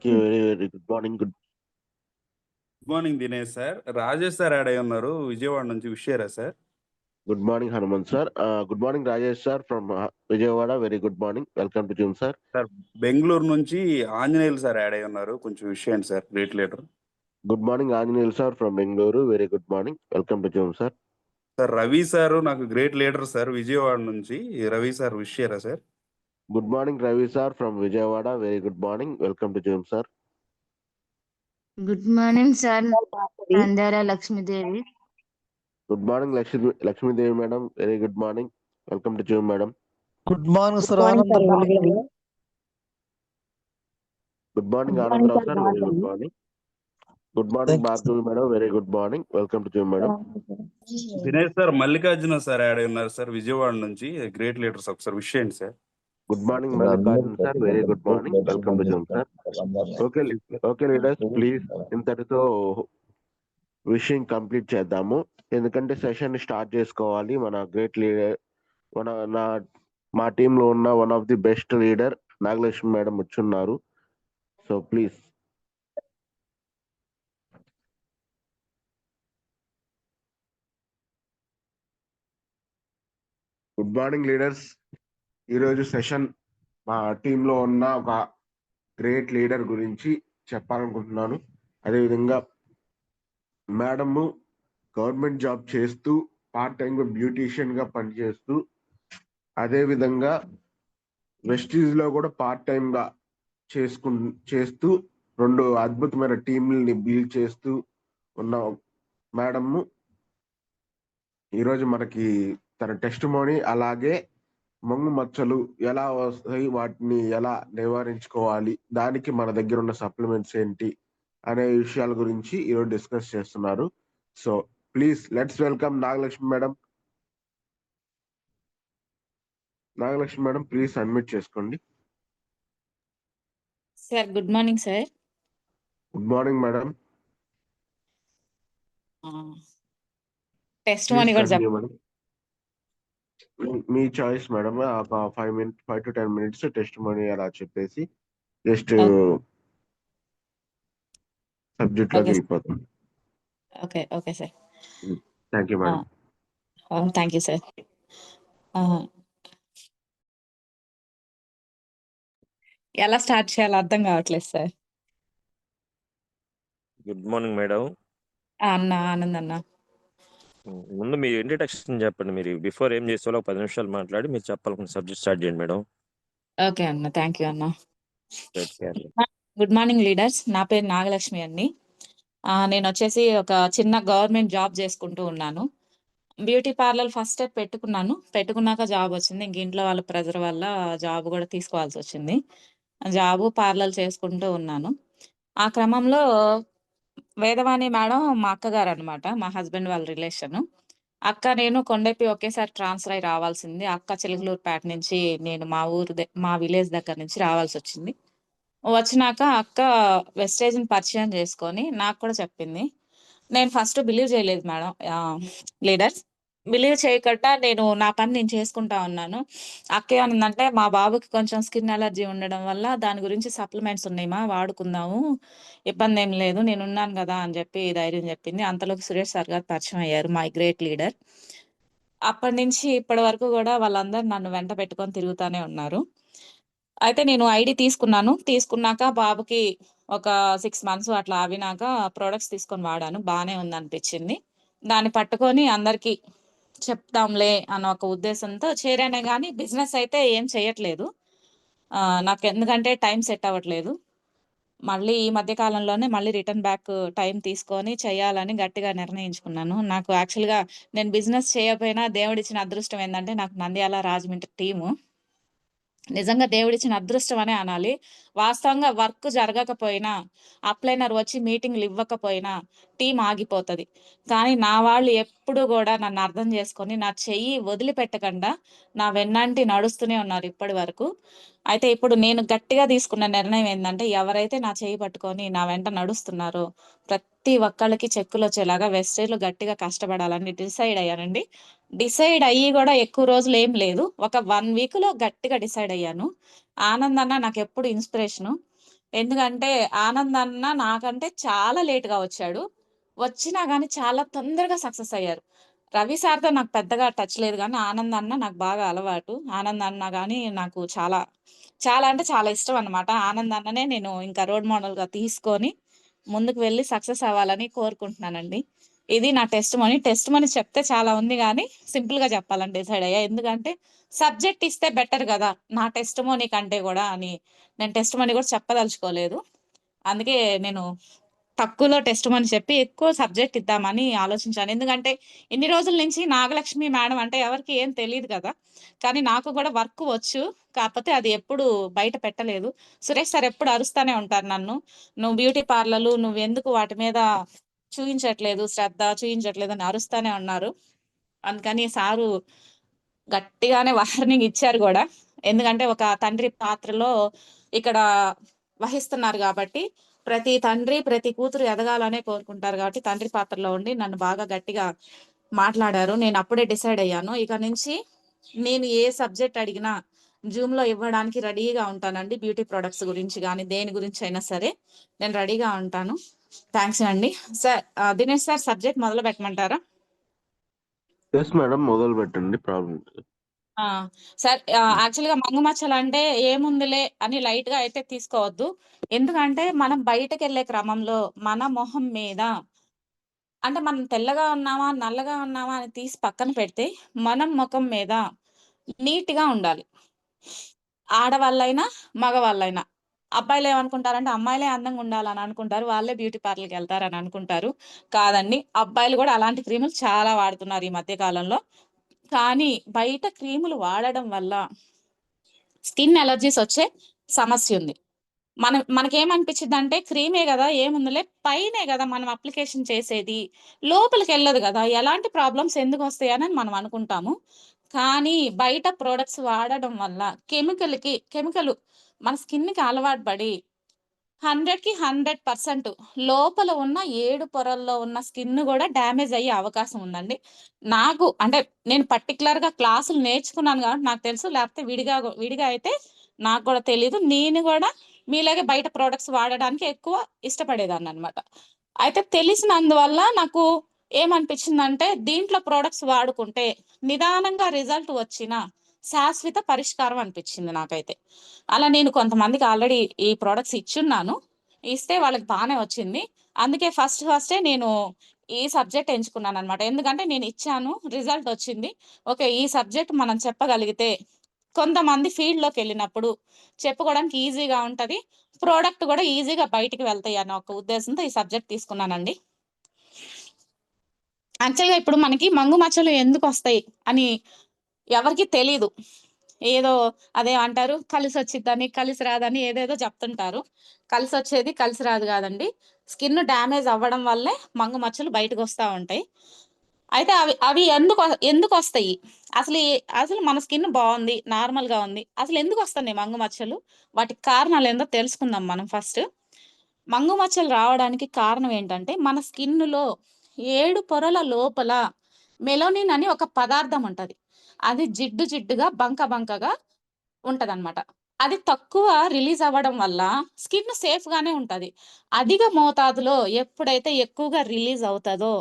Very good morning. Good morning Dinesh sir. Rajesh sir add అయి ఉన్నారు విజయవాడ నుంచి. విషయారా sir? Good morning, Hanuman sir. Good morning, Rajesh sir from Vijayawada. Very good morning. Welcome to Zoom, sir. Sir Bengaluru నుంచి Anjaneyulu sir add అయి ఉన్నారు. కొంచెం విషయం sir, great leader. Good morning, Anjanil sir from Bengaluru. Very good morning. Welcome to Zoom, sir. Sir Ravi sir నాకు great leader sir Vijayawada నుంచి. Ravi sir విషయారా sir? Good morning, Ravi sir from Vijayawada. Very good morning. Welcome to Zoom, sir. Good morning sir. అందర Lakshmidevi. Good morning, Lakshmi Devi madam. Very good morning. Welcome to Zoom, madam. Good morning sir Anand. Good morning, Anandrao sir. Very good morning. Good morning, Bhargavi madam. Very good morning. Welcome to Zoom, madam. Dinesh sir Mallikarjuna sir add అయి ఉన్నారు sir Vijayawada నుంచి. Great leaders ఒకసారి విషయం sir. Good morning, Mallikarjun sir. Very good morning. Welcome to Zoom, sir. Okay, leaders, please ఇంతటితో విషయం complete చేద్దాము. ఎందుకంటే session start చేసుకోవాలి. మన గ్రేట్ లీడర్, మా టీంలో ఉన్న one of the best leader Nagalakshmi madam వచ్చున్నారు. So please. Good morning leaders. ఈరోజు సెషన్ మా టీంలో ఉన్న ఒక గ్రేట్ లీడర్ గురించి చెప్పాలనుకుంటున్నాను. అదేవిధంగా మేడము గవర్నమెంట్ జాబ్ చేస్తూ పార్ట్ టైంగా బ్యూటీషియన్గా పనిచేస్తూ అదేవిధంగా వెస్టీజ్లో కూడా పార్ట్ టైంగా చేస్తూ 2 అద్భుతమైన టీంలని బిల్డ్ చేస్తూ ఉన్న మేడము ఈరోజు మనకి తన టెస్టిమోనీ, అలాగే మంగు మచ్చలు ఎలా వస్తాయి, వాటిని ఎలా నివారించుకోవాలి, దానికి మన దగ్గర ఉన్న సప్లిమెంట్స్ ఏంటి అనే విషయాల గురించి ఈరోజు డిస్కస్ చేస్తున్నారు. So please let's welcome Nagalakshmi madam. Nagalakshmi madam please admit చేసుకోండి. Sir good morning sir. Good morning madam. Testimony కూడా చెప్పండి. మీ చాయిస్ మేడం. ఒక 5 to 10 minutes టెస్టిమోనీ అలా చెప్పేసి జస్ట్ సబ్జెక్ట్ లోకి వెళ్ళిపోతుంది. Okay sir. Thank you madam. Thank you sir. ఎలా స్టార్ట్ చేయాలో అర్థం కావట్లేదు సార్. Good morning madam. అన్న ఆనంద్ అన్న, ముందు మీ ఇంట్రడక్షన్ చెప్పండి. మీరు బిఫోర్ ఏం చేసేవాళ్ళు ఒక 10 నిమిషాలు మాట్లాడి మీరు చెప్పాలనుకున్న సబ్జెక్ట్ స్టార్ట్ చేయండి మేడం. ఓకే అన్న, థ్యాంక్ యూ అన్న. Good morning leaders. నా పేరు నాగలక్ష్మి అండి. నేను వచ్చేసి ఒక చిన్న గవర్నమెంట్ జాబ్ చేసుకుంటూ ఉన్నాను. బ్యూటీ పార్లర్ ఫస్ట్ స్టెప్ పెట్టుకున్నాక జాబ్ వచ్చింది. ఇంక ఇంట్లో వాళ్ళ ప్రెజర్ వల్ల జాబ్ కూడా తీసుకోవాల్సి వచ్చింది. జాబు పార్లర్ చేసుకుంటూ ఉన్నాను. ఆ క్రమంలో వేదవాణి మేడం మా అక్కగారు అనమాట, మా హస్బెండ్ వాళ్ళ రిలేషన్. అక్క నేను కొండపి ఒకేసారి ట్రాన్స్ఫర్ అయి రావాల్సింది. అక్క చిలకలూరుపేట నుంచి, నేను మా విలేజ్ దగ్గర నుంచి రావాల్సి వచ్చింది. వచ్చినాక అక్క వెస్టేజ్ని పరిచయం చేసుకొని నాకు కూడా చెప్పింది. నేను ఫస్ట్ బిలీవ్ చేయలేదు మేడం. లీడర్స్ బిలీవ్ చేయకుండా నేను నా పని నేను చేసుకుంటా ఉన్నాను. అక్క ఏమనిందంటే, మా బాబుకి కొంచెం స్కిన్ అలర్జీ ఉండడం వల్ల దాని గురించి సప్లిమెంట్స్ ఉన్నాయమ్మా, వాడుకుందాము, ఇబ్బంది ఏం లేదు, నేను ఉన్నాను కదా అని చెప్పి ధైర్యం చెప్పింది. అంతలోకి సురేష్ సార్ గారు పరిచయం అయ్యారు, మై గ్రేట్ లీడర్. అప్పటి నుంచి ఇప్పటి వరకు కూడా వాళ్ళందరూ నన్ను వెంట పెట్టుకొని తిరుగుతానే ఉన్నారు. అయితే నేను ఐడి తీసుకున్నాక బాబుకి ఒక 6 months అట్లా అవినాక ప్రోడక్ట్స్ తీసుకొని వాడాను. బాగానే ఉంది అనిపించింది. దాన్ని పట్టుకొని అందరికీ చెప్తాంలే అన్న ఒక ఉద్దేశంతో చేరానే కానీ బిజినెస్ అయితే ఏం చేయట్లేదు. నాకు ఎందుకంటే టైం సెట్ అవ్వట్లేదు. మళ్ళీ ఈ మధ్య కాలంలోనే మళ్ళీ రిటర్న్ బ్యాక్ టైం తీసుకొని చేయాలని గట్టిగా నిర్ణయించుకున్నాను. నాకు యాక్చువల్గా నేను బిజినెస్ చేయకపోయినా దేవుడిచ్చిన అదృష్టం ఏంటంటే నాకు నంద్యాల రాజమండ్రి టీము నిజంగా దేవుడిచ్చిన అదృష్టం అనే అనాలి. వాస్తవంగా వర్క్ జరగకపోయినా, అప్లైనర్ వచ్చి మీటింగ్లు ఇవ్వకపోయినా టీం ఆగిపోతుంది. కానీ నా వాళ్ళు ఎప్పుడు కూడా నన్ను అర్థం చేసుకొని నా చెయ్యి వదిలిపెట్టకుండా నా వెన్నంటి నడుస్తూనే ఉన్నారు ఇప్పటి వరకు. అయితే ఇప్పుడు నేను గట్టిగా తీసుకున్న నిర్ణయం ఏంటంటే, ఎవరైతే నా చెయ్యి పట్టుకొని నా వెంట నడుస్తున్నారో ప్రతి ఒక్కళ్ళకి చెక్కులు వచ్చేలాగా వెస్టేజ్లో గట్టిగా కష్టపడాలని డిసైడ్ అయ్యానండి. డిసైడ్ అయ్యి కూడా ఎక్కువ రోజులు ఏం లేదు, ఒక 1 week లో గట్టిగా డిసైడ్ అయ్యాను. ఆనంద్ అన్న నాకు ఎప్పుడు ఇన్స్పిరేషను. ఎందుకంటే ఆనంద్ అన్న నాకంటే చాలా లేట్‌గా వచ్చాడు. వచ్చినా గాని చాలా తొందరగా సక్సెస్ అయ్యారు. రవి సార్‌తో నాకు పెద్దగా టచ్ లేదు గానీ, ఆనంద్ అన్న నాకు బాగా అలవాటు. ఆనంద్ అన్న గాని నాకు చాలా, చాలా అంటే చాలా ఇష్టం అన్నమాట. ఆనంద్ అన్ననే నేను ఇంకా రోల్ మోడల్‌గా తీసుకొని ముందుకు వెళ్లి సక్సెస్ అవ్వాలని కోరుకుంటున్నానండి. ఇది నా టెస్టిమనీ. టెస్టిమనీ చెప్తే చాలా ఉంది గానీ, సింపుల్‌గా చెప్పాలని డిసైడ్ అయ్యా. ఎందుకంటే సబ్జెక్ట్ ఇస్తే బెటర్ గదా! నా టెస్టిమనీ కంటే గూడా అని నేను టెస్టిమనీ గూడా చెప్పదలుచుకోలేదు. అందుకే నేను తక్కువలో టెస్టిమనీ చెప్పి ఎక్కువ సబ్జెక్ట్ ఇద్దామని ఆలోచించాను. ఎందుకంటే ఇన్ని రోజుల నుంచి నాగలక్ష్మి మేడం అంటే ఎవరికీ ఏం తెలీదు కదా! కానీ నాకు గూడా వర్క్ వచ్చు. కాకపోతే అది ఎప్పుడు బయట పెట్టలేదు. సురేష్ సార్ ఎప్పుడు అరుస్తానే ఉంటారు నన్ను. "నువ్వు బ్యూటీ పార్లర్‌లు నువ్వెందుకు వాటి మీద శ్రద్ధ చూయించట్లేదు" అని అరుస్తానే ఉన్నారు. అందుకని సారు గట్టిగానే వార్నింగ్ ఇచ్చారు గూడా. ఎందుకంటే ఒక తండ్రి పాత్రలో ఇక్కడ వహిస్తున్నారు గాబట్టి, ప్రతి తండ్రి, ప్రతి కూతురు ఎదగాలనే కోరుకుంటారు గాబట్టి, తండ్రి పాత్రలో ఉండి నన్ను బాగా గట్టిగా మాట్లాడారు. నేనప్పుడే డిసైడ్ అయ్యాను. ఇక నుంచి నేను ఏ సబ్జెక్ట్ అడిగినా జూమ్‌లో ఇవ్వడానికి రెడీగా ఉంటానండి. బ్యూటీ ప్రొడక్ట్స్ గురించి గాని, దేని గురించైనా సరే నేను రెడీగా ఉంటాను. థాంక్స్ అండి. సార్ దినేష్ సార్ సబ్జెక్ట్ మొదలు పెట్టమంటారా? ఎస్ మేడం, మొదలు పెట్టండి. ప్రాబ్లం లేదు. ఆ! సార్ యాక్చువల్‌గా మంగుమచ్చలంటే ఏముందిలే అని లైట్‌గా అయితే తీసుకోవద్దు. ఎందుకంటే మనం బయటకెళ్ళే క్రమంలో మన మొహం మీద అంటే మనం తెల్లగా ఉన్నామా, నల్లగా ఉన్నామా అని తీసి పక్కన పెడితే, మనం మొఖం మీద నీట్‌గా ఉండాలి. ఆడవాళ్ళైనా, మగవాళ్ళైనా. అబ్బాయిలేమనుకుంటారంటే అమ్మాయిలే అందంగా ఉండాలని అనుకుంటారు. వాళ్ళే బ్యూటీ పార్లర్‌కెళ్తారని అనుకుంటారు. కాదండి. అబ్బాయిలు గూడా అలాంటి క్రీములు చాలా వాడుతున్నారు ఈ మధ్య కాలంలో. కానీ బయట క్రీములు వాడడం వల్ల స్కిన్ అలర్జీస్ వచ్చే సమస్యుంది. మనకేమనిపిచ్చిద్దంటే క్రీమే గదా! ఏముందిలే పైనే గదా! మనం అప్లికేషన్ చేసేది. లోపలికెళ్ళదు గదా! ఎలాంటి ప్రాబ్లమ్స్ ఎందుకొస్తాయని మనం అనుకుంటాము. కానీ బయట ప్రొడక్ట్స్ వాడడం వల్ల కెమికల్ మన స్కిన్‌కి అలవాటు పడి 100కి 100% లోపల ఉన్న 7 పొరల్లో ఉన్న స్కిన్ గూడా డ్యామేజ్ అయ్యే అవకాశం ఉందండి. నాకు అంటే నేను పర్టిక్యులర్‌గా క్లాసులు నేర్చుకున్నాను గాబట్టి నాకు తెలుసు. లేకపోతే విడిగా అయితే నాకు గూడా తెలీదు. నేను గూడా మీలాగే బయట ప్రొడక్ట్స్ వాడడానికి ఎక్కువ ఇష్టపడేదాన్ననమాట. అయితే తెలిసినందువల్ల నాకు ఏమనిపించిందంటే దీంట్లో ప్రొడక్ట్స్ వాడుకుంటే నిదానంగా రిజల్ట్ వచ్చిన శాశ్వత పరిష్కారం అనిపించింది నాకైతే. అలా నేను కొంతమందికి ఆల్రెడీ ఈ ప్రొడక్ట్స్ ఇచ్చున్నాను. ఇస్తే వాళ్ళకి బానే వచ్చింది. అందుకే ఫస్టే నేను ఈ సబ్జెక్ట్ ఎంచుకున్నాననమాట. ఎందుకంటే నేను ఇచ్చాను. రిజల్ట్ వచ్చింది. ఓకే. ఈ సబ్జెక్ట్ మనం చెప్పగలిగితే కొంతమంది ఫీల్డ్‌లోకెళ్ళినప్పుడు చెప్పుకోవడానికి ఈజీగా ఉంటది. ప్రొడక్ట్ గూడా ఈజీగా బయటికి వెళ్తాయి అన్న ఒక ఉద్దేశంతో ఈ సబ్జెక్ట్ తీసుకున్నానండి. యాక్చువల్‌గా ఇప్పుడు మనకి మంగు మచ్చలు ఎందుకొస్తాయి అని ఎవరికీ తెలీదు. ఏదో అదేమంటారు కలిసొచ్చిద్దని, కలిసి రాదని ఏదేదో చెప్తుంటారు. కలిసొచ్చేది కలిసి రాదు గాదండి. స్కిన్ డ్యామేజ్ అవ్వడం వల్లే మంగు మచ్చలు బయటకొస్తా ఉంటాయి. అయితే అవి ఎందుకొస్తాయి? అసలు మన స్కిన్ బావుంది, నార్మల్‌గా ఉంది. అసలెందుకొస్తున్నాయి మంగు మచ్చలు? వాటికి కారణాలేందో తెలుసుకుందాం మనం ఫస్ట్. మంగు మచ్చలు రావడానికి కారణం ఏంటంటే, మన స్కిన్‌లో 7 పొరల లోపల మెలనిన్ అని ఒక పదార్థం ఉంటది. అది జిడ్డుగా, బంకగా ఉంటదనమాట. అది తక్కువ రిలీజ్ అవ్వడం వల్ల స్కిన్ సేఫ్‌గానే ఉంటది. అధిక మోతాదులో ఎప్పుడైతే ఎక్కువగా రిలీజ్ అవుతదో,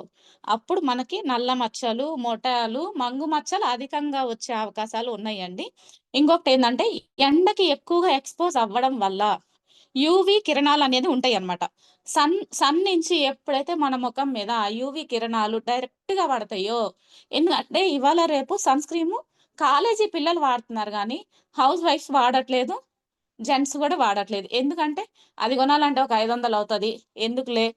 అప్పుడు మనకి నల్ల మచ్చలు, మొటాలు, మంగు మచ్చలు అధికంగా వచ్చే అవకాశాలు ఉన్నయండి. ఇంకొకటేందంటే ఎండకి ఎక్కువగా ఎక్స్‌పోజ్ అవ్వడం వల్ల యూవీ కిరణాలనేది ఉంటాయన్నమాట. సన్ నుంచి ఎప్పుడైతే మన మొఖం మీద ఆ యూవీ కిరణాలు డైరెక్ట్‌గా పడతాయో ఎందుకంటే ఇవాళ రేపు సన్ స్క్రీము కాలేజీ పిల్లలు వాడుతున్నారు గానీ, హౌస్ వైఫ్స్ వాడట్లేదు. జెంట్స్ గూడా వాడట్లేదు. ఎందుకంటే అది కొనాలంటే ఒక 500 అవుతది. ఎందుకులే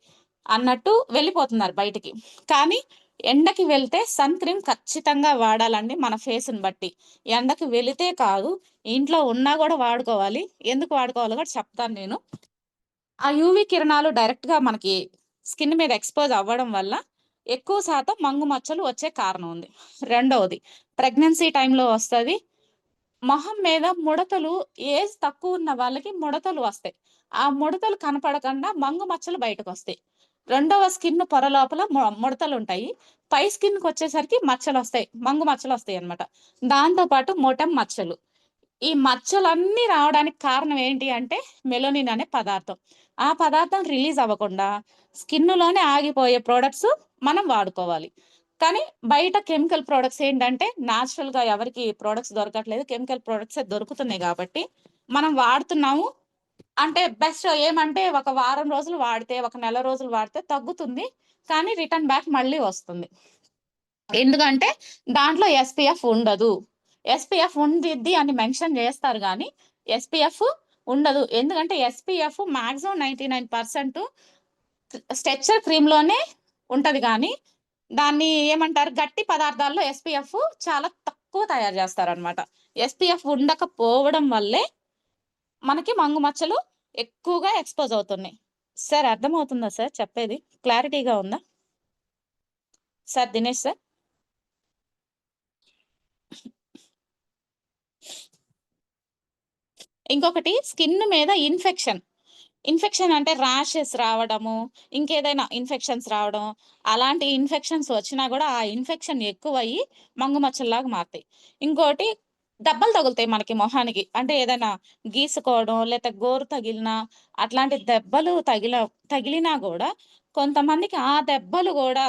అన్నట్టు వెళ్ళిపోతున్నారు బయటికి. కానీ ఎండకి వెళ్తే సన్ క్రీమ్ ఖచ్చితంగా వాడాలండి మన ఫేస్‌ని బట్టి. ఎండకి వెళితే కాదు, ఇంట్లో ఉన్నా గూడా వాడుకోవాలి. ఎందుకు వాడుకోవాలో గూడా చెప్తాను నేను. ఆ యూవీ కిరణాలు డైరెక్ట్‌గా మనకి స్కిన్ మీద ఎక్స్‌పోజ్ అవ్వడం వల్ల ఎక్కువ శాతం మంగు మచ్చలు వచ్చే కారణం ఉంది. రెండోది ప్రెగ్నెన్సీ టైమ్‌లో వస్తది. మొహం మీద ముడతలు ఏజ్ తక్కువున్న వాళ్ళకి ముడతలు వస్తాయి. ఆ ముడతలు కనపడకుండా మంగు మచ్చలు బయటకొస్తాయి. రెండవ స్కిన్ పొర లోపల ముడతలుంటాయి. పై స్కిన్‌కొచ్చేసరికి మచ్చలొస్తాయి. మంగు మచ్చలొస్తాయన్నమాట. దాంతో పాటు మొటం మచ్చలు. ఈ మచ్చలన్నీ రావడానికి కారణం ఏంటి అంటే మెలోనిన్ అనే పదార్థం. ఆ పదార్థం రిలీజ్ అవ్వకుండా స్కిన్‌లోనే ఆగిపోయే ప్రొడక్ట్స్ మనం వాడుకోవాలి. కానీ బయట కెమికల్ ప్రొడక్ట్స్ ఏంటంటే న్యాచురల్‌గా ఎవరికీ ప్రొడక్ట్స్ దొరకట్లేదు. కెమికల్ ప్రొడక్ట్సే దొరుకుతున్నాయి కాబట్టి మనం వాడుతున్నాము. అంటే బెస్ట్ ఏమంటే ఒక వారం రోజులు వాడితే, ఒక నెల రోజులు వాడితే తగ్గుతుంది. కానీ రిటర్న్ బ్యాక్ మళ్ళీ వస్తుంది. ఎందుకంటే దాంట్లో ఎస్‌పీఎఫ్ ఉండదు. ఎస్‌పీఎఫ్ ఉండిద్ది అని మెన్షన్ చేస్తారు గానీ, ఎస్‌పీఎఫ్ ఉండదు. ఎందుకంటే ఎస్‌పీఎఫ్ మాక్సిమం 99% స్ట్రెచర్ క్రీమ్‌లోనే ఉంటది గానీ, దాన్ని ఏమంటారు గట్టి పదార్థాల్లో ఎస్‌పీఎఫ్ చాలా తక్కువ తయారు చేస్తారనమాట. ఎస్‌పీఎఫ్ ఉండకపోవడం వల్లే మనకి మంగు మచ్చలు ఎక్కువగా ఎక్స్‌పోజ్ అవుతున్నాయి. సార్ అర్థమవుతుందా సార్ చెప్పేది? క్లారిటీగా ఉందా? Sir Dinesh sir. ఇంకొకటి స్కిన్ మీద ఇన్ఫెక్షన్. ఇన్ఫెక్షన్ అంటే ర్యాషెస్ రావడము, ఇంకేదైనా ఇన్ఫెక్షన్స్ రావడం, అలాంటి ఇన్ఫెక్షన్స్ వచ్చినా గూడా ఆ ఇన్ఫెక్షన్ ఎక్కువయ్యి మంగు మచ్చల్లాగా మారతాయి. ఇంకోటి దెబ్బలు తగులుతాయి మనకి మొహానికి. అంటే ఏదైనా గీసుకోవడం, లేతే గోరు తగిలినా, అట్లాంటి దెబ్బలు తగిలినా గూడా కొంతమందికి ఆ దెబ్బలు గూడా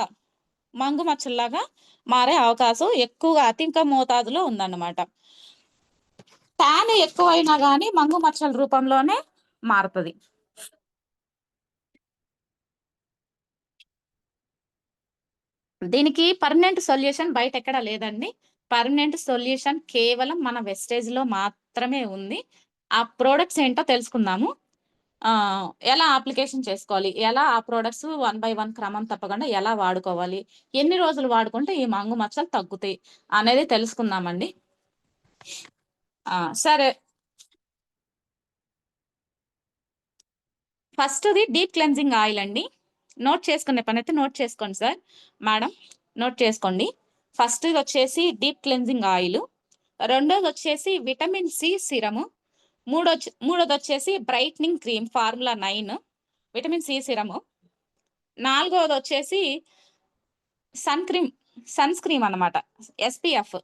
మంగు మచ్చల్లాగా మారే అవకాశం ఎక్కువగా అధిక మోతాదులో ఉందన్నమాట. ట్యాన్ ఎక్కువైనా గానీ మంగు మచ్చల రూపంలోనే మారుతది. దీనికి పర్మనెంట్ సొల్యూషన్ బయటెక్కడా లేదండి. పర్మనెంట్ సొల్యూషన్ కేవలం మన వెస్టేజ్‌లో మాత్రమే ఉంది. ఆ ప్రొడక్ట్స్ ఏంటో తెలుసుకుందాము. ఎలా అప్లికేషన్ చేసుకోవాలి? ఎలా ఆ ప్రొడక్ట్స్ వన్ బై వన్ క్రమం తప్పకుండా ఎలా వాడుకోవాలి? ఎన్ని రోజులు వాడుకుంటే ఈ మంగు మచ్చలు తగ్గుతాయి? అనేది తెలుసుకుందామండి. సరే. ఫస్ట్‌ది డీప్ క్లెన్జింగ్ ఆయిల్ అండి. నోట్ చేసుకునే పనైతే నోట్ చేసుకోండి సార్. మేడం నోట్ చేసుకోండి. ఫస్ట్‌దొచ్చేసి డీప్ క్లెన్జింగ్ ఆయిలు. రెండోదొచ్చేసి విటమిన్ సి సిరము. మూడోదొచ్చేసి brightening cream formula 9 vitamin C serum. నాలుగోదొచ్చేసి సన్ స్క్రీమ్ అన్నమాట. ఎస్‌పీఎఫ్.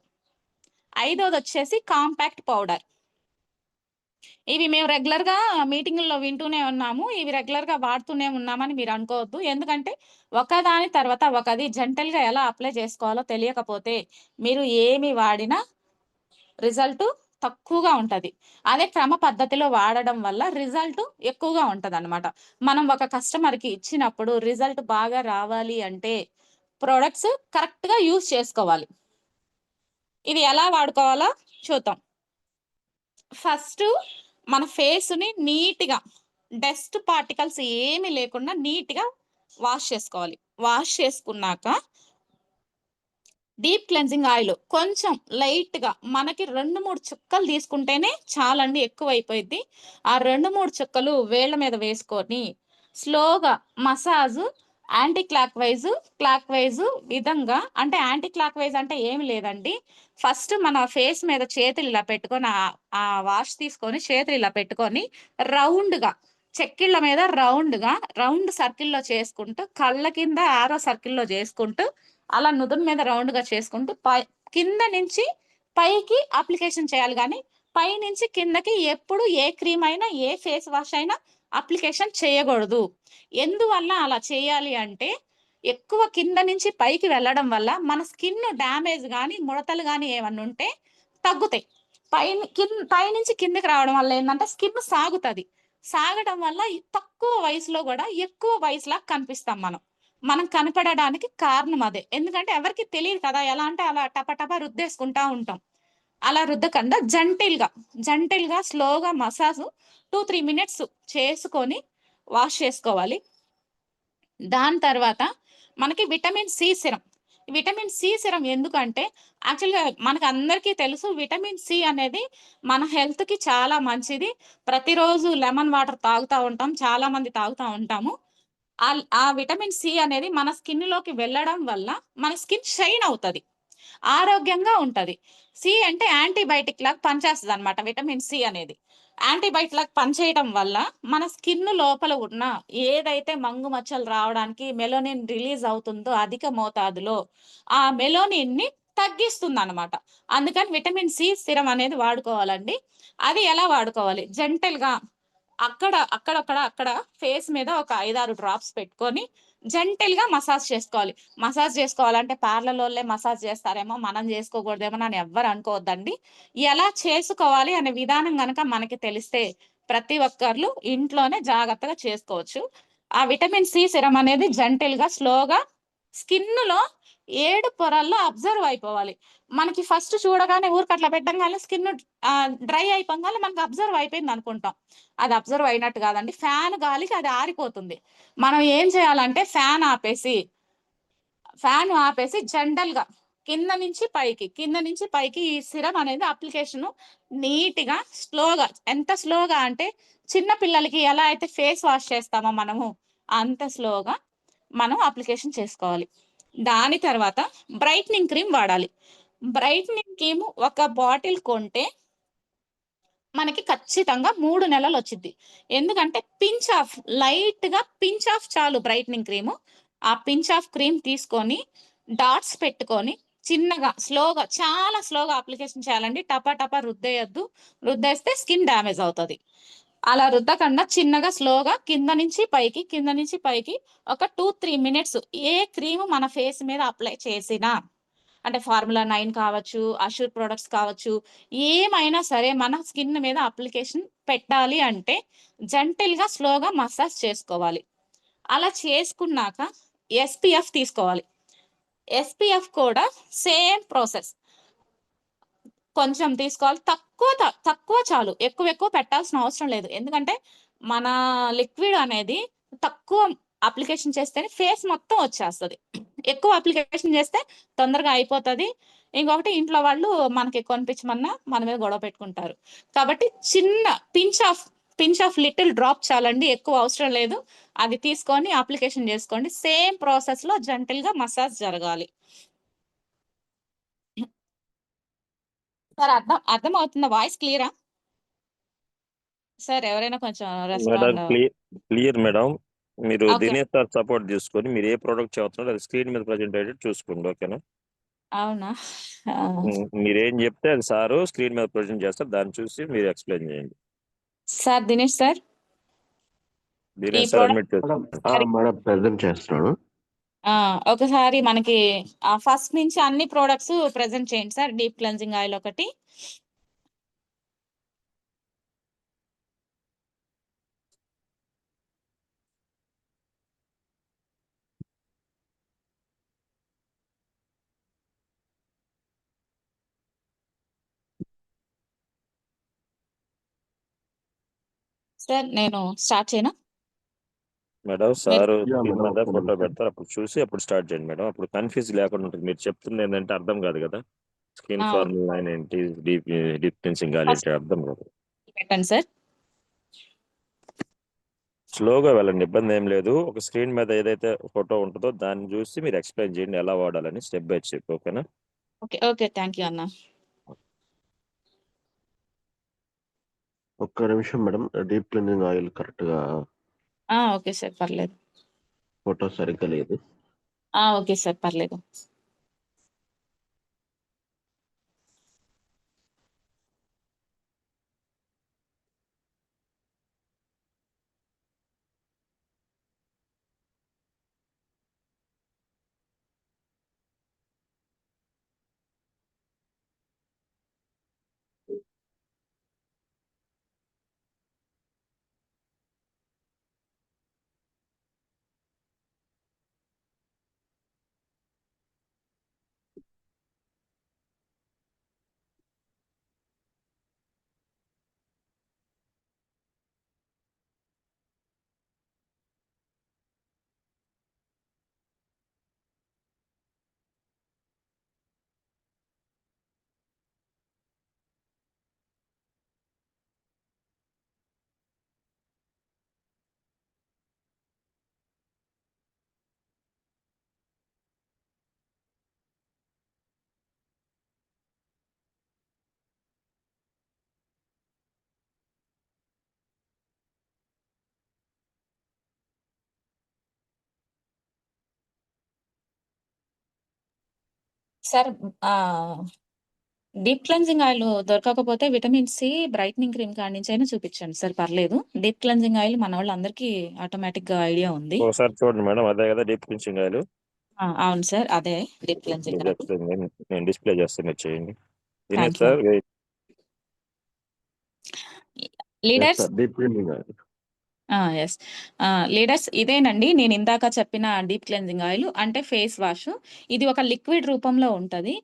ఐదోదొచ్చేసి కాంపాక్ట్ పౌడర్. ఇవి మేము రెగ్యులర్‌గా మీటింగుల్లో వింటూనే ఉన్నాము. ఇవి రెగ్యులర్‌గా వాడుతూనే ఉన్నామని మీరు అనుకోవద్దు. ఎందుకంటే ఒకదాని తర్వాత ఒకది జెంటల్‌గా ఎలా అప్లై చేసుకోవాలో తెలియకపోతే మీరు ఏమి వాడినా రిజల్ట్ తక్కువగా ఉంటది. అదే క్రమ పద్ధతిలో వాడడం వల్ల రిజల్ట్ ఎక్కువగా ఉంటదన్నమాట. మనం ఒక కస్టమర్‌కి ఇచ్చినప్పుడు రిజల్ట్ బాగా రావాలి అంటే ప్రొడక్ట్స్ కరెక్ట్‌గా యూజ్ చేసుకోవాలి. ఇది ఎలా వాడుకోవాలో చూద్దాం. ఫస్టు మన ఫేస్‌ని నీట్‌గా డస్ట్ పార్టికల్స్ ఏమి లేకుండా నీట్‌గా వాష్ చేసుకోవాలి. వాష్ చేసుకున్నాక డీప్ క్లెన్జింగ్ ఆయిల్ కొంచెం లైట్‌గా మనకి 2, 3 చుక్కలు తీసుకుంటేనే చాలండి. ఎక్కువైపోయిద్ది. ఆ 2, 3 చుక్కలు వేళ్ళ మీద వేసుకొని స్లోగా మసాజు క్లాక్ వైజ్ విధంగా అంటే యాంటీ క్లాక్ వైజ్ అంటే ఏమి లేదండి. ఫస్ట్ మన ఫేస్ మీద చేతులు ఇలా పెట్టుకొని ఆ వాష్ తీసుకొని చేతులు ఇలా పెట్టుకొని రౌండ్‌గా చెక్కిళ్ళ మీద రౌండ్ సర్కిల్‌లో చేసుకుంటూ కళ్ళ కింద యారో సర్కిల్‌లో చేసుకుంటూ అలా నుదురు మీద రౌండ్‌గా చేసుకుంటూ కింద నుంచి పైకి అప్లికేషన్ చేయాలి గానీ, పైనుంచి కిందకి ఎప్పుడు ఏ క్రీమ్ అయినా, ఏ ఫేస్ వాష్ అయినా అప్లికేషన్ చేయగూడదు. ఎందువల్ల అలా చేయాలి అంటే, ఎక్కువ కింద నుంచి పైకి వెళ్ళడం వల్ల మన స్కిన్ డ్యామేజ్ గానీ, ముడతలు గానీ ఏమన్నుంటే తగ్గుతాయి. పైనుంచి కిందకి రావడం వల్ల ఏందంటే స్కిన్ సాగుతది. సాగడం వల్ల తక్కువ వయసులో గూడా ఎక్కువ వయసులాగా కనిపిస్తాం మనం. మనం కనపడడానికి కారణం అదే. ఎందుకంటే ఎవరికీ తెలీదు కదా! ఎలా అంటే అలా టపటపా రుద్దేసుకుంటా ఉంటాం. అలా రుద్దకండా జెంటిల్‌గా స్లోగా మసాజు 2, 3 మినిట్స్ చేసుకొని వాష్ చేసుకోవాలి. దాని తర్వాత మనకి vitamin C serum. Vitamin C serum ఎందుకంటే యాక్చువల్‌గా మనకందరికీ తెలుసు విటమిన్ సి అనేది మన హెల్త్‌కి చాలా మంచిది. ప్రతిరోజు లెమన్ వాటర్ తాగుతా ఉంటాం. చాలా మంది తాగుతా ఉంటాము. ఆ విటమిన్ సి అనేది మన స్కిన్‌లోకి వెళ్ళడం వల్ల మన స్కిన్ షైన్ అవుతది. ఆరోగ్యంగా ఉంటది. సి అంటే యాంటీబయాటిక్ లాగా పనిచేస్తదనమాట విటమిన్ సి అనేది. యాంటీబయాటిక్ లాగా పనిచేయడం వల్ల మన స్కిన్ లోపల ఉన్న ఏదైతే మంగు మచ్చలు రావడానికి మెలనిన్ రిలీజ్ అవుతుందో అధిక మోతాదులో, ఆ మెలనిన్‌ని తగ్గిస్తుంది అనమాట. అందుకని విటమిన్ సి సిరం అనేది వాడుకోవాలండి. అది ఎలా వాడుకోవాలి? జెంటల్‌గా అక్కడ ఫేస్ మీద ఒక 5, 6 డ్రాప్స్ పెట్టుకొని జెంటిల్‌గా మసాజ్ చేసుకోవాలి. మసాజ్ చేసుకోవాలంటే పార్లర్‌లోళ్ళే మసాజ్ చేస్తారేమో, మనం చేసుకోకూడదేమో అని ఎవ్వరు అనుకోవద్దండి. ఎలా చేసుకోవాలి అనే విధానం గనక మనకి తెలిస్తే ప్రతి ఒక్కళ్ళు ఇంట్లోనే జాగ్రత్తగా చేసుకోవచ్చు. ఆ విటమిన్ సి సిరమ్ అనేది జెంటిల్‌గా, స్లోగా స్కిన్‌లో 7 పొరల్లో అబ్జర్వ్ అయిపోవాలి. మనకి ఫస్ట్ చూడగానే ఊరికే అట్లా పెట్టంగానే స్కిన్ డ్రై అయిపోంగానే మనకు అబ్జర్వ్ అయిపోయిందనుకుంటాం. అది అబ్జర్వ్ అయినట్టు కాదండి. ఫ్యాన్ గాలికి అది ఆరిపోతుంది. మనం ఏం చేయాలంటే ఫ్యాన్ ఆపేసి జనరల్‌గా కింద నుంచి పైకి ఈ సిరమ్ అనేది అప్లికేషను నీట్‌గా, స్లోగా ఎంత స్లోగా అంటే చిన్న పిల్లలకి ఎలా అయితే ఫేస్ వాష్ చేస్తామో మనము, అంత స్లోగా మనం అప్లికేషన్ చేసుకోవాలి. దాని తర్వాత బ్రైట్నింగ్ క్రీమ్ వాడాలి. బ్రైట్నింగ్ క్రీమ్ ఒక బాటిల్ కొంటే మనకి ఖచ్చితంగా 3 నెలలొచ్చిద్ది. ఎందుకంటే లైట్‌గా పించ్ ఆఫ్ చాలు బ్రైట్నింగ్ క్రీము. ఆ పించ్ ఆఫ్ క్రీమ్ తీసుకొని, డాట్స్ పెట్టుకొని, చిన్నగా, స్లోగా, చాలా స్లోగా అప్లికేషన్ చేయాలండి. టపా టపా రుద్దేయొద్దు. రుద్దేస్తే స్కిన్ డ్యామేజ్ అవుతది. అలా రుద్దకండా చిన్నగా, స్లోగా కింద నుంచి పైకి ఒక 2, 3 మినిట్స్ ఏ క్రీమ్ మన ఫేస్ మీద అప్లై చేసినా అంటే ఫార్ములా 9 కావచ్చు, అష్యూర్ ప్రొడక్ట్స్ కావచ్చు, ఏమైనా సరే మన స్కిన్ మీద అప్లికేషన్ పెట్టాలి అంటే జెంటిల్‌గా, స్లోగా మసాజ్ చేసుకోవాలి. అలా చేసుకున్నాక ఎస్‌పీఎఫ్ తీసుకోవాలి. ఎస్‌పీఎఫ్ కూడా సేమ్ ప్రాసెస్. కొంచెం తీసుకోవాలి. తక్కువ చాలు. ఎక్కువ పెట్టాల్సిన అవసరం లేదు. ఎందుకంటే మన లిక్విడ్ అనేది తక్కువ అప్లికేషన్ చేస్తేనే ఫేస్ మొత్తం వచ్చేస్తది. ఎక్కువ అప్లికేషన్ చేస్తే తొందరగా అయిపోతది. ఇంకొకటి ఇంట్లో వాళ్ళు మనకి కొనిపించమన్నా మన మీద గొడవ పెట్టుకుంటారు. కాబట్టి చిన్న పించ్ ఆఫ్ లిటిల్ డ్రాప్ చాలండి. ఎక్కువ అవసరం లేదు. అది తీసుకొని అప్లికేషన్ చేసుకోండి. సేమ్ ప్రాసెస్‌లో జెంటిల్‌గా మసాజ్ జరగాలి. సార్ అర్థమవుతుందా? వాయిస్ క్లియరా? సార్ ఎవరైనా కొంచెం మేడం రెస్పాండ్ క్లియర్ మేడం. మీరు ఓకే. దినేష్ సార్ సపోర్ట్ తీసుకొని మీరు ఏ ప్రోడక్ట్ చదువుతున్నారో అది స్క్రీన్ మీద ప్రజెంట్ అయ్యేటట్టు చూసుకోండి. ఓకేనా? అవునా? ఆ! మీరేం చెప్తే అది సారు స్క్రీన్ మీద ప్రజెంట్ చేస్తారు. దాన్ని చూసి మీరు ఎక్స్‌ప్లెయిన్ చేయండి. సార్ దినేష్ సార్, ఈ Dinesh sir product admit madam ఒకసారి మేడం ప్రెజెంట్ చేస్తున్నాను. ఒకసారి మనకి ఫస్ట్ నుంచి అన్ని ప్రొడక్ట్స్ ప్రెజెంట్ చేయండి సార్. డీప్ క్లెన్జింగ్ ఆయిల్ ఒకటి. సార్ నేను స్టార్ట్ చేయనా? మేడం మీరు సారు యా స్క్రీన్ మేడం మీద ఒక్క ఫోటో నిమిషం. పెడతారు. అప్పుడు చూసి అప్పుడు స్టార్ట్ చేయండి మేడం. అప్పుడు కన్‌ఫ్యూజ్ లేకుండా ఉంటుంది. మీరు చెప్తుంది ఏందంటే అర్థం కాదు కదా! Skin okay. ఫార్ములా ఏంటి? డీప్ క్లెన్సింగ్ ఆయిల్ ఫస్ట్ ఏంటి? అర్థం కాదు. పెట్టండి సార్. స్లోగా వెళ్ళండి. ఇబ్బంది ఏం లేదు. ఒక స్క్రీన్ మీద ఏదైతే ఫోటో ఉంటదో దాన్ని చూసి మీరు ఎక్స్‌ప్లెయిన్ చేయండి ఎలా వాడాలని స్టెప్ బై స్టెప్. ఓకేనా? ఓకే. థ్యాంక్ యూ అన్న. ఒక్క నిమిషం మేడం. డీప్ క్లీనింగ్ ఆయిల్ కరెక్ట్‌గా ఓకే సార్, పర్లేదు. ఫోటో సరిగ్గా లేదు. ఓకే సార్, పర్లేదు. సార్ డీప్ క్లెన్జింగ్ ఆయిల్ దొరకకపోతే విటమిన్ సి బ్రైట్నింగ్ క్రీమ్ కాడి నుంచి అయినా చూపించండి సార్, పర్లేదు. డీప్ క్లెన్జింగ్ ఆయిల్ మన వాళ్ళందరికీ ఆటోమేటిక్ గా ఐడియా ఉంది. ఒకసారి చూడండి మేడం, అదే కదా డీప్ క్లీన్సింగ్ ఆయిల్. అవును సార్, అదే డీప్ క్లెన్జింగ్ ఆయిల్. నేను డిస్ప్లే చేస్తాను, మీరు చేయండి. Thank you. Sir leaders deep cleaning oil. Yes leaders, ఇదేనండి నేను ఇందాక చెప్పిన డీప్ క్లెన్జింగ్ ఆయిల్ అంటే ఫేస్ వాష్. ఇది ఒక లిక్విడ్ రూపంలో ఉంటుంది,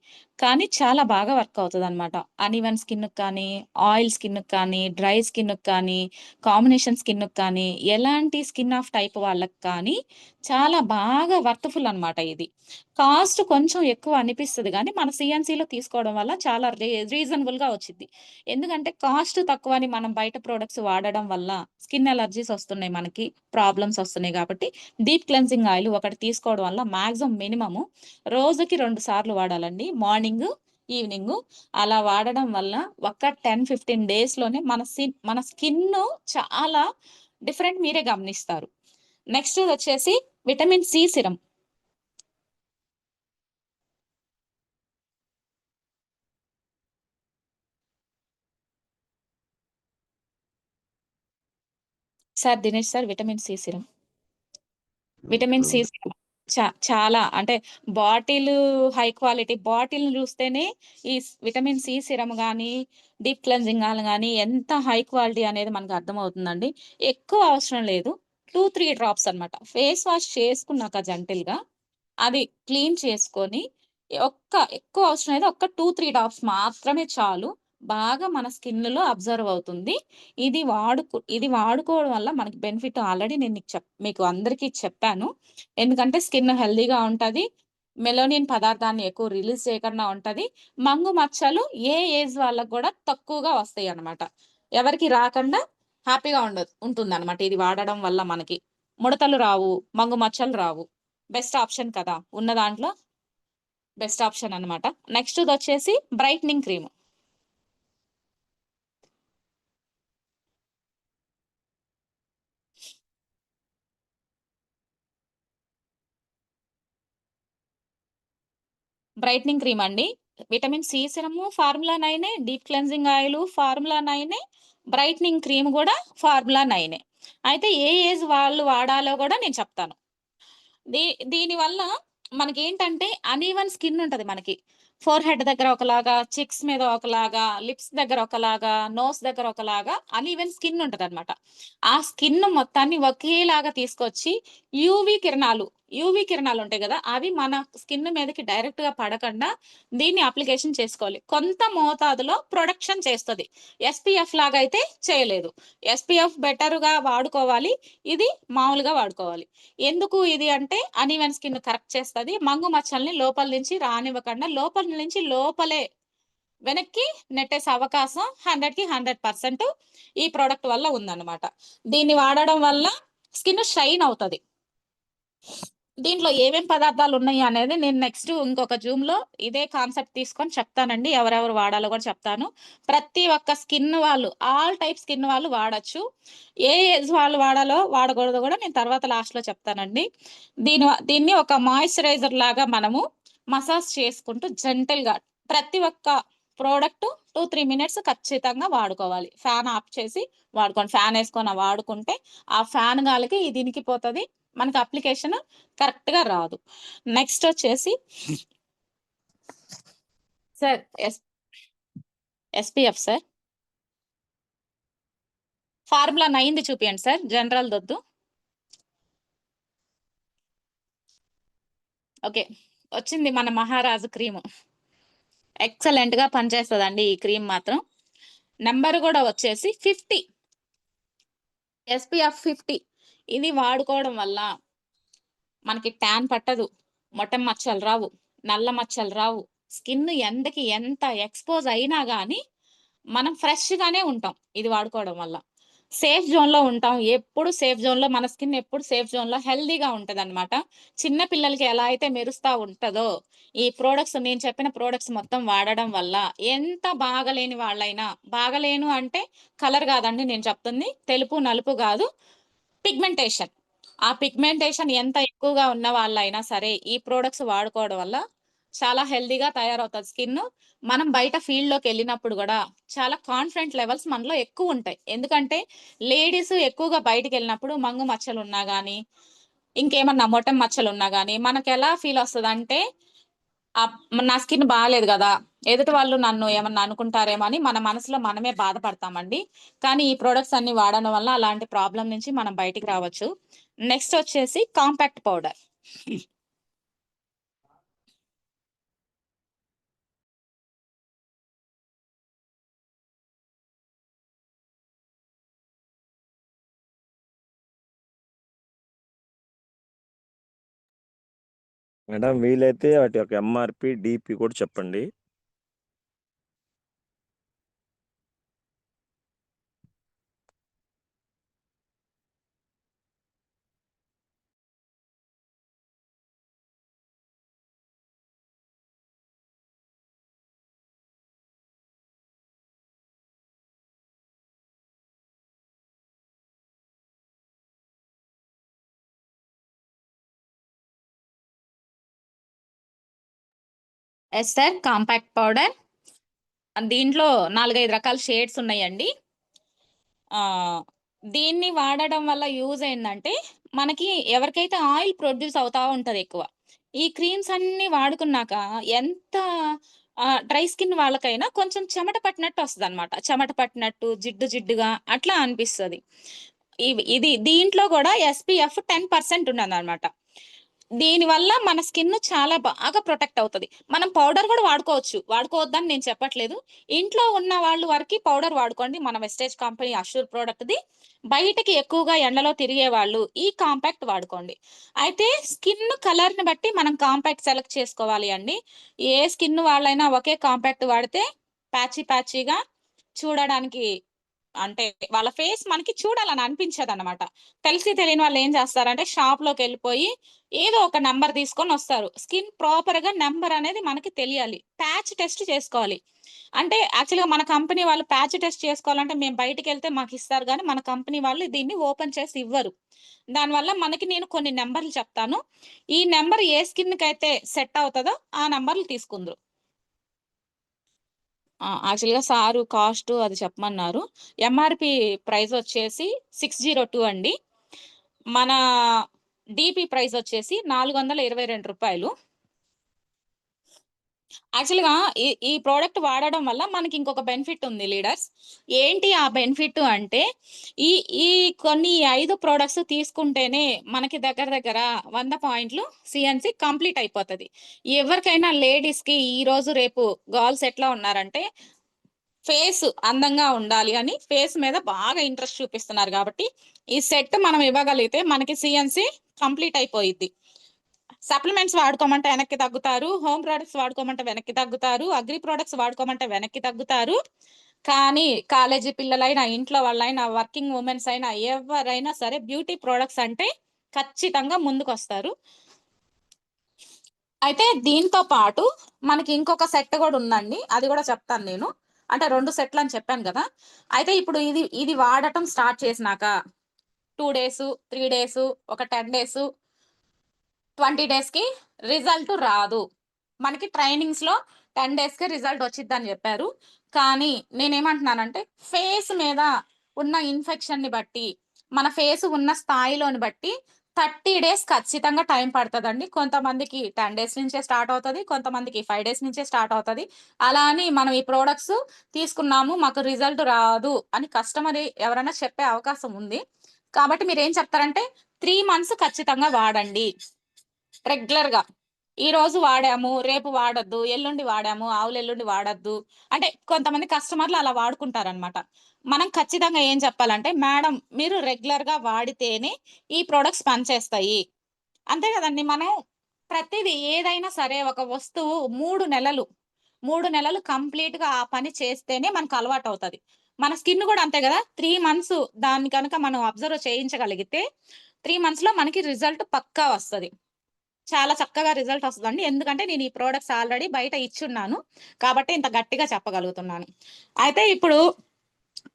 కానీ చాలా బాగా వర్క్ అవుతుంది అనమాట. అన్ఈవెన్ స్కిన్ కానీ, ఆయిల్ స్కిన్ కానీ, డ్రై స్కిన్ కానీ, కాంబినేషన్ స్కిన్ కానీ, ఎలాంటి స్కిన్ ఆఫ్ టైప్ వాళ్ళకి కానీ చాలా బాగా వర్త్ఫుల్ అనమాట. ఇది కాస్ట్ కొంచెం ఎక్కువ అనిపిస్తుంది, కానీ మన సిఎన్సిలో తీసుకోవడం వల్ల చాలా రీజనబుల్ గా వచ్చింది. ఎందుకంటే కాస్ట్ తక్కువ అని మనం బయట ప్రొడక్ట్స్ వాడడం వల్ల స్కిన్ అలర్జీస్ వస్తున్నాయి, మనకి ప్రాబ్లమ్స్ వస్తున్నాయి. కాబట్టి డీప్ క్లెన్సింగ్ ఆయిల్ ఒకటి తీసుకోవడం వల్ల మాక్సిమం మినిమము రోజుకి 2 సార్లు వాడాలండి, మార్నింగ్ ఈవినింగ్. అలా వాడడం వల్ల ఒక 10-15 డేస్ లోనే మన స్కిన్ చాలా డిఫరెంట్ మీరే గమనిస్తారు. నెక్స్ట్ వచ్చేసి vitamin C serum. Sir Dinesh sir, vitamin C serum. Vitamin C serum చాలా అంటే బాటిల్ హై క్వాలిటీ బాటిల్ చూస్తేనే ఈ విటమిన్ సి సిరం కానీ డీప్ క్లెన్జింగ్ ఆయిల్ కానీ ఎంత హై క్వాలిటీ అనేది మనకు అర్థమవుతుందండి. ఎక్కువ అవసరం లేదు, 2-3 డ్రాప్స్ అన్నమాట. ఫేస్ వాష్ చేసుకున్నాక జెంటిల్ గా అది క్లీన్ చేసుకొని ఎక్కువ అవసరం అయితే 2-3 డ్రాప్స్ మాత్రమే చాలు, బాగా మన స్కిన్ లో అబ్జర్వ్ అవుతుంది. ఇది వాడుకోవడం వల్ల మనకి బెనిఫిట్ ఆల్రెడీ నేను మీకు అందరికీ చెప్పాను. ఎందుకంటే స్కిన్ హెల్దీగా ఉంటది, మెలోనిన్ పదార్థాన్ని ఎక్కువ రిలీజ్ చేయకుండా ఉంటది, మంగు మచ్చలు ఏ ఏజ్ వాళ్ళకు కూడా తక్కువగా వస్తాయి అన్నమాట. ఎవరికి రాకుండా హ్యాపీగా ఉంటుంది అనమాట. ఇది వాడడం వల్ల మనకి ముడతలు రావు, మంగు మచ్చలు రావు. బెస్ట్ ఆప్షన్ కదా, ఉన్న దాంట్లో బెస్ట్ ఆప్షన్ అన్నమాట. నెక్స్ట్ వచ్చేసి బ్రైట్నింగ్ క్రీమ్. బ్రైట్నింగ్ క్రీమ్ అండి, vitamin C serum formula 9, deep cleansing oil formula 9, brightening cream కూడా ఫార్ములా 9. అయితే ఏ ఏజ్ వాళ్ళు వాడాలో కూడా నేను చెప్తాను. దీని వల్ల మనకి ఏంటంటే అన్ఈవెన్ స్కిన్ ఉంటది మనకి. ఫోర్ హెడ్ దగ్గర ఒకలాగా, చిక్స్ మీద ఒకలాగా, లిప్స్ దగ్గర ఒకలాగా, నోస్ దగ్గర ఒకలాగా అన్ఈవెన్ స్కిన్ ఉంటది అనమాట. ఆ స్కిన్ మొత్తాన్ని ఒకేలాగా తీసుకొచ్చి యూవి కిరణాలు ఉంటాయి కదా, అవి మన స్కిన్ మీదకి డైరెక్ట్ గా పడకుండా దీన్ని అప్లికేషన్ చేసుకోవాలి. కొంత మోతాదులో ప్రొడక్షన్ చేస్తుంది, ఎస్పీఎఫ్ లాగా అయితే చేయలేదు. ఎస్పీఎఫ్ బెటర్ గా వాడుకోవాలి, ఇది మామూలుగా వాడుకోవాలి. ఎందుకు ఇది అంటే అన్ఈవెన్ స్కిన్ కరెక్ట్ చేస్తుంది, మంగు మచ్చల్ని లోపల నుంచి రానివ్వకుండా లోపల నుంచి లోపలే వెనక్కి నెట్టేసే అవకాశం 100కి 100% ఈ ప్రోడక్ట్ వల్ల ఉందన్నమాట. దీన్ని వాడడం వల్ల స్కిన్ షైన్ అవుతుంది. దీంట్లో ఏమేం పదార్థాలు ఉన్నాయి అనేది నేను నెక్స్ట్ ఇంకొక జూమ్ లో ఇదే కాన్సెప్ట్ తీసుకొని చెప్తానండి, ఎవరెవరు వాడాలో కూడా చెప్తాను. ప్రతి ఒక్క స్కిన్ వాళ్ళు, ఆల్ టైప్ స్కిన్ వాళ్ళు వాడచ్చు. ఏ ఏజ్ వాళ్ళు వాడాలో వాడకూడదు కూడా నేను తర్వాత లాస్ట్ లో చెప్తానండి. దీన్ని ఒక మాయిశ్చరైజర్ లాగా మనము మసాజ్ చేసుకుంటూ జెంటల్ గా ప్రతి ఒక్క ప్రోడక్ట్ 2-3 మినిట్స్ ఖచ్చితంగా వాడుకోవాలి. ఫ్యాన్ ఆఫ్ చేసి వాడుకోండి, ఫ్యాన్ వేసుకొని వాడుకుంటే ఆ ఫ్యాన్ గాలికి ఇది ఇనికిపోతుంది, మనకి అప్లికేషన్ కరెక్ట్ గా రాదు. నెక్స్ట్ వచ్చేసి సార్ ఎస్పీఎఫ్ సార్ ఫార్ములా 9 చూపియండి సార్, జనరల్ దొద్దు. ఓకే, వచ్చింది మన మహారాజు క్రీమ్. ఎక్సలెంట్ గా పనిచేస్తుందండి ఈ క్రీమ్ మాత్రం. నెంబర్ కూడా వచ్చేసి 50, ఎస్పీఎఫ్ 50. ఇది వాడుకోవడం వల్ల మనకి ట్యాన్ పట్టదు, మొట్టం మచ్చలు రావు, నల్ల మచ్చలు రావు. స్కిన్ ఎండకి ఎంత ఎక్స్పోజ్ అయినా కానీ మనం ఫ్రెష్ గానే ఉంటాం ఇది వాడుకోవడం వల్ల. సేఫ్ జోన్ లో ఉంటాం, ఎప్పుడు సేఫ్ జోన్ లో, మన స్కిన్ ఎప్పుడు సేఫ్ జోన్ లో హెల్దీగా ఉంటది అనమాట. చిన్న పిల్లలకి ఎలా అయితే మెరుస్తా ఉంటదో ఈ ప్రోడక్ట్స్, నేను చెప్పిన ప్రోడక్ట్స్ మొత్తం వాడడం వల్ల ఎంత బాగలేని వాళ్ళైనా, బాగలేను అంటే కలర్ కాదండి నేను చెప్తుంది, తెలుపు నలుపు కాదు, పిగ్మెంటేషన్. ఆ పిగ్మెంటేషన్ ఎంత ఎక్కువగా ఉన్న వాళ్ళైనా సరే ఈ ప్రోడక్ట్స్ వాడుకోవడం వల్ల చాలా హెల్దీగా తయారవుతుంది స్కిన్. మనం బయట ఫీల్డ్ లోకి వెళ్ళినప్పుడు కూడా చాలా కాన్ఫిడెంట్ లెవెల్స్ మనలో ఎక్కువ ఉంటాయి. ఎందుకంటే లేడీస్ ఎక్కువగా బయటికి వెళ్ళినప్పుడు మంగు మచ్చలు ఉన్నా గానీ, ఇంకేమన్నా మొటం మచ్చలు ఉన్నా గానీ మనకు ఎలా ఫీల్ వస్తుంది అంటే నా స్కిన్ బాగాలేదు కదా, ఎదుటి వాళ్ళు నన్ను ఏమన్నా అనుకుంటారేమో అని మన మనసులో మనమే బాధపడతామండి. కానీ ఈ ప్రొడక్ట్స్ అన్ని వాడడం వల్ల అలాంటి ప్రాబ్లం నుంచి మనం బయటికి రావచ్చు. నెక్స్ట్ వచ్చేసి కాంపాక్ట్ పౌడర్. మేడం వీలైతే వాటి యొక్క ఎంఆర్పి డిపి కూడా చెప్పండి. Yes sir, compact powder. దీంట్లో 4-5 రకాల షేడ్స్ ఉన్నాయండి. దీన్ని వాడడం వల్ల యూజ్ ఏంటంటే మనకి ఎవరికైతే ఆయిల్ ప్రొడ్యూస్ అవుతా ఉంటది ఎక్కువ, ఈ క్రీమ్స్ అన్ని వాడుకున్నాక ఎంత డ్రై స్కిన్ వాళ్ళకైనా కొంచెం చెమట పట్టినట్టు వస్తుంది అనమాట. చెమట పట్టినట్టు జిడ్డు జిడ్డుగా అట్లా అనిపిస్తుంది. ఇది దీంట్లో కూడా SPF 10% ఉన్నది అనమాట. దీనివల్ల మన స్కిన్ చాలా బాగా ప్రొటెక్ట్ అవుతుంది. మనం పౌడర్ కూడా వాడుకోవద్దని నేను చెప్పట్లేదు. ఇంట్లో ఉన్న వాళ్ళు వరకు పౌడర్ వాడుకోండి. మన వెస్టేజ్ కంపెనీ అష్యూర్ ప్రోడక్ట్ ది. బయటకి ఎక్కువగా ఎండలో తిరిగే వాళ్ళు ఈ కాంపాక్ట్ వాడుకోండి. అయితే స్కిన్ కలర్ ని బట్టి మనం కాంపాక్ట్ సెలెక్ట్ చేసుకోవాలి అండి. ఏ స్కిన్ వాళ్ళైనా ఒకే కాంపాక్ట్ వాడితే ప్యాచీగా చూడడానికి, అంటే వాళ్ళ ఫేస్ మనకి చూడాలని అనిపించదు అనమాట. తెలిసి తెలియని వాళ్ళు ఏం చేస్తారంటే షాప్ లోకి వెళ్ళిపోయి ఏదో ఒక నెంబర్ తీసుకొని వస్తారు. స్కిన్ ప్రాపర్ గా నెంబర్ అనేది మనకి తెలియాలి. ప్యాచ్ టెస్ట్ చేసుకోవాలి. అంటే యాక్చువల్గా మన కంపెనీ వాళ్ళు ప్యాచ్ టెస్ట్ చేసుకోవాలంటే మేము బయటికి వెళ్తే మాకు ఇస్తారు, కానీ మన కంపెనీ వాళ్ళు దీన్ని ఓపెన్ చేసి ఇవ్వరు. దానివల్ల మనకి నేను కొన్ని నెంబర్లు చెప్తాను. ఈ నెంబర్ ఏ స్కిన్ కి అయితే సెట్ అవుతుందో ఆ నెంబర్లు తీసుకుందరు. యాక్చువల్గా సారు కాస్ట్ అది చెప్పమన్నారు. ఎంఆర్పి ప్రైస్ వచ్చేసి 602 అండి. మన డిపి ప్రైస్ వచ్చేసి 422 రూపాయలు. యాక్చువల్గా ఈ ప్రోడక్ట్ వాడడం వల్ల మనకి ఇంకొక బెనిఫిట్ ఉంది లీడర్స్. ఏంటి ఆ బెనిఫిట్ అంటే ఈ ఈ కొన్ని 5 ప్రోడక్ట్స్ తీసుకుంటేనే మనకి దగ్గర 100 పాయింట్లు సిఎన్సి కంప్లీట్ అయిపోతుంది. ఎవరికైనా లేడీస్ కి ఈ రోజు రేపు గర్ల్స్ ఎట్లా ఉన్నారంటే ఫేస్ అందంగా ఉండాలి అని ఫేస్ మీద బాగా ఇంట్రెస్ట్ చూపిస్తున్నారు. కాబట్టి ఈ సెట్ మనం ఇవ్వగలిగితే మనకి సిఎన్సి కంప్లీట్ అయిపోయింది. సప్లిమెంట్స్ వాడుకోమంటే వెనక్కి తగ్గుతారు, హోమ్ ప్రొడక్ట్స్ వాడుకోమంటే వెనక్కి తగ్గుతారు, అగ్రి ప్రొడక్ట్స్ వాడుకోమంటే వెనక్కి తగ్గుతారు. కానీ కాలేజీ పిల్లలైనా, ఇంట్లో వాళ్ళైనా, వర్కింగ్ ఉమెన్స్ అయినా, ఎవరైనా సరే బ్యూటీ ప్రొడక్ట్స్ అంటే ఖచ్చితంగా ముందుకు వస్తారు. అయితే దీంతో పాటు మనకి ఇంకొక సెట్ కూడా ఉందండి, అది కూడా చెప్తాను నేను. అంటే 2 సెట్లు అని చెప్పాను కదా. అయితే ఇప్పుడు ఇది వాడటం స్టార్ట్ చేసినాక 2 days, 3 days, ఒక 10 days, 20 days కి రిజల్ట్ రాదు. మనకి ట్రైనింగ్స్ లో 10 days కి రిజల్ట్ వచ్చిద్దని చెప్పారు. కానీ నేనేమంటున్నానంటే ఫేస్ మీద ఉన్న ఇన్ఫెక్షన్ ని బట్టి, మన ఫేస్ ఉన్న స్థాయిలోని బట్టి 30 days ఖచ్చితంగా టైం పడుతుందండి. కొంతమందికి 10 days నుంచే స్టార్ట్ అవుతుంది, కొంతమందికి 5 days నుంచే స్టార్ట్ అవుతుంది. అలా అని మనం ఈ ప్రోడక్ట్స్ తీసుకున్నాము మాకు రిజల్ట్ రాదు అని కస్టమర్ ఎవరైనా చెప్పే అవకాశం ఉంది. కాబట్టి మీరు ఏం చెప్తారంటే 3 months ఖచ్చితంగా వాడండి రెగ్యులర్ గా. ఈ రోజు వాడాము రేపు వాడద్దు, ఎల్లుండి వాడాము ఆవులు ఎల్లుండి వాడద్దు అంటే కొంతమంది కస్టమర్లు అలా వాడుకుంటారనమాట. మనం ఖచ్చితంగా ఏం చెప్పాలంటే మేడం మీరు రెగ్యులర్ గా వాడితేనే ఈ ప్రొడక్ట్స్ పనిచేస్తాయి, అంతే కదండి. మనం ప్రతిదీ ఏదైనా సరే ఒక వస్తువు 3 నెలలు కంప్లీట్ గా ఆ పని చేస్తేనే మనకు అలవాటు అవుతుంది. మన స్కిన్ కూడా అంతే కదా. 3 months దాన్ని కనుక మనం అబ్జర్వ్ చేయించగలిగితే 3 months లో మనకి రిజల్ట్ పక్కా వస్తుంది. చాలా చక్కగా రిజల్ట్ వస్తుందండి. ఎందుకంటే నేను ఈ ప్రోడక్ట్స్ ఆల్రెడీ బయట ఇచ్చున్నాను కాబట్టి ఇంత గట్టిగా చెప్పగలుగుతున్నాను. అయితే ఇప్పుడు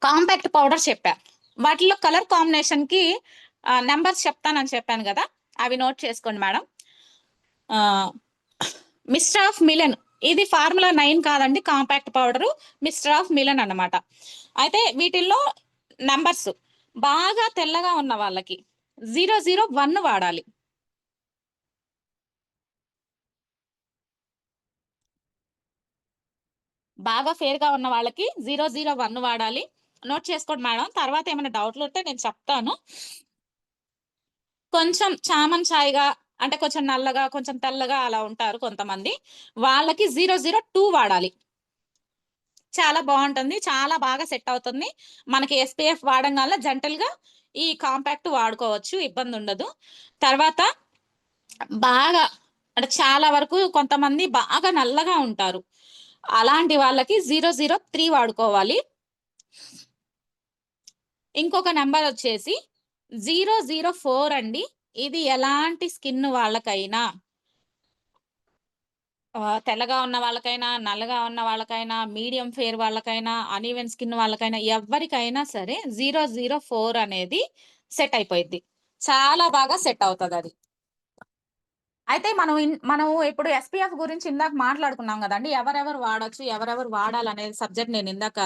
కాంపాక్ట్ పౌడర్ చెప్పా, వాటిలో కలర్ కాంబినేషన్ కి నెంబర్స్ చెప్తానని చెప్పాను కదా, అవి నోట్ చేసుకోండి మేడం. మిస్టర్ ఆఫ్ మిలన్, ఇది ఫార్ములా 9 కాదండి, compact powder mister of melon అన్నమాట. అయితే వీటిల్లో నంబర్స్ బాగా తెల్లగా ఉన్న వాళ్ళకి 001 వాడాలి. బాగా ఫేర్ గా ఉన్న వాళ్ళకి 001 వాడాలి. నోట్ చేసుకోండి మేడం, తర్వాత ఏమైనా డౌట్లు ఉంటే నేను చెప్తాను. కొంచెం చామన్ ఛాయ్గా అంటే కొంచెం నల్లగా కొంచెం తెల్లగా అలా ఉంటారు కొంతమంది, వాళ్ళకి 002 వాడాలి. చాలా బాగుంటుంది, చాలా బాగా సెట్ అవుతుంది. మనకి SPF వాడడం వల్ల జెంటల్ గా ఈ కాంపాక్ట్ వాడుకోవచ్చు, ఇబ్బంది ఉండదు. తర్వాత బాగా అంటే చాలా వరకు కొంతమంది బాగా నల్లగా ఉంటారు, అలాంటి వాళ్ళకి 003 వాడుకోవాలి. ఇంకొక నెంబర్ వచ్చేసి 004 అండి. ఇది ఎలాంటి స్కిన్ వాళ్ళకైనా, తెల్లగా ఉన్న వాళ్ళకైనా, నల్లగా ఉన్న వాళ్ళకైనా, మీడియం ఫేర్ వాళ్ళకైనా, అన్ఈవెన్ స్కిన్ వాళ్ళకైనా, ఎవరికైనా సరే 004 అనేది సెట్ అయిపోయింది, చాలా బాగా సెట్ అవుతుంది అది. అయితే మనం ఇప్పుడు SPF గురించి ఇందాక మాట్లాడుకున్నాం కదండి, ఎవరెవరు వాడొచ్చు ఎవరెవరు వాడాలనేది సబ్జెక్ట్ నేను ఇందాక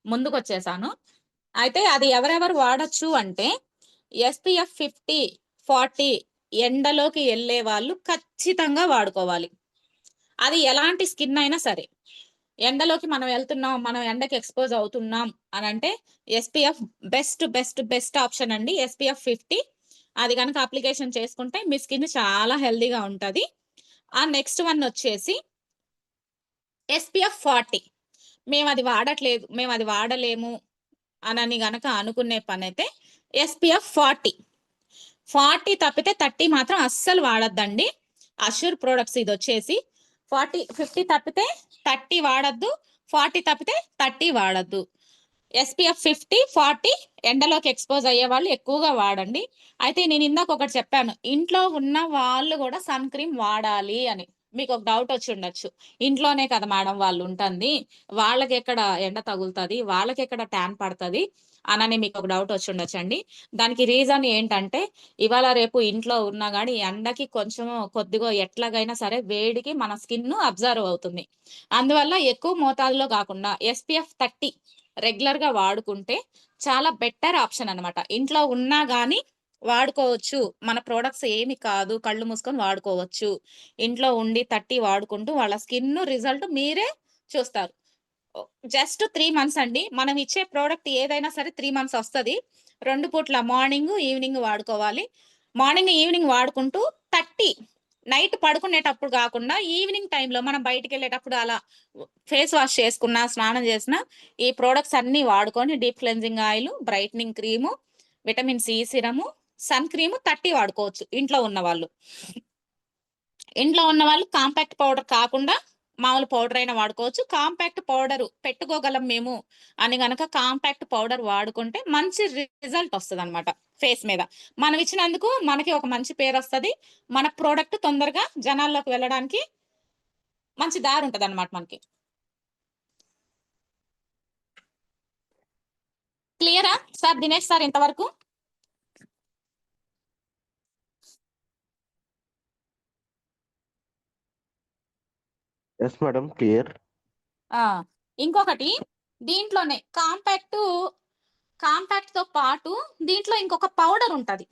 ముందుకు వచ్చేసాను. అయితే అది ఎవరెవరు వాడొచ్చు అంటే SPF 50, 40 ఎండలోకి వెళ్ళే వాళ్ళు ఖచ్చితంగా వాడుకోవాలి. అది ఎలాంటి స్కిన్ అయినా సరే, ఎండలోకి మనం వెళ్తున్నాం, మనం ఎండకి ఎక్స్పోజ్ అవుతున్నాం అని అంటే SPF best best best option అండి, SPF 50. అది కనుక అప్లికేషన్ చేసుకుంటే మీ స్కిన్ చాలా హెల్దీగా ఉంటుంది. ఆ నెక్స్ట్ వన్ వచ్చేసి SPF 40. మేము అది వాడట్లేదు, మేము అది వాడలేము అని గనక అనుకునే పని అయితే SPF 40 తప్పితే 30 మాత్రం అస్సలు వాడద్దండి. అష్యూర్ ప్రొడక్ట్స్ ఇది వచ్చేసి 50 తప్పితే 30 వాడద్దు, 40 తప్పితే 30 వాడద్దు. SPF 50, 40 ఎండలోకి ఎక్స్పోజ్ అయ్యే వాళ్ళు ఎక్కువగా వాడండి. అయితే నేను ఇందాక ఒకటి చెప్పాను, ఇంట్లో ఉన్న వాళ్ళు కూడా సన్ క్రీమ్ వాడాలి అని. మీకు ఒక డౌట్ వచ్చి ఉండొచ్చు, ఇంట్లోనే కదా మేడం వాళ్ళు ఉంటుంది, వాళ్ళకి ఎక్కడ ఎండ తగులుతుంది, వాళ్ళకి ఎక్కడ ట్యాన్ పడుతుంది అని మీకు ఒక డౌట్ వచ్చి ఉండొచ్చండి. దానికి రీజన్ ఏంటంటే ఇవాళ రేపు ఇంట్లో ఉన్నా కానీ ఎండకి కొంచెం కొద్దిగా ఎట్లాగైనా సరే వేడికి మన స్కిన్ అబ్జర్వ్ అవుతుంది. అందువల్ల ఎక్కువ మోతాదులో కాకుండా SPF 30 రెగ్యులర్ గా వాడుకుంటే చాలా బెటర్ ఆప్షన్ అన్నమాట. ఇంట్లో ఉన్నా గానీ వాడుకోవచ్చు, మన ప్రొడక్ట్స్ ఏమి కాదు, కళ్ళు మూసుకొని వాడుకోవచ్చు. ఇంట్లో ఉండి 30 వాడుకుంటూ వాళ్ళ స్కిన్ రిజల్ట్ మీరే చూస్తారు. జస్ట్ 3 మంత్స్ అండి, మనం ఇచ్చే ప్రోడక్ట్ ఏదైనా సరే 3 మంత్స్ వస్తుంది. 2 పూట్ల మార్నింగ్ ఈవినింగ్ వాడుకోవాలి. మార్నింగ్ ఈవినింగ్ వాడుకుంటూ 30 నైట్ పడుకునేటప్పుడు కాకుండా ఈవినింగ్ టైంలో మనం బయటికి వెళ్ళేటప్పుడు అలా ఫేస్ వాష్ చేసుకున్నా, స్నానం చేసిన ఈ ప్రోడక్ట్స్ అన్ని వాడుకొని deep cleansing oil, brightening cream, vitamin C serum, sun cream 30 వాడుకోవచ్చు ఇంట్లో ఉన్న వాళ్ళు. ఇంట్లో ఉన్న వాళ్ళు కాంపాక్ట్ పౌడర్ కాకుండా మామూలు పౌడర్ అయినా వాడుకోవచ్చు. కాంపాక్ట్ పౌడర్ పెట్టుకోగలం మేము అని గనక కాంపాక్ట్ పౌడర్ వాడుకుంటే మంచి రిజల్ట్ వస్తుంది అనమాట ఫేస్ మీద. మనం ఇచ్చినందుకు మనకి ఒక మంచి పేరు వస్తుంది, మన ప్రోడక్ట్ తొందరగా జనాల్లోకి వెళ్ళడానికి మంచి దారి ఉంటుంది అనమాట మనకి. క్లియరా సార్? దినేష్ సార్ ఇంతవరకు? Yes madam, clear. ఇంకొకటి దీంట్లోనే కాంపాక్ట్ తో పాటు దీంట్లో ఇంకొక పౌడర్ ఉంటది,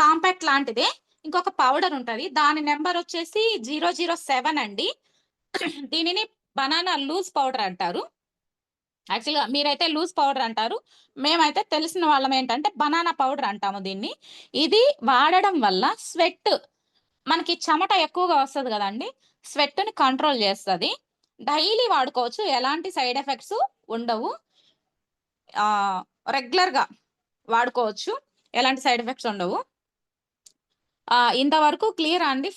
కాంపాక్ట్ లాంటిదే ఇంకొక పౌడర్ ఉంటది, దాని నెంబర్ వచ్చేసి 007 అండి. దీనిని బనానా లూజ్ పౌడర్ అంటారు. యాక్చువల్గా మీరైతే లూజ్ పౌడర్ అంటారు, మేమైతే తెలిసిన వాళ్ళం ఏంటంటే బనానా పౌడర్ అంటాము దీన్ని. ఇది వాడడం వల్ల స్వెట్, మనకి చెమట ఎక్కువగా వస్తుంది కదండి, స్వెట్ ని కంట్రోల్ చేస్తుంది. డైలీ వాడుకోవచ్చు, ఎలాంటి సైడ్ ఎఫెక్ట్స్ ఉండవు. రెగ్యులర్ గా వాడుకోవచ్చు, ఎలాంటి సైడ్ ఎఫెక్ట్స్ ఉండవు. ఇంతవరకు క్లియర్ అండి.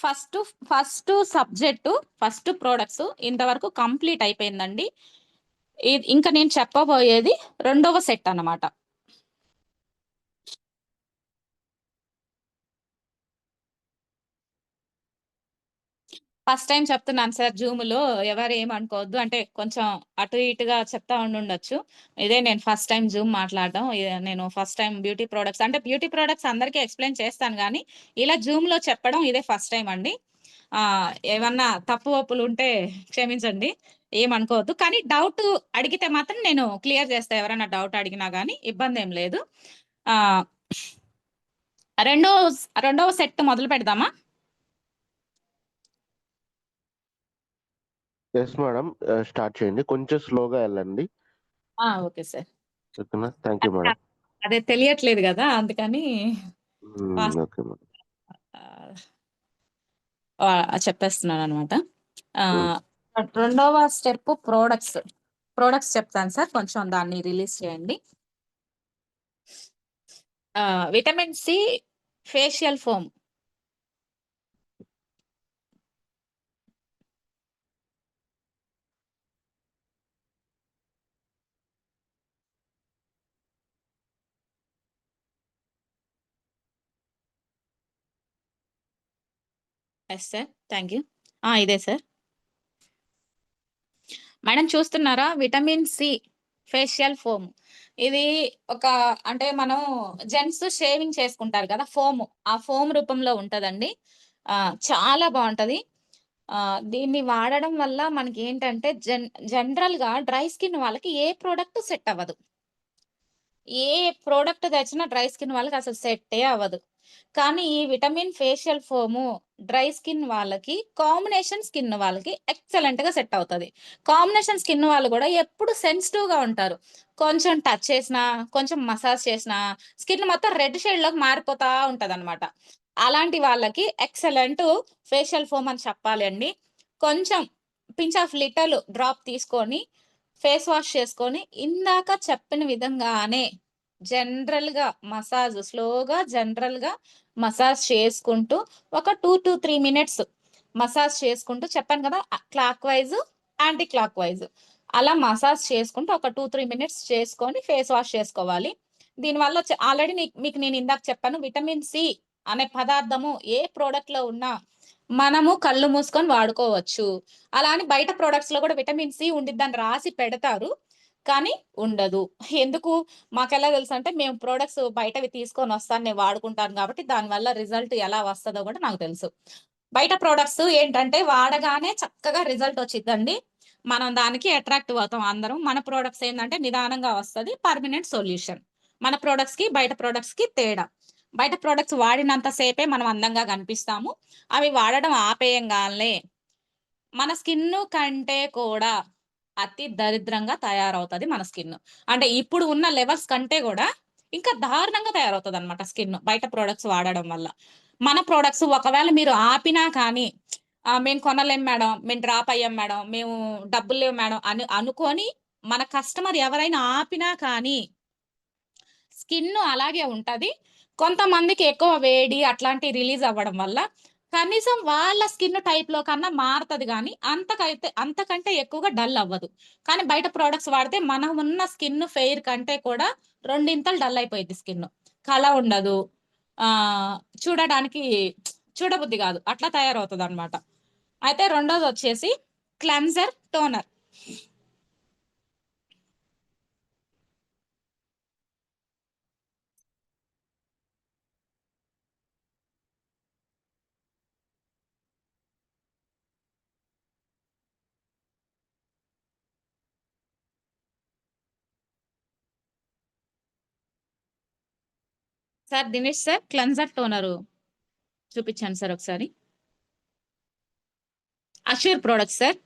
ఫస్ట్ సబ్జెక్టు, ఫస్ట్ ప్రోడక్ట్స్ ఇంతవరకు కంప్లీట్ అయిపోయిందండి. ఇంకా నేను చెప్పబోయేది రెండవ సెట్ అన్నమాట. ఫస్ట్ టైం చెప్తున్నాను సార్ జూమ్ లో, ఎవరు ఏమనుకోవద్దు, అంటే కొంచెం అటు ఇటుగా చెప్తా ఉండొచ్చు. ఇదే నేను ఫస్ట్ టైం జూమ్ మాట్లాడడం, నేను ఫస్ట్ టైం బ్యూటీ ప్రొడక్ట్స్ అందరికీ ఎక్స్ప్లెయిన్ చేస్తాను కానీ ఇలా జూమ్ లో చెప్పడం ఇదే ఫస్ట్ టైం అండి. ఏమన్నా తప్పు ఒప్పులు ఉంటే క్షమించండి, ఏమనుకోవద్దు. కానీ డౌట్ అడిగితే మాత్రం నేను క్లియర్ చేస్తా. ఎవరైనా డౌట్ అడిగినా కానీ ఇబ్బంది ఏం లేదు. రెండవ సెట్ మొదలు పెడదామా? ఎస్ మేడం, స్టార్ట్ చేయండి. కొంచెం స్లోగా వెళ్ళండి. Okay sir. ఓకేనా? Thank you madam. అదే తెలియట్లేదు కదా, అందుకని ఓకే మేడం. చెప్పేస్తున్నాను అనమాట. రెండవ స్టెప్ ప్రోడక్ట్స్ చెప్తాను సార్, కొంచెం దాన్ని రిలీజ్ చేయండి. Vitamin C facial foam. Yes sir, thank you. ఇదే సార్. మేడం చూస్తున్నారా? Vitamin C facial foam. ఇది అంటే మనం జెంట్స్ షేవింగ్ చేసుకుంటారు కదా, ఆ ఫోమ్ రూపంలో ఉంటదండి. చాలా బాగుంటది. దీన్ని వాడడం వల్ల మనకి ఏంటంటే జనరల్ గా డ్రై స్కిన్ వాళ్ళకి ఏ ప్రోడక్ట్ సెట్ అవ్వదు. ఏ ప్రోడక్ట్ తెచ్చినా డ్రై స్కిన్ వాళ్ళకి అసలు సెట్టే అవ్వదు. కానీ ఈ vitamin facial foam dry skin వాళ్ళకి, కాంబినేషన్ స్కిన్ వాళ్ళకి ఎక్సలెంట్ గా సెట్ అవుతుంది. కాంబినేషన్ స్కిన్ వాళ్ళు కూడా ఎప్పుడు సెన్సిటివ్ గా ఉంటారు. కొంచెం టచ్ చేసినా, కొంచెం మసాజ్ చేసినా స్కిన్ మొత్తం రెడ్ షేడ్ లోకి మారిపోతా ఉంటది అనమాట. అలాంటి వాళ్ళకి ఎక్సలెంట్ ఫేషియల్ ఫోమ్ అని చెప్పాలి అండి. కొంచెం పించ్ ఆఫ్ లిటిల్ డ్రాప్ తీసుకొని ఫేస్ వాష్ చేసుకొని ఇందాక చెప్పిన విధంగానే జనరల్ గా స్లోగా మసాజ్ చేసుకుంటూ ఒక 2 to 3 minutes మసాజ్ చేసుకుంటూ, చెప్పాను కదా clock wise anti clock wise, అలా మసాజ్ చేసుకుంటూ ఒక 2-3 minutes చేసుకొని ఫేస్ వాష్ చేసుకోవాలి. దీనివల్ల ఆల్రెడీ మీకు నేను ఇందాక చెప్పాను, విటమిన్ సి అనే పదార్థము ఏ ప్రోడక్ట్ లో ఉన్నా మనము కళ్ళు మూసుకొని వాడుకోవచ్చు. అలా అని బయట ప్రొడక్ట్స్ లో కూడా విటమిన్ సి ఉండిద్దని రాసి పెడతారు, కానీ ఉండదు. ఎందుకు మాకెలా తెలుసు అంటే, మేము ప్రొడక్ట్స్ బయటవి తీసుకొని వస్తాను, నేను వాడుకుంటాను కాబట్టి దానివల్ల రిజల్ట్ ఎలా వస్తుందో కూడా నాకు తెలుసు. బయట ప్రొడక్ట్స్ ఏంటంటే వాడగానే చక్కగా రిజల్ట్ వచ్చిద్దండి, మనం దానికి అట్రాక్టివ్ అవుతాం అందరం. మన ప్రొడక్ట్స్ ఏంటంటే నిదానంగా వస్తుంది, పర్మనెంట్ సొల్యూషన్. మన ప్రొడక్ట్స్ కి బయట ప్రొడక్ట్స్ కి తేడా, బయట ప్రొడక్ట్స్ వాడినంత సేపే మనం అందంగా కనిపిస్తాము, అవి వాడడం ఆపేయంగానే మన స్కిన్ కంటే కూడా అతి దరిద్రంగా తయారవుతుంది మన స్కిన్. అంటే ఇప్పుడు ఉన్న లెవెల్స్ కంటే కూడా ఇంకా దారుణంగా తయారవుతుంది అనమాట స్కిన్ బయట ప్రొడక్ట్స్ వాడడం వల్ల. మన ప్రొడక్ట్స్ ఒకవేళ మీరు ఆపినా కానీ, మేము కొనలేం మేడం, మేము డ్రాప్ అయ్యాం మేడం, మేము డబ్బులు లేవు మేడం అని అనుకొని మన కస్టమర్ ఎవరైనా ఆపినా కానీ స్కిన్ అలాగే ఉంటది. కొంతమందికి ఎక్కువ వేడి అట్లాంటి రిలీజ్ అవ్వడం వల్ల కనీసం వాళ్ళ స్కిన్ టైప్ లో కన్నా మారుతుంది, కానీ అంతకంటే ఎక్కువగా డల్ అవ్వదు. కానీ బయట ప్రొడక్ట్స్ వాడితే మనం ఉన్న స్కిన్ ఫెయిర్ కంటే కూడా 2 ఇంతలు డల్ అయిపోయింది స్కిన్, కళ ఉండదు, చూడడానికి చూడబుద్ధి కాదు, అట్లా తయారవుతుంది అనమాట. అయితే రెండోది వచ్చేసి cleanser toner. Sir Dinesh sir, cleanser toner చూపించండి సార్ ఒకసారి. Assure products sir.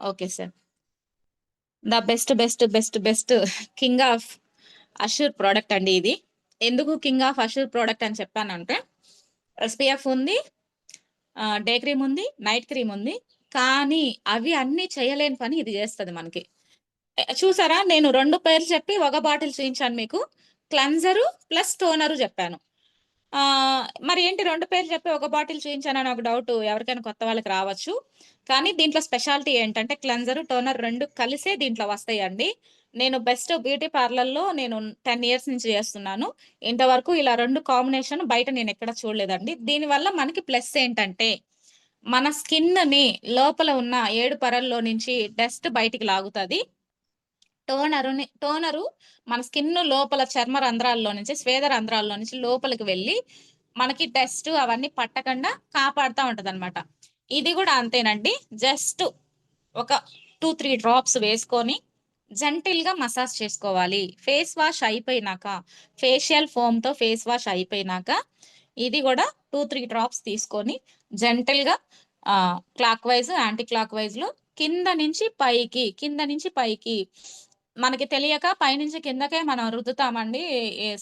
Okay sir. The best king of Assure product అండి ఇది. ఎందుకు కింగ్ ఆఫ్ అష్యూర్ ప్రోడక్ట్ అని చెప్పానంటే, ఎస్పీఎఫ్ ఉంది, డే క్రీమ్ ఉంది, నైట్ క్రీమ్ ఉంది, కానీ అవి అన్ని చేయలేని పని ఇది చేస్తుంది మనకి. చూసారా, నేను 2 పేర్లు చెప్పి ఒక బాటిల్ చూపించాను మీకు, క్లెన్జరు ప్లస్ టోనరు చెప్పాను. మరి ఏంటి 2 పేర్లు చెప్పి ఒక బాటిల్ చూపించాను అని ఒక డౌట్ ఎవరికైనా కొత్త వాళ్ళకి రావచ్చు. కానీ దీంట్లో స్పెషాలిటీ ఏంటంటే క్లెన్జర్ టోనర్ 2 కలిసే దీంట్లో వస్తాయండి. నేను బెస్ట్ బ్యూటీ పార్లర్లో నేను 10 years నుంచి చేస్తున్నాను. ఇంతవరకు ఇలా 2 కాంబినేషన్ బయట నేను ఎక్కడ చూడలేదండి. దీనివల్ల మనకి ప్లస్ ఏంటంటే మన స్కిన్ ని లోపల ఉన్న 7 పొరల్లో నుంచి డస్ట్ బయటికి లాగుతుంది. టోనరు మన స్కిన్ లోపల చర్మ రంధ్రాల్లో నుంచి, స్వేద రంధ్రాల్లో నుంచి లోపలికి వెళ్ళి మనకి డస్ట్ అవన్నీ పట్టకుండా కాపాడుతూ ఉంటది అనమాట. ఇది కూడా అంతేనండి. జస్ట్ ఒక 2-3 డ్రాప్స్ వేసుకొని జెంటిల్ గా మసాజ్ చేసుకోవాలి. ఫేస్ వాష్ అయిపోయినాక, ఫేషియల్ ఫోమ్ తో ఫేస్ వాష్ అయిపోయినాక ఇది కూడా 2-3 డ్రాప్స్ తీసుకొని జెంటిల్ గా clock wise, anti clock wise లో కింద నుంచి పైకి మనకి తెలియక పైనుంచి కిందకే మనం రుద్దుతామండి.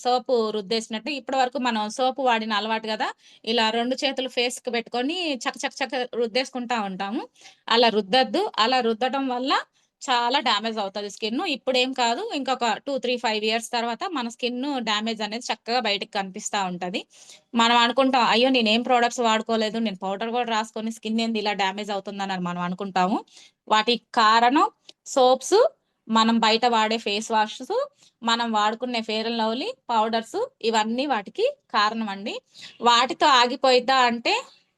సోపు రుద్దేసినట్టు. ఇప్పటి వరకు మనం సోపు వాడిన అలవాటు కదా, ఇలా 2 చేతులు ఫేస్ కి పెట్టుకొని చక్క రుద్దేసుకుంటా ఉంటాము. అలా రుద్దద్దు. అలా రుద్దడం వల్ల చాలా డ్యామేజ్ అవుతుంది స్కిన్. ఇప్పుడు ఏం కాదు, ఇంకొక 2-3-5 ఇయర్స్ తర్వాత మన స్కిన్ డ్యామేజ్ అనేది చక్కగా బయటకు కనిపిస్తా ఉంటది. మనం అనుకుంటాం, అయ్యో నేనేం ప్రోడక్ట్స్ వాడుకోలేదు, నేను పౌడర్ కూడా రాసుకొని స్కిన్ ఏంది ఇలా డ్యామేజ్ అవుతుందని మనం అనుకుంటాము. వాటికి కారణం సోప్స్, మనం బయట వాడే ఫేస్ వాష్, మనం వాడుకునే ఫెయిర్ అండ్ లవ్లీ పౌడర్స్, ఇవన్నీ వాటికి కారణం అండి. వాటితో ఆగిపోయిద్దా అంటే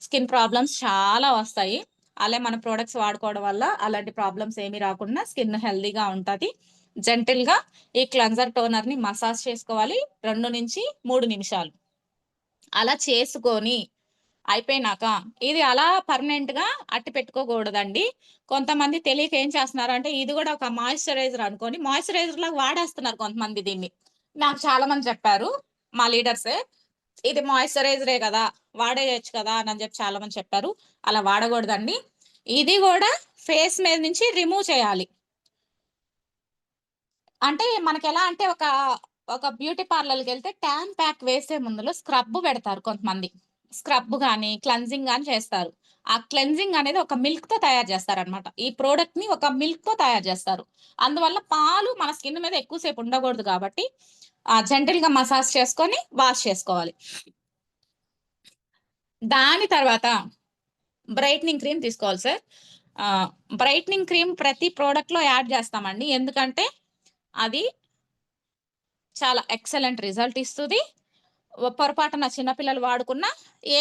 స్కిన్ ప్రాబ్లమ్స్ చాలా వస్తాయి. అలా మన ప్రోడక్ట్స్ వాడుకోవడం వల్ల అలాంటి ప్రాబ్లమ్స్ ఏమీ రాకుండా స్కిన్ హెల్దీగా ఉంటుంది. జెంటిల్ గా ఈ క్లెన్జర్ టోనర్ ని మసాజ్ చేసుకోవాలి 2-3 నిమిషాలు. అలా చేసుకొని అయిపోయినాక ఇది అలా పర్మనెంట్ గా అట్టి పెట్టుకోకూడదండి. కొంతమంది తెలియక ఏం చేస్తున్నారు అంటే ఇది కూడా ఒక మాయిశ్చరైజర్ అనుకొని మాయిశ్చరైజర్ లాగా వాడేస్తున్నారు కొంతమంది. దీన్ని నాకు చాలా మంది చెప్పారు, మా లీడర్సే, ఇది మాయిశ్చరైజరే కదా వాడేయచ్చు కదా అని చెప్పి చాలా మంది చెప్పారు. అలా వాడకూడదండి. ఇది కూడా ఫేస్ మీద నుంచి రిమూవ్ చేయాలి. అంటే మనకి ఎలా అంటే ఒక బ్యూటీ పార్లర్కి వెళ్తే ట్యాన్ ప్యాక్ వేసే ముందులో స్క్రబ్ పెడతారు కొంతమంది. స్క్రబ్ గానీ క్లెన్జింగ్ గానీ చేస్తారు. ఆ క్లెన్జింగ్ అనేది ఒక మిల్క్ తో తయారు చేస్తారు అనమాట. ఈ ప్రోడక్ట్ ని ఒక మిల్క్ తో తయారు చేస్తారు. అందువల్ల పాలు మన స్కిన్ మీద ఎక్కువసేపు ఉండకూడదు కాబట్టి జెంటిల్ గా మసాజ్ చేసుకొని వాష్ చేసుకోవాలి. దాని తర్వాత బ్రైట్నింగ్ క్రీమ్ తీసుకోవాలి సార్. బ్రైట్నింగ్ క్రీమ్ ప్రతి ప్రోడక్ట్ లో యాడ్ చేస్తామండి. ఎందుకంటే అది చాలా ఎక్సలెంట్ రిజల్ట్ ఇస్తుంది. పొరపాటున చిన్నపిల్లలు వాడుకున్నా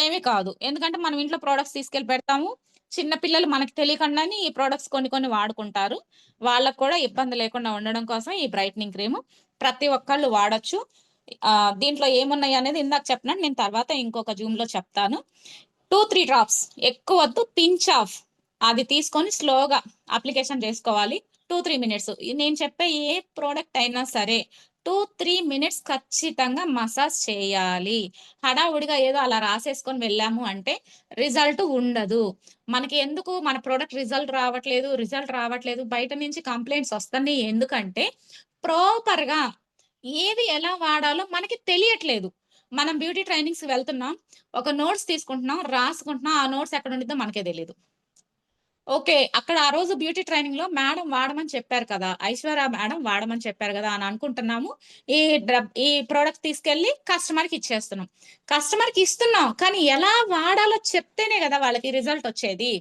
ఏమీ కాదు. ఎందుకంటే మనం ఇంట్లో ప్రోడక్ట్స్ తీసుకెళ్లి పెడతాము. చిన్నపిల్లలు మనకి తెలియకుండానే ఈ ప్రోడక్ట్స్ కొన్ని వాడుకుంటారు. వాళ్ళకు కూడా ఇబ్బంది లేకుండా ఉండడం కోసం ఈ బ్రైట్నింగ్ క్రీమ్ ప్రతి ఒక్కళ్ళు వాడొచ్చు. దీంట్లో ఏమున్నాయి అనేది ఇందాక చెప్పినట్టు నేను తర్వాత ఇంకొక జూమ్ లో చెప్తాను. 2-3 డ్రాప్స్, ఎక్కువ వద్దు, పించ్ ఆఫ్ అది తీసుకొని స్లోగా అప్లికేషన్ చేసుకోవాలి. 2-3 మినిట్స్. నేను చెప్పే ఏ ప్రోడక్ట్ అయినా సరే 2-3 మినిట్స్ ఖచ్చితంగా మసాజ్ చేయాలి. హడావుడిగా ఏదో అలా రాసేసుకొని వెళ్ళాము అంటే రిజల్ట్ ఉండదు. మనకి ఎందుకు మన ప్రోడక్ట్ రిజల్ట్ రావట్లేదు బయట నుంచి కంప్లైంట్స్ వస్తున్నాయి. ఎందుకంటే ప్రాపర్ గా ఏది ఎలా వాడాలో మనకి తెలియట్లేదు. మనం బ్యూటీ ట్రైనింగ్స్ వెళ్తున్నాం, ఒక నోట్స్ తీసుకుంటున్నాం, రాసుకుంటున్నాం, ఆ నోట్స్ ఎక్కడ ఉండిద్దో మనకే తెలియదు. ఓకే, అక్కడ ఆ రోజు బ్యూటీ ట్రైనింగ్ లో మేడం వాడమని చెప్పారు కదా, ఐశ్వర్య మేడం వాడమని చెప్పారు కదా అని అనుకుంటున్నాము. ఈ ప్రోడక్ట్ తీసుకెళ్లి కస్టమర్ కి ఇచ్చేస్తున్నాం. కస్టమర్ కి ఇస్తున్నాం, కానీ ఎలా వాడాలో చెప్తేనే కదా వాళ్ళకి రిజల్ట్ వచ్చేది.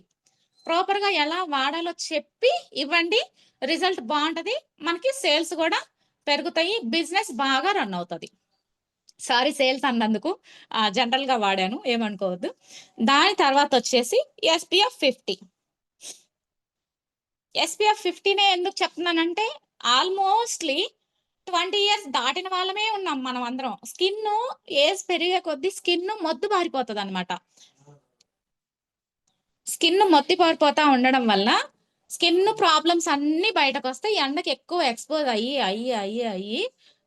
ప్రాపర్ గా ఎలా వాడాలో చెప్పి ఇవ్వండి, రిజల్ట్ బాగుంటది, మనకి సేల్స్ కూడా పెరుగుతాయి, బిజినెస్ బాగా రన్ అవుతుంది. సారీ సేల్స్ అన్నందుకు జనరల్ గా వాడాను, ఏమనుకోవద్దు. దాని తర్వాత వచ్చేసి SPF 50. SPF 50 ఎందుకు చెప్తున్నానంటే ఆల్మోస్ట్లీ 20 ఇయర్స్ దాటిన వాళ్ళమే ఉన్నాం మనం అందరం. స్కిన్ ఏజ్ పెరిగే కొద్దీ స్కిన్ మొద్దు బారిపోతుంది అనమాట. స్కిన్ మొత్తి పారిపోతా ఉండడం వల్ల స్కిన్ ప్రాబ్లమ్స్ అన్ని బయటకు వస్తాయి. ఎండకి ఎక్కువ ఎక్స్పోజ్ అయ్యి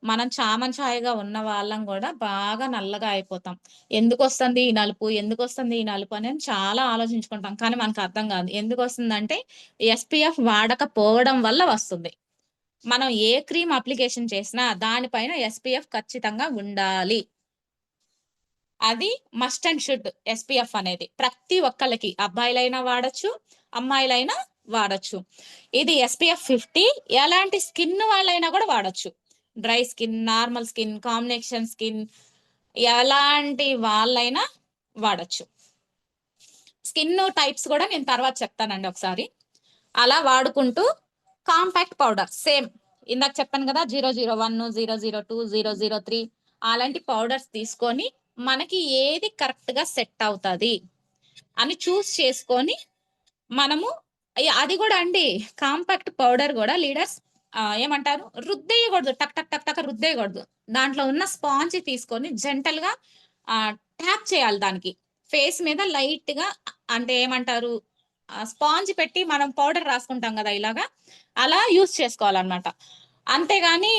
మనం చామన్ఛాయగా ఉన్న వాళ్ళం కూడా బాగా నల్లగా అయిపోతాం. ఎందుకు వస్తుంది ఈ నలుపు అని చాలా ఆలోచించుకుంటాం, కానీ మనకు అర్థం కాదు. ఎందుకు వస్తుందంటే SPF వాడకపోవడం వల్ల వస్తుంది. మనం ఏ క్రీమ్ అప్లికేషన్ చేసినా దానిపైన SPF ఖచ్చితంగా ఉండాలి. అది మస్ట్ అండ్ షుడ్. SPF అనేది ప్రతి ఒక్కళ్ళకి, అబ్బాయిలైనా వాడచ్చు, అమ్మాయిలైనా వాడచ్చు. ఇది SPF 50 ఎలాంటి స్కిన్ వాళ్ళైనా కూడా వాడచ్చు. Dry skin, normal skin, combination skin, ఎలాంటి వాళ్ళైనా వాడచ్చు. స్కిన్ టైప్స్ కూడా నేను తర్వాత చెప్తానండి ఒకసారి. అలా వాడుకుంటూ కాంపాక్ట్ పౌడర్ సేమ్ ఇందాక చెప్పాను కదా, 001, 002, 003 అలాంటి పౌడర్స్ తీసుకొని మనకి ఏది కరెక్ట్ గా సెట్ అవుతుంది, అని చూస్ చేసుకొని మనము అది కూడా అండి కాంపాక్ట్ పౌడర్ కూడా లీడర్స్ ఏమంటారు రుద్దేయకూడదు, టక్ టక్ టక్ టక్ రుద్దేయకూడదు. దాంట్లో ఉన్న స్పాంజ్ తీసుకొని జెంటల్ గా ట్యాప్ చేయాలి దానికి ఫేస్ మీద లైట్ గా, అంటే ఏమంటారు స్పాంజ్ పెట్టి మనం పౌడర్ రాసుకుంటాం కదా ఇలాగా, అలా యూస్ చేసుకోవాలన్నమాట. అంతేగాని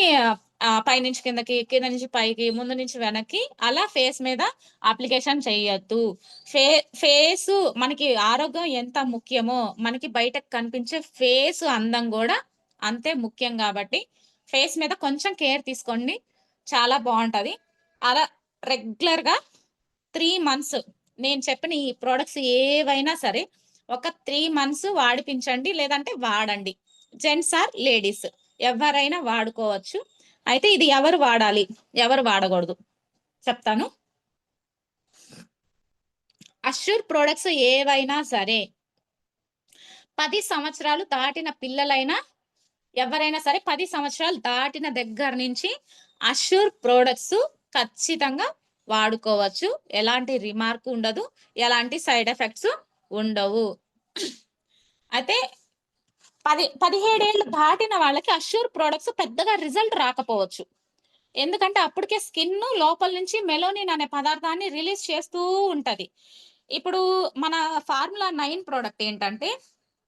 పైనుంచి కిందకి, కింద నుంచి పైకి, ముందు నుంచి వెనక్కి అలా ఫేస్ మీద అప్లికేషన్ చేయొద్దు. ఫేస్ మనకి ఆరోగ్యం ఎంత ముఖ్యమో మనకి బయటకు కనిపించే ఫేస్ అందం కూడా అంతే ముఖ్యం. కాబట్టి ఫేస్ మీద కొంచెం కేర్ తీసుకోండి, చాలా బాగుంటది. అలా రెగ్యులర్ గా 3 months నేను చెప్పిన ఈ ప్రోడక్ట్స్ ఏవైనా సరే ఒక 3 months వాడిపించండి, లేదంటే వాడండి. జెంట్స్ ఆర్ లేడీస్ ఎవరైనా వాడుకోవచ్చు. అయితే ఇది ఎవరు వాడాలి, ఎవరు వాడకూడదు చెప్తాను. అష్యూర్ ప్రోడక్ట్స్ ఏవైనా సరే 10 సంవత్సరాలు దాటిన పిల్లలైనా ఎవరైనా సరే 10 సంవత్సరాలు దాటిన దగ్గర నుంచి అష్యూర్ ప్రోడక్ట్స్ ఖచ్చితంగా వాడుకోవచ్చు. ఎలాంటి రిమార్క్ ఉండదు, ఎలాంటి సైడ్ ఎఫెక్ట్స్ ఉండవు. అయితే 17 ఏళ్ళు దాటిన వాళ్ళకి అష్యూర్ ప్రోడక్ట్స్ పెద్దగా రిజల్ట్ రాకపోవచ్చు. ఎందుకంటే అప్పటికే స్కిన్ లోపల నుంచి మెలోనిన్ అనే పదార్థాన్ని రిలీజ్ చేస్తూ ఉంటది. ఇప్పుడు మన ఫార్ములా 9 ప్రోడక్ట్ ఏంటంటే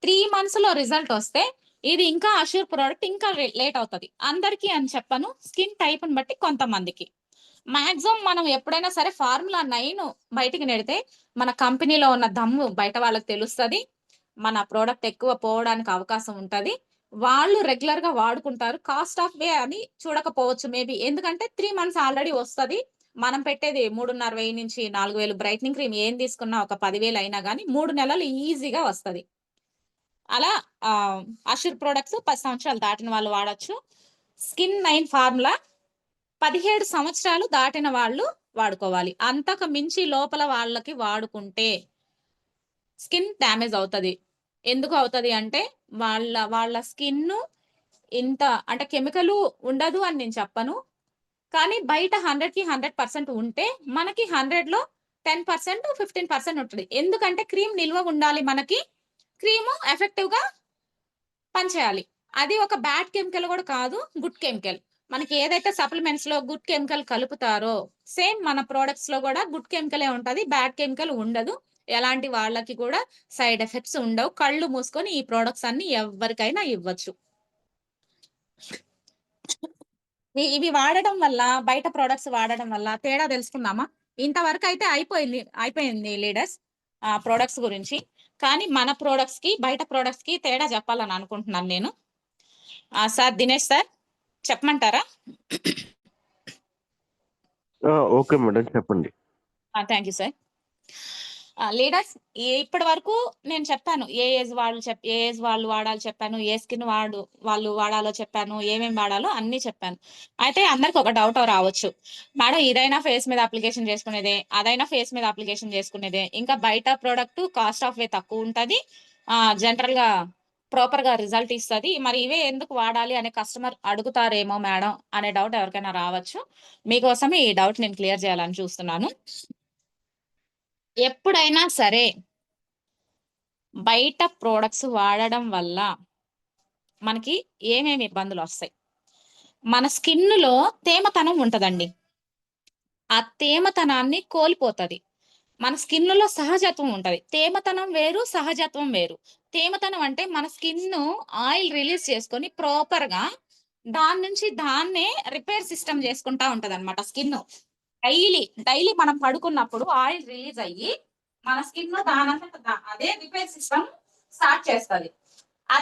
3 months లో రిజల్ట్ వస్తే ఇది ఇంకా అష్యూర్ ప్రోడక్ట్ ఇంకా లేట్ అవుతుంది. అందరికీ అని చెప్పను, స్కిన్ టైప్ ని బట్టి కొంతమందికి. మాక్సిమం మనం ఎప్పుడైనా సరే ఫార్ములా 9 బయటికి నెడితే మన కంపెనీలో ఉన్న దమ్ము బయట వాళ్ళకి తెలుస్తుంది, మన ప్రోడక్ట్ ఎక్కువ పోవడానికి అవకాశం ఉంటది. వాళ్ళు రెగ్యులర్ గా వాడుకుంటారు. కాస్ట్ ఆఫ్ వే అని చూడకపోవచ్చు మేబీ, ఎందుకంటే 3 months ఆల్రెడీ వస్తుంది. మనం పెట్టేది 3,500 నుంచి 4,000 బ్రైట్నింగ్ క్రీమ్ ఏం తీసుకున్నా ఒక 10,000 అయినా కానీ 3 నెలలు ఈజీగా వస్తుంది. అలా అష్యూర్ ప్రోడక్ట్స్ 10 సంవత్సరాలు దాటిన వాళ్ళు వాడచ్చు. స్కిన్ 9 ఫార్ములా 17 సంవత్సరాలు దాటిన వాళ్ళు వాడుకోవాలి. అంతకు మించి లోపల వాళ్ళకి వాడుకుంటే స్కిన్ డ్యామేజ్ అవుతుంది. ఎందుకు అవుతుంది అంటే వాళ్ళ స్కిన్ ఇంత అంటే కెమికల్ ఉండదు అని నేను చెప్పను, కానీ బయట 100కి 100% ఉంటే మనకి 100లో 10% 15% ఉంటుంది. ఎందుకంటే క్రీమ్ నిల్వ ఉండాలి, మనకి క్రీమ్ ఎఫెక్టివ్ గా పనిచేయాలి. అది ఒక బ్యాడ్ కెమికల్ కూడా కాదు, గుడ్ కెమికల్. మనకి ఏదైతే సప్లిమెంట్స్ లో గుడ్ కెమికల్ కలుపుతారో సేమ్ మన ప్రోడక్ట్స్ లో కూడా గుడ్ కెమికలే ఉంటది, బ్యాడ్ కెమికల్ ఉండదు. ఎలాంటి వాళ్ళకి కూడా సైడ్ ఎఫెక్ట్స్ ఉండవు. కళ్ళు మూసుకొని ఈ ప్రోడక్ట్స్ అన్ని ఎవరికైనా ఇవ్వచ్చు. ఇవి వాడడం వల్ల, బయట ప్రోడక్ట్స్ వాడడం వల్ల తేడా తెలుసుకుందామా? ఇంతవరకు అయితే అయిపోయింది లీడర్స్ ప్రోడక్ట్స్ గురించి. కానీ మన ప్రోడక్ట్స్ కి బయట ప్రోడక్ట్స్ కి తేడా చెప్పాలని అనుకుంటున్నాను నేను. సార్ దినేష్ సార్ చెప్పమంటారా? ఓకే మేడం, చెప్పండి. Thank you sir. లీడర్స్ ఇప్పటి వరకు నేను చెప్పాను ఏ ఏజ్ వాళ్ళు వాడాలో చెప్పాను, ఏ స్కిన్ వాళ్ళు వాడాలో చెప్పాను, ఏమేమి వాడాలో అన్ని చెప్పాను. అయితే అందరికి ఒక డౌట్ రావచ్చు, మేడం ఇదైనా ఫేస్ మీద అప్లికేషన్ చేసుకునేదే, అదైనా ఫేస్ మీద అప్లికేషన్ చేసుకునేదే, ఇంకా బయట ప్రోడక్ట్ కాస్ట్ ఆఫ్ వే తక్కువ ఉంటది, జనరల్ గా ప్రాపర్ గా రిజల్ట్ ఇస్తుంది, మరి ఇవే ఎందుకు వాడాలి అనే కస్టమర్ అడుగుతారేమో మేడం అనే డౌట్ ఎవరికైనా రావచ్చు. మీకోసమే ఈ డౌట్ నేను క్లియర్ చేయాలని చూస్తున్నాను. ఎప్పుడైనా సరే బయట ప్రోడక్ట్స్ వాడడం వల్ల మనకి ఏమేమి ఇబ్బందులు వస్తాయి? మన స్కిన్ లో తేమతనం ఉంటదండి, ఆ తేమతనాన్ని కోల్పోతుంది. మన స్కిన్ లో సహజత్వం ఉంటది. తేమతనం వేరు, సహజత్వం వేరు. తేమతనం అంటే మన స్కిన్ ఆయిల్ రిలీజ్ చేసుకొని ప్రాపర్ గా దాని నుంచి దాన్నే రిపేర్ సిస్టమ్ చేసుకుంటా ఉంటది అనమాట. స్కిన్ డైలీ మనం పడుకున్నప్పుడు ఆయిల్ రిలీజ్ అయ్యి మన స్కిన్ దానంతా అదే రిపేర్ సిస్టమ్ స్టార్ట్ చేస్తుంది.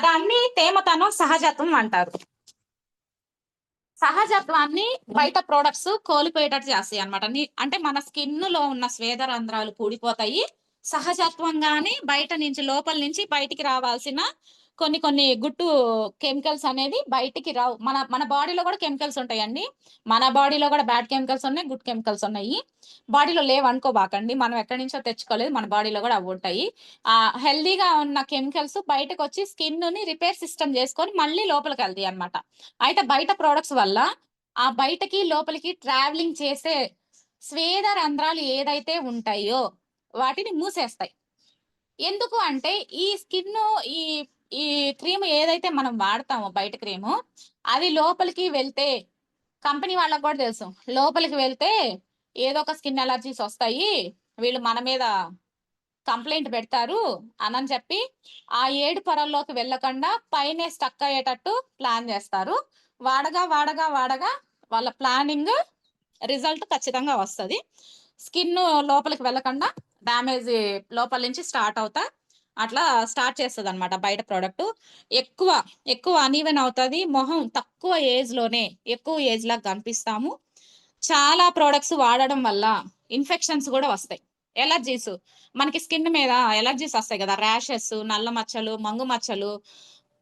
దాన్ని తేమతనం సహజత్వం అంటారు. సహజత్వాన్ని బయట ప్రోడక్ట్స్ కోల్పోయేటట్టు చేస్తాయి అనమాట. అంటే మన స్కిన్ లో ఉన్న స్వేద రంధ్రాలు కూడిపోతాయి. సహజత్వంగానే బయట నుంచి లోపల నుంచి బయటికి రావాల్సిన కొన్ని గుట్టు కెమికల్స్ అనేది బయటికి రావు. మన బాడీలో కూడా కెమికల్స్ ఉంటాయండి. మన బాడీలో కూడా బ్యాడ్ కెమికల్స్ ఉన్నాయి, గుడ్ కెమికల్స్ ఉన్నాయి. బాడీలో లేవు అనుకోబాకండి, మనం ఎక్కడి నుంచో తెచ్చుకోలేదు, మన బాడీలో కూడా అవి ఉంటాయి. హెల్దీగా ఉన్న కెమికల్స్ బయటకు వచ్చి స్కిన్ ని రిపేర్ సిస్టమ్ చేసుకొని మళ్ళీ లోపలికి వెళ్తాయి అనమాట. అయితే బయట ప్రోడక్ట్స్ వల్ల ఆ బయటకి లోపలికి ట్రావెలింగ్ చేసే స్వేద రంధ్రాలు ఏదైతే ఉంటాయో వాటిని మూసేస్తాయి. ఎందుకు అంటే ఈ స్కిన్ ఈ ఈ క్రీమ్ ఏదైతే మనం వాడతామో బయట క్రీము అది లోపలికి వెళ్తే కంపెనీ వాళ్ళకి కూడా తెలుసు లోపలికి వెళ్తే ఏదో ఒక స్కిన్ అలర్జీస్ వస్తాయి, వీళ్ళు మన మీద కంప్లైంట్ పెడతారు అని చెప్పి ఆ 7 పొరల్లోకి వెళ్ళకుండా పైనే స్టక్ అయ్యేటట్టు ప్లాన్ చేస్తారు. వాడగా వాడగా వాడగా వాళ్ళ ప్లానింగ్ రిజల్ట్ ఖచ్చితంగా వస్తుంది. స్కిన్ లోపలికి వెళ్ళకుండా డ్యామేజ్ లోపల నుంచి స్టార్ట్ అవుతా అట్లా స్టార్ట్ చేస్తుంది అనమాట. బయట ప్రోడక్ట్ ఎక్కువ ఎక్కువ అన్ఈవెన్ అవుతుంది. మొహం తక్కువ ఏజ్ లోనే ఎక్కువ ఏజ్ లాగా కనిపిస్తాము. చాలా ప్రోడక్ట్స్ వాడడం వల్ల ఇన్ఫెక్షన్స్ కూడా వస్తాయి. ఎలర్జీస్ మనకి స్కిన్ మీద ఎలర్జీస్ వస్తాయి కదా, ర్యాషెస్, నల్ల మచ్చలు, మంగు మచ్చలు,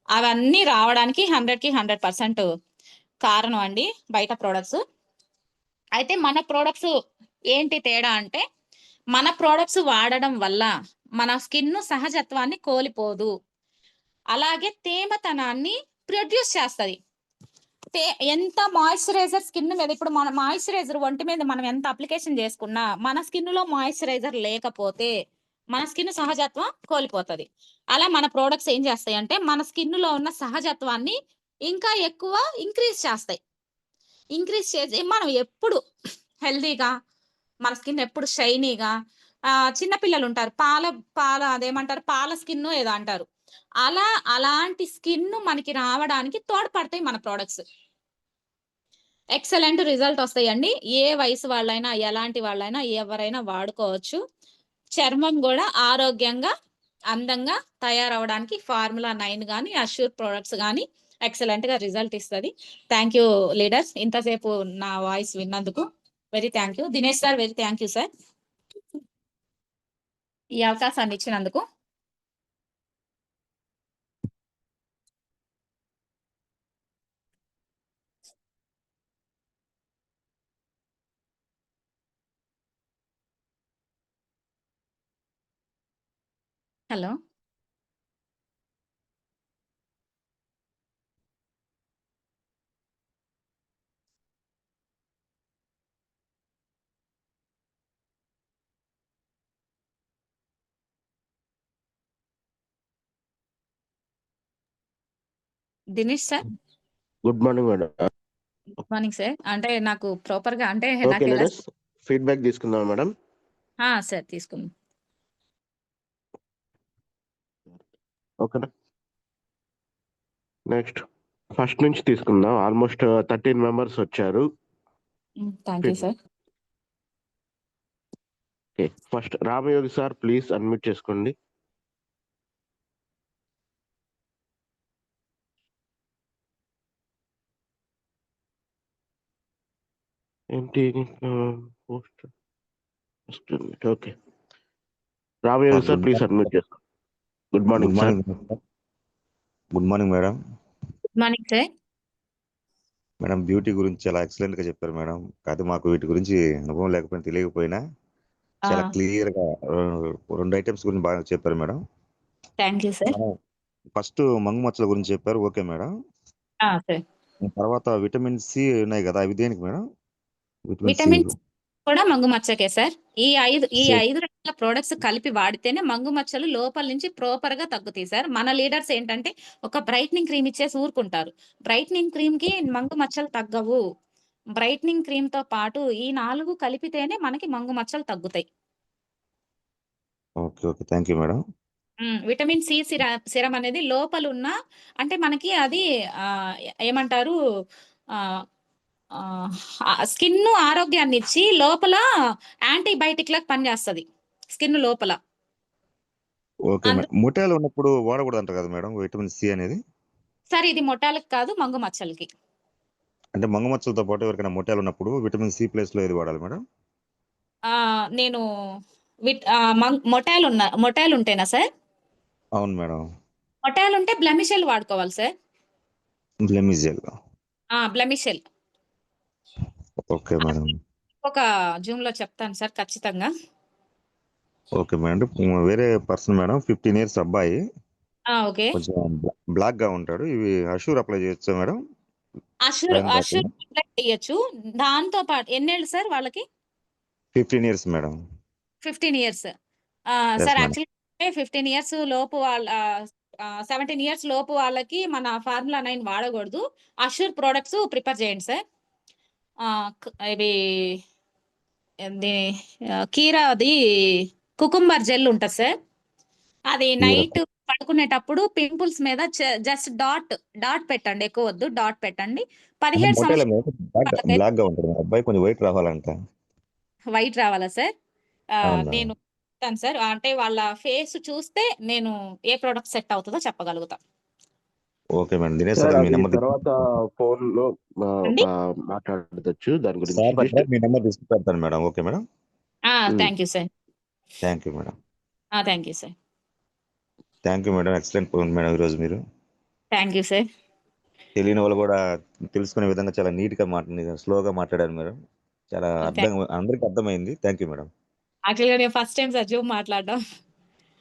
అవన్నీ రావడానికి 100కి 100% కారణం అండి బయట ప్రోడక్ట్స్. అయితే మన ప్రోడక్ట్స్ ఏంటి తేడా అంటే మన ప్రోడక్ట్స్ వాడడం వల్ల మన స్కిన్ సహజత్వాన్ని కోల్పోదు, అలాగే తేమతనాన్ని ప్రొడ్యూస్ చేస్తుంది. ఎంత మాయిశ్చరైజర్ స్కిన్ మీద, ఇప్పుడు మన మాయిశ్చరైజర్ ఒంటి మీద మనం ఎంత అప్లికేషన్ చేసుకున్నా మన స్కిన్ లో మాయిశ్చరైజర్ లేకపోతే మన స్కిన్ సహజత్వం కోల్పోతుంది. అలా మన ప్రోడక్ట్స్ ఏం చేస్తాయి అంటే మన స్కిన్ లో ఉన్న సహజత్వాన్ని ఇంకా ఎక్కువ ఇంక్రీజ్ చేస్తాయి. ఇంక్రీజ్ చేసి మనం ఎప్పుడు హెల్దీగా, మన స్కిన్ ఎప్పుడు షైనీగా, చిన్నపిల్లలు ఉంటారు పాల అదేమంటారు పాల స్కిన్ ఏదో అంటారు, అలాంటి స్కిన్ మనకి రావడానికి తోడ్పడతాయి మన ప్రోడక్ట్స్. ఎక్సలెంట్ రిజల్ట్ వస్తాయండి. ఏ వయసు వాళ్ళైనా ఎలాంటి వాళ్ళైనా ఎవరైనా వాడుకోవచ్చు. చర్మం కూడా ఆరోగ్యంగా అందంగా తయారవడానికి ఫార్ములా 9 కానీ అష్యూర్ ప్రోడక్ట్స్ కానీ ఎక్సలెంట్ గా రిజల్ట్ ఇస్తుంది. థ్యాంక్ యూ లీడర్స్, ఇంతసేపు నా వాయిస్ విన్నందుకు very thank you. Dinesh sir very thank you sir ఈ అవకాశాన్ని ఇచ్చినందుకు. Hello Dinesh sir. Good morning madam. Good morning sir. అంటే నాకు ప్రాపర్ గా అంటే ఓకే నాకు ఎలా లీడర్స్, ఫీడ్బ్యాక్ తీసుకుందాం మేడం. సార్ తీసుకుందాం. ఓకేనా, నెక్స్ట్ ఫస్ట్ నుంచి తీసుకుందాం. ఆల్మోస్ట్ 13 మెంబర్స్ వచ్చారు. Thank you sir. Okay, first Ramayogi sir please unmute చేసుకోండి. ఏంటి post? Okay, Ramayogi sir please unmute చేసుకోండి. Good morning sir. Good morning madam. Good morning sir. Madam beauty గురించి చాలా ఎక్సలెంట్ గా చెప్పారు మేడం. కాదు మాకు వీటి గురించి అనుభవం లేకపోయినా తెలియకపోయినా చాలా క్లియర్ గా 2 ఐటమ్స్ గురించి బాగా చెప్పారు madam. Thank you sir. First మంగు మచ్చల గురించి చెప్పారు, ఓకే మేడం. సార్ తర్వాత విటమిన్ సి ఉన్నాయి కదా, అవి దేనికి మేడం? విటమిన్ కూడా మంగు మచ్చకే సార్. ఈ 5 రకాల ప్రోడక్ట్స్ కలిపి వాడితేనే మంగు మచ్చలు లోపల నుంచి ప్రాపర్ గా తగ్గుతాయి సార్. మన లీడర్స్ ఏంటంటే ఒక బ్రైట్నింగ్ క్రీమ్ ఇచ్చేసి ఊరుకుంటారు. బ్రైట్నింగ్ క్రీమ్ కి మంగు మచ్చలు తగ్గవు. బ్రైట్నింగ్ క్రీమ్ తో పాటు ఈ 4 కలిపితేనే మనకి మంగు మచ్చలు తగ్గుతాయి. Okay okay, thank you madam. Vitamin C serum అనేది లోపల ఉన్న అంటే మనకి అది ఏమంటారు స్కిన్ ఆరోగ్యాన్ని ఇచ్చి లోపల యాంటీబయాటిక్ లాగా పనిచేస్తుంది స్కిన్ లోపల. Okay madam. మొటియాలు ఉన్నప్పుడు వాడకూడదు అంటారు కదా మేడం విటమిన్ సి అనేది? సార్ ఇది మొటాలకు కాదు, మంగు మచ్చలకి. అంటే మంగు మచ్చలతో పాటు ఎవరికైనా మొటియాలు ఉన్నప్పుడు విటమిన్ సి ప్లేస్ లో ఏది వాడాలి మేడం? నేను మొటాలు ఉంటేనా సార్? అవును మేడం. మొటాలు ఉంటే బ్లెమిషెల్ వాడుకోవాలి sir. Blemish gel. Blemish gel. Okay madam. ఒక జూమ్ లో చెప్తాను సార్ ఖచ్చితంగా. Okay madam. వేరే పర్సన్ మేడం 15 years అబ్బాయి, ఓకే, కొంచెం బ్లాక్ గా ఉంటాడు. ఇవి అష్యూర్ అప్లై చేయొచ్చా మేడం? అష్యూర్ అప్లై చేయొచ్చు. దాంతో పాటు ఎన్నేళ్ళు సార్ వాళ్ళకి? 15 years madam. 15 years. Yes, sir madam. Actually 15 years లోపు వాళ్ళ 17 ఇయర్స్ లోపు వాళ్ళకి మన ఫార్ములా 9 వాడకూడదు. అష్యూర్ ప్రొడక్ట్స్ ప్రిపేర్ చేయండి సార్. ఇవి కీరాది కుకుంబర్ జెల్ ఉంటుంది సార్. అది నైట్ పడుకునేటప్పుడు పింపుల్స్ మీద జస్ట్ డాట్ పెట్టండి, ఎక్కువ వద్దు, డాట్ పెట్టండి. 17 సంవత్సరాలు బ్లాక్ గా ఉంటుంది అబ్బాయి, కొంచెం వైట్ రావాలంట. వైట్ రావాలా సార్? అవునా? నేను చెప్తాను సార్. అంటే వాళ్ళ ఫేస్ చూస్తే నేను ఏ ప్రోడక్ట్ సెట్ అవుతుందో చెప్పగలుగుతా. Okay madam. Dinesh sir sir మీ అది నెంబర్ తర్వాత ఫోన్ లో అండి? మాట్లాడచ్చు దాని గురించి. సార్ దగ్గర మీ నెంబర్ తీసుకుంటాను madam. Okay madam. Thank you sir. Thank you madam. Thank you sir. Thank you madam. Excellent పోయింది మేడం ఈరోజు మీరు. Thank you sir. తెలియని వాళ్ళు కూడా తెలుసుకునే విధంగా చాలా నీట్ గా స్లోగా మాట్లాడారు మేడం. చాలా అందరికి అర్థమైంది. Thank you madam. యాక్చువల్గా నేను ఫస్ట్ టైం సార్ జూమ్ మాట్లాడడం.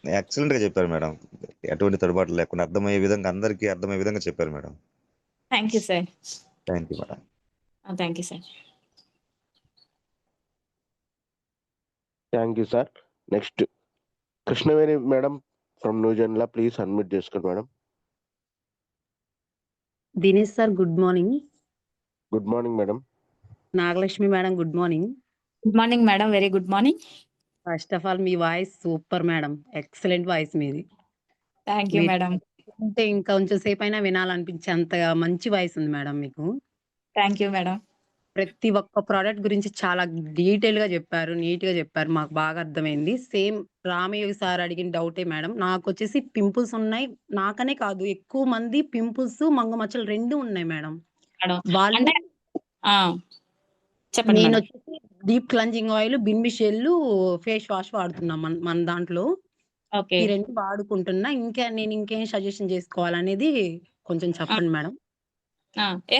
ఎక్సలెంట్ గా చెప్పారు మేడం. ఎటువంటి తడబాటు లేకుండా అర్థమయ్యే విధంగా, అందరికీ అర్థమయ్యే విధంగా చెప్పారు madam. Thank you sir. Thank you madam. Thank you sir. Thank you sir. Next Krishnaveni madam from న్యూజెన్లా, ప్లీజ్ అన్మ్యూట్ చేసుకోండి madam. Dinesh sir good morning. Good morning madam. Nagalakshmi madam good morning. Good morning madam, very good morning. First of all మీ voice super madam, excellent voice మీది. Thank you madam. అంటే ఇంకా కొంచెం సేపు అయినా వినాలనిపించే అంతగా మంచి వాయిస్ ఉంది మేడం మీకు. Thank you madam. ప్రతి ఒక్క ప్రోడక్ట్ గురించి చాలా డీటెయిల్ గా చెప్పారు, నీట్ గా చెప్పారు, మాకు బాగా అర్థమైంది. సేమ్ రామయ్య సార్ అడిగిన డౌటే మేడం. నాకు వచ్చేసి పింపుల్స్ ఉన్నాయి, నాకనే కాదు ఎక్కువ మంది పింపుల్స్, మంగమచ్చలు 2 ఉన్నాయి మేడం. వాళ్ళు అంటే చెప్పండి. నేను వచ్చేసి deep cleansing oil, blemish gel face wash వాడుతున్నాం మన దాంట్లో. ఓకే. ఈ 2 వాడుకుంటున్నా. ఇంకా నేను ఇంకేం సజెషన్ చేసుకోవాలనేది కొంచెం చెప్పండి మేడం.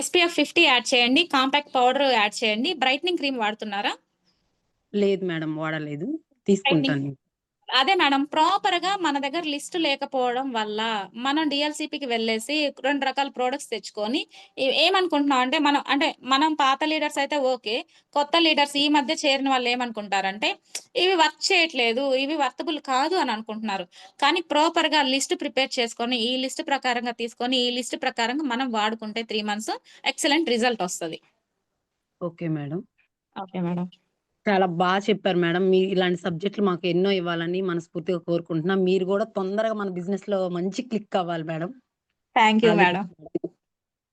SPF 50 యాడ్ చేయండి, కాంపాక్ట్ పౌడర్ యాడ్ చేయండి. బ్రైట్నింగ్ క్రీమ్ వాడుతున్నారా? లేదు మేడం, వాడలేదు, తీసుకుంటాను. అదే మేడం, ప్రాపర్ గా మన దగ్గర లిస్ట్ లేకపోవడం వల్ల మనం డిఎల్సిపికి వెళ్ళేసి 2 రకాల ప్రొడక్ట్స్ తెచ్చుకొని ఏమనుకుంటున్నాం అంటే మనం పాత లీడర్స్ అయితే ఓకే, కొత్త లీడర్స్ ఈ మధ్య చేరిన వాళ్ళు ఏమనుకుంటారంటే ఇవి వర్క్ చేయట్లేదు, ఇవి వర్తబుల్ కాదు అని అనుకుంటున్నారు. కానీ ప్రాపర్ గా లిస్ట్ ప్రిపేర్ చేసుకొని ఈ లిస్ట్ ప్రకారంగా తీసుకొని ఈ లిస్ట్ ప్రకారంగా మనం వాడుకుంటే 3 months ఎక్సలెంట్ రిజల్ట్ వస్తుంది. Okay madam. Okay madam. చాలా బాగా చెప్పారు మేడం. మీ ఇలాంటి సబ్జెక్టులు మాకు ఎన్నో ఇవ్వాలని మనస్ఫూర్తిగా కోరుకుంటున్నా. మీరు కూడా తొందరగా మన బిజినెస్ లో మంచి క్లిక్ అవ్వాలి madam. Thank you madam.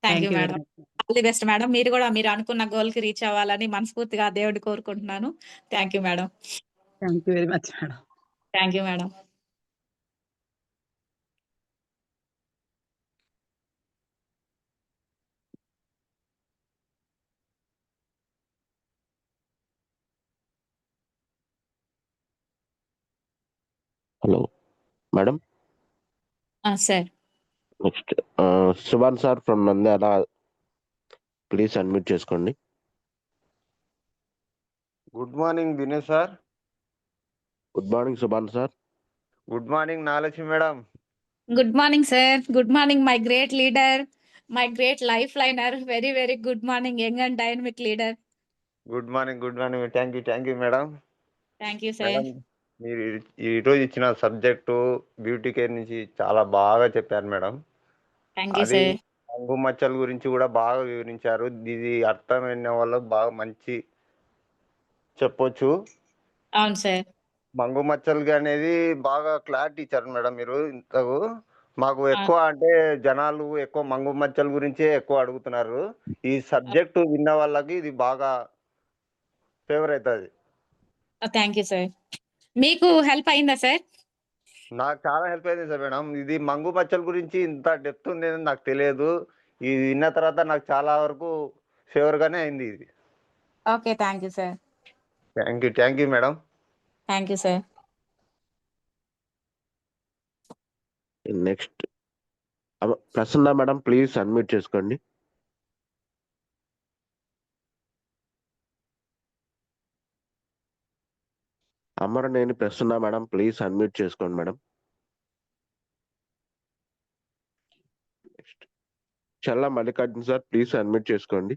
Thank you you madam. very much. All the best madam. మీరు కూడా మీరు అనుకున్న గోల్ కి రీచ్ అవ్వాలని మనస్ఫూర్తిగా దేవుడి కోరుకుంటున్నాను. Thank you madam. Thank you very much madam. Thank you madam. Hello madam. Sir. Next Subhan sir from Nandyal, please unmute చేసుకోండి. Good morning Dinesh sir. Good morning Subhan sir. Good morning Nagalakshmi madam. Good morning sir. Good morning my great leader, my great life liner. Very very good morning young and dynamic leader. Good morning. Thank you madam. Thank you sir. మీరు ఈరోజు ఇచ్చిన subject beauty care నుంచి చాలా బాగా చెప్పారు madam. Thank you అది sir. మంగు మచ్చల గురించి కూడా బాగా వివరించారు. ఇది అర్థమైన వాళ్ళకి బాగా మంచి చెప్పొచ్చు. అవును సార్. మంగు మచ్చలు అనేది బాగా క్లారిటీ ఇచ్చారు మేడం మీరు. ఇంతకు మాకు ఎక్కువ అంటే జనాలు ఎక్కువ మంగు మచ్చల గురించే ఎక్కువ అడుగుతున్నారు. ఈ సబ్జెక్టు విన్న వాళ్ళకి ఇది బాగా ఫేవర్ అవుతుంది. Thank you sir. మీకు హెల్ప్ అయిందా సార్? నాకు చాలా హెల్ప్ అయింది సార్ మేడం. ఇది మంగు మచ్చల గురించి ఇంత డెప్త్ ఉండేది నాకు తెలియదు. ఇది విన్న తర్వాత నాకు చాలా వరకు ఫేవర్ గానే అయింది ఇది. Okay. Thank you sir. Thank you madam. Thank you sir. Next Prasanna madam, please unmute చేసుకోండి. Amaraneni Prasanna madam, please unmute చేసుకోండి madam. Next Challa Mallikarjuna sir, please unmute చేసుకోండి.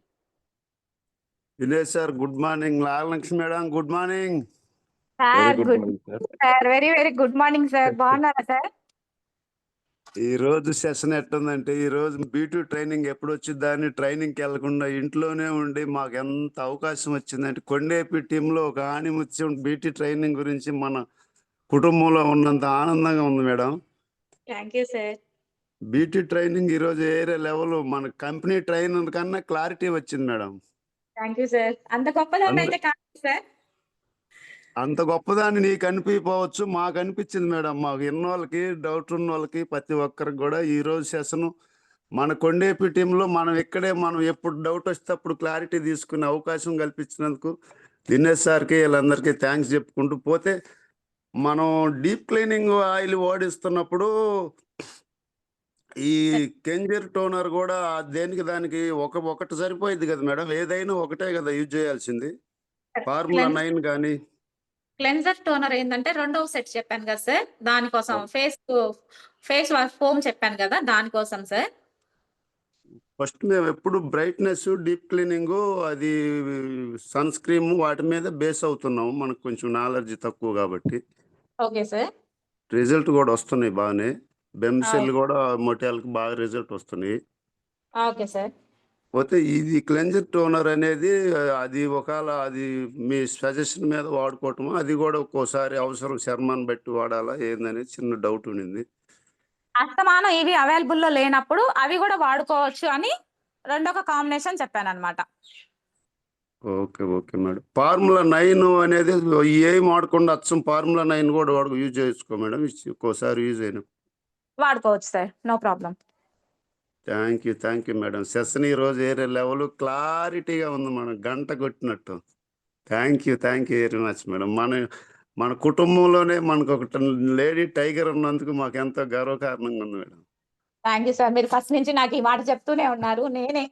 Village sir good morning. Nagalakshmi madam good morning. Very sir good good morning sir. Sir very good morning sir. బాగున్నారా sir? ఈ రోజు session ఎట్టుందంటే, ఈ రోజు B2 training ఎప్పుడు వచ్చిద్దా అని ట్రైనింగ్కి వెళ్లకుండా ఇంట్లోనే ఉండి మాకు ఎంత అవకాశం వచ్చిందంటే, కొండేపి టీంలో ఒక ఆణిముత్యం బీటీ ట్రైనింగ్ గురించి మన కుటుంబంలో ఉన్నంత ఆనందంగా ఉంది madam. Thank you sir. BT training ఈరోజు ఏరే లెవెల్ మన కంపెనీ ట్రైనర్ కన్నా క్లారిటీ వచ్చింది మేడం. Thank you sir. అంత గొప్పదాన్ని అయితే కాదు సార్. అంత గొప్పదాన్ని నీకు అనిపించవచ్చు, మాకు అనిపించింది మేడం. మాకు ఎన్న వాళ్ళకి డౌట్ ఉన్న వాళ్ళకి ప్రతి ఒక్కరికి కూడా ఈ రోజు సెషన్ మన కొండేపి టీంలో మనం ఎప్పుడు డౌట్ వస్తే అప్పుడు క్లారిటీ తీసుకునే అవకాశం కల్పించినందుకు దినేష్ సార్కి వీళ్ళందరికీ థ్యాంక్స్ చెప్పుకుంటూ పోతే, మనం డీప్ క్లీనింగ్ ఆయిల్ ఓడిస్తున్నప్పుడు ఈ కెంజర్ టోనర్ కూడా దేనికి దానికి ఒకటి సరిపోయింది కదా మేడం, ఏదైనా ఒకటే కదా యూజ్ చేయాల్సింది. ఫార్ములా 9 కానీ క్లెన్జర్ టోనర్ ఏంటంటే రెండవ సెట్ చెప్పాను కదా సార్, దానికోసం ఫేస్ వాష్ ఫోమ్ చెప్పాను కదా దానికోసం సార్. ఫస్ట్ మేము ఎప్పుడు బ్రైట్నెస్, డీప్ క్లీనింగ్, అది సన్ స్క్రీమ్ వాటి మీద బేస్ అవుతున్నాము. మనకు కొంచెం నాలెడ్జ్ తక్కువ కాబట్టి. Okay sir. రిజల్ట్ కూడా వస్తున్నాయి బాగానే. బెమ్సెల్ కూడా మొటియాలకు బాగా రిజల్ట్ వస్తున్నాయి. Okay sir. పోతే ఇది క్లెన్జర్ టోనర్ అనేది అది ఒకవేళ అది మీ సజెషన్ మీద వాడుకోవటము, అది కూడా ఒక్కోసారి అవసరం చర్మాన్ని బట్టి వాడాలా ఏందనేది చిన్న డౌట్ ఉండింది. అస్తమానం ఇవి అవైలబుల్లో లేనప్పుడు అవి కూడా వాడుకోవచ్చు అని రెండొక కాంబినేషన్ చెప్పాను అనమాట. Okay okay madam. ఫార్ములా 9 అనేది ఏం వాడకుండా అచ్చం ఫార్ములా 9 కూడా యూజ్ చేసుకో మేడం, ఒక్కోసారి యూజ్ అయిన. వాడుకోవచ్చు sir, no problem. Thank you madam. Session ఈ రోజు ఏరే లెవెల్ క్లారిటీగా ఉంది మనం గంట కొట్టినట్టు. Thank you very much madam. మన కుటుంబంలోనే మనకు ఒక లేడీ టైగర్ ఉన్నందుకు మాకు ఎంతో గర్వకారణంగా ఉంది మేడం. Thank you sir. మీరు ఫస్ట్ నుంచి నాకు ఈ మాట చెప్తూనే ఉన్నారు, నేనే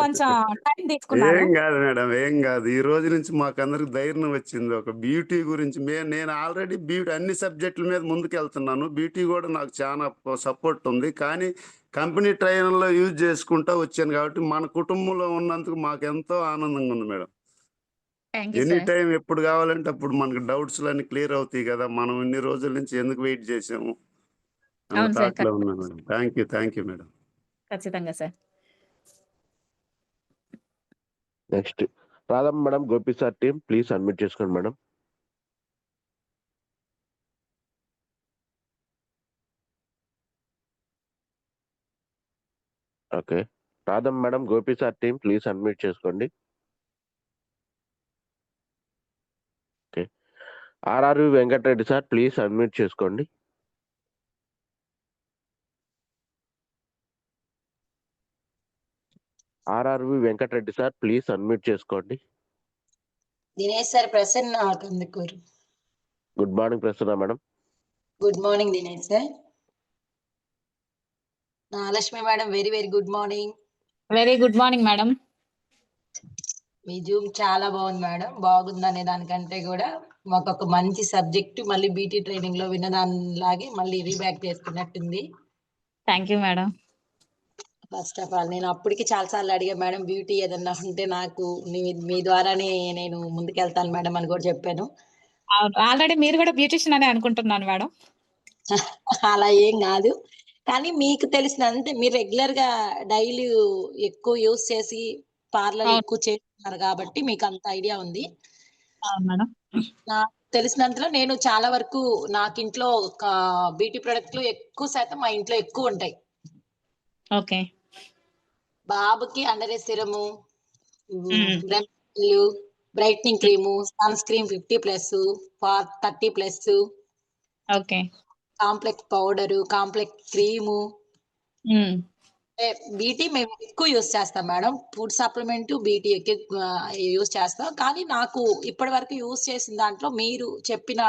కొంచెం టైం తీసుకున్నాను. ఏం కాదు మేడం, ఏం కాదు. ఈ రోజు నుంచి మాకు అందరికి ధైర్యం వచ్చింది. ఒక బ్యూటీ గురించి నేను ఆల్రెడీ బ్యూటీ అన్ని సబ్జెక్టుల మీద ముందుకు వెళ్తున్నాను. బ్యూటీ కూడా నాకు చాలా సపోర్ట్ ఉంది. కానీ కంపెనీ ట్రైనర్లో యూజ్ చేసుకుంటా వచ్చాను కాబట్టి మన కుటుంబంలో ఉన్నందుకు మాకు ఎంతో ఆనందంగా ఉంది మేడం. ఎనీ టైం ఎప్పుడు కావాలంటే అప్పుడు మనకు డౌట్స్ అన్ని క్లియర్ అవుతాయి కదా. మనం ఇన్ని రోజుల నుంచి ఎందుకు వెయిట్ చేసాము అన్న థాట్లో ఉన్నా మేడం. Thank you madam. ఖచ్చితంగా sir. Next Radhamma madam, Gopi sir team please admit చేసుకోండి madam. Okay, Radhamma madam, Gopi sir team please admit చేసుకోండి. Okay, RRV Venkatareddy sir please admit చేసుకోండి. RRV Venkatareddy sir please admit చేసుకోండి. Dinesh sir Prasanna Kandukur. Good morning Prasanna madam. Good morning Dinesh sir. Nagalakshmi madam very good morning. Very good morning madam. మీ zoom చాలా బాగుంది madam. బాగుంది అనే దానికంటే కూడా మాకు ఒక మంచి సబ్జెక్ట్ మళ్ళీ బీటీ ట్రైనింగ్ లో విన్నదానిలాగే మళ్ళీ రీబ్యాక్ చేసుకున్నట్టుంది. Thank you madam. First of all నేను అప్పటికి చాలా సార్లు అడిగా మేడం, బ్యూటీ ఏదన్నా ఉంటే నాకు మీ ద్వారానే నేను ముందుకెళ్తాను మేడం అని కూడా చెప్పాను. ఆల్రెడీ మీరు కూడా బ్యూటిషియన్ అనే అనుకుంటున్నాను మేడం. అలా ఏం కాదు, కానీ మీకు తెలిసినంతే మీరు రెగ్యులర్ గా డైలీ ఎక్కువ యూస్ చేసి పార్లర్ ఎక్కువ చేస్తున్నారు కాబట్టి మీకు అంత ఐడియా ఉంది. నాకు తెలిసినంతలో నేను చాలా వరకు నాకు ఇంట్లో బ్యూటీ ప్రొడక్ట్లు ఎక్కువ శాతం మా ఇంట్లో ఎక్కువ ఉంటాయి. ఓకే. బాబుకి under eye serum, brightening cream, sunscreen 50+, 30+, okay, complex powder, complex cream, BT మేము ఎక్కువ యూస్ చేస్తాం మేడం. ఫుడ్ సప్లిమెంట్ బీటీ ఎక్కువ యూస్ చేస్తాం. కానీ నాకు ఇప్పటి వరకు యూస్ చేసిన దాంట్లో మీరు చెప్పిన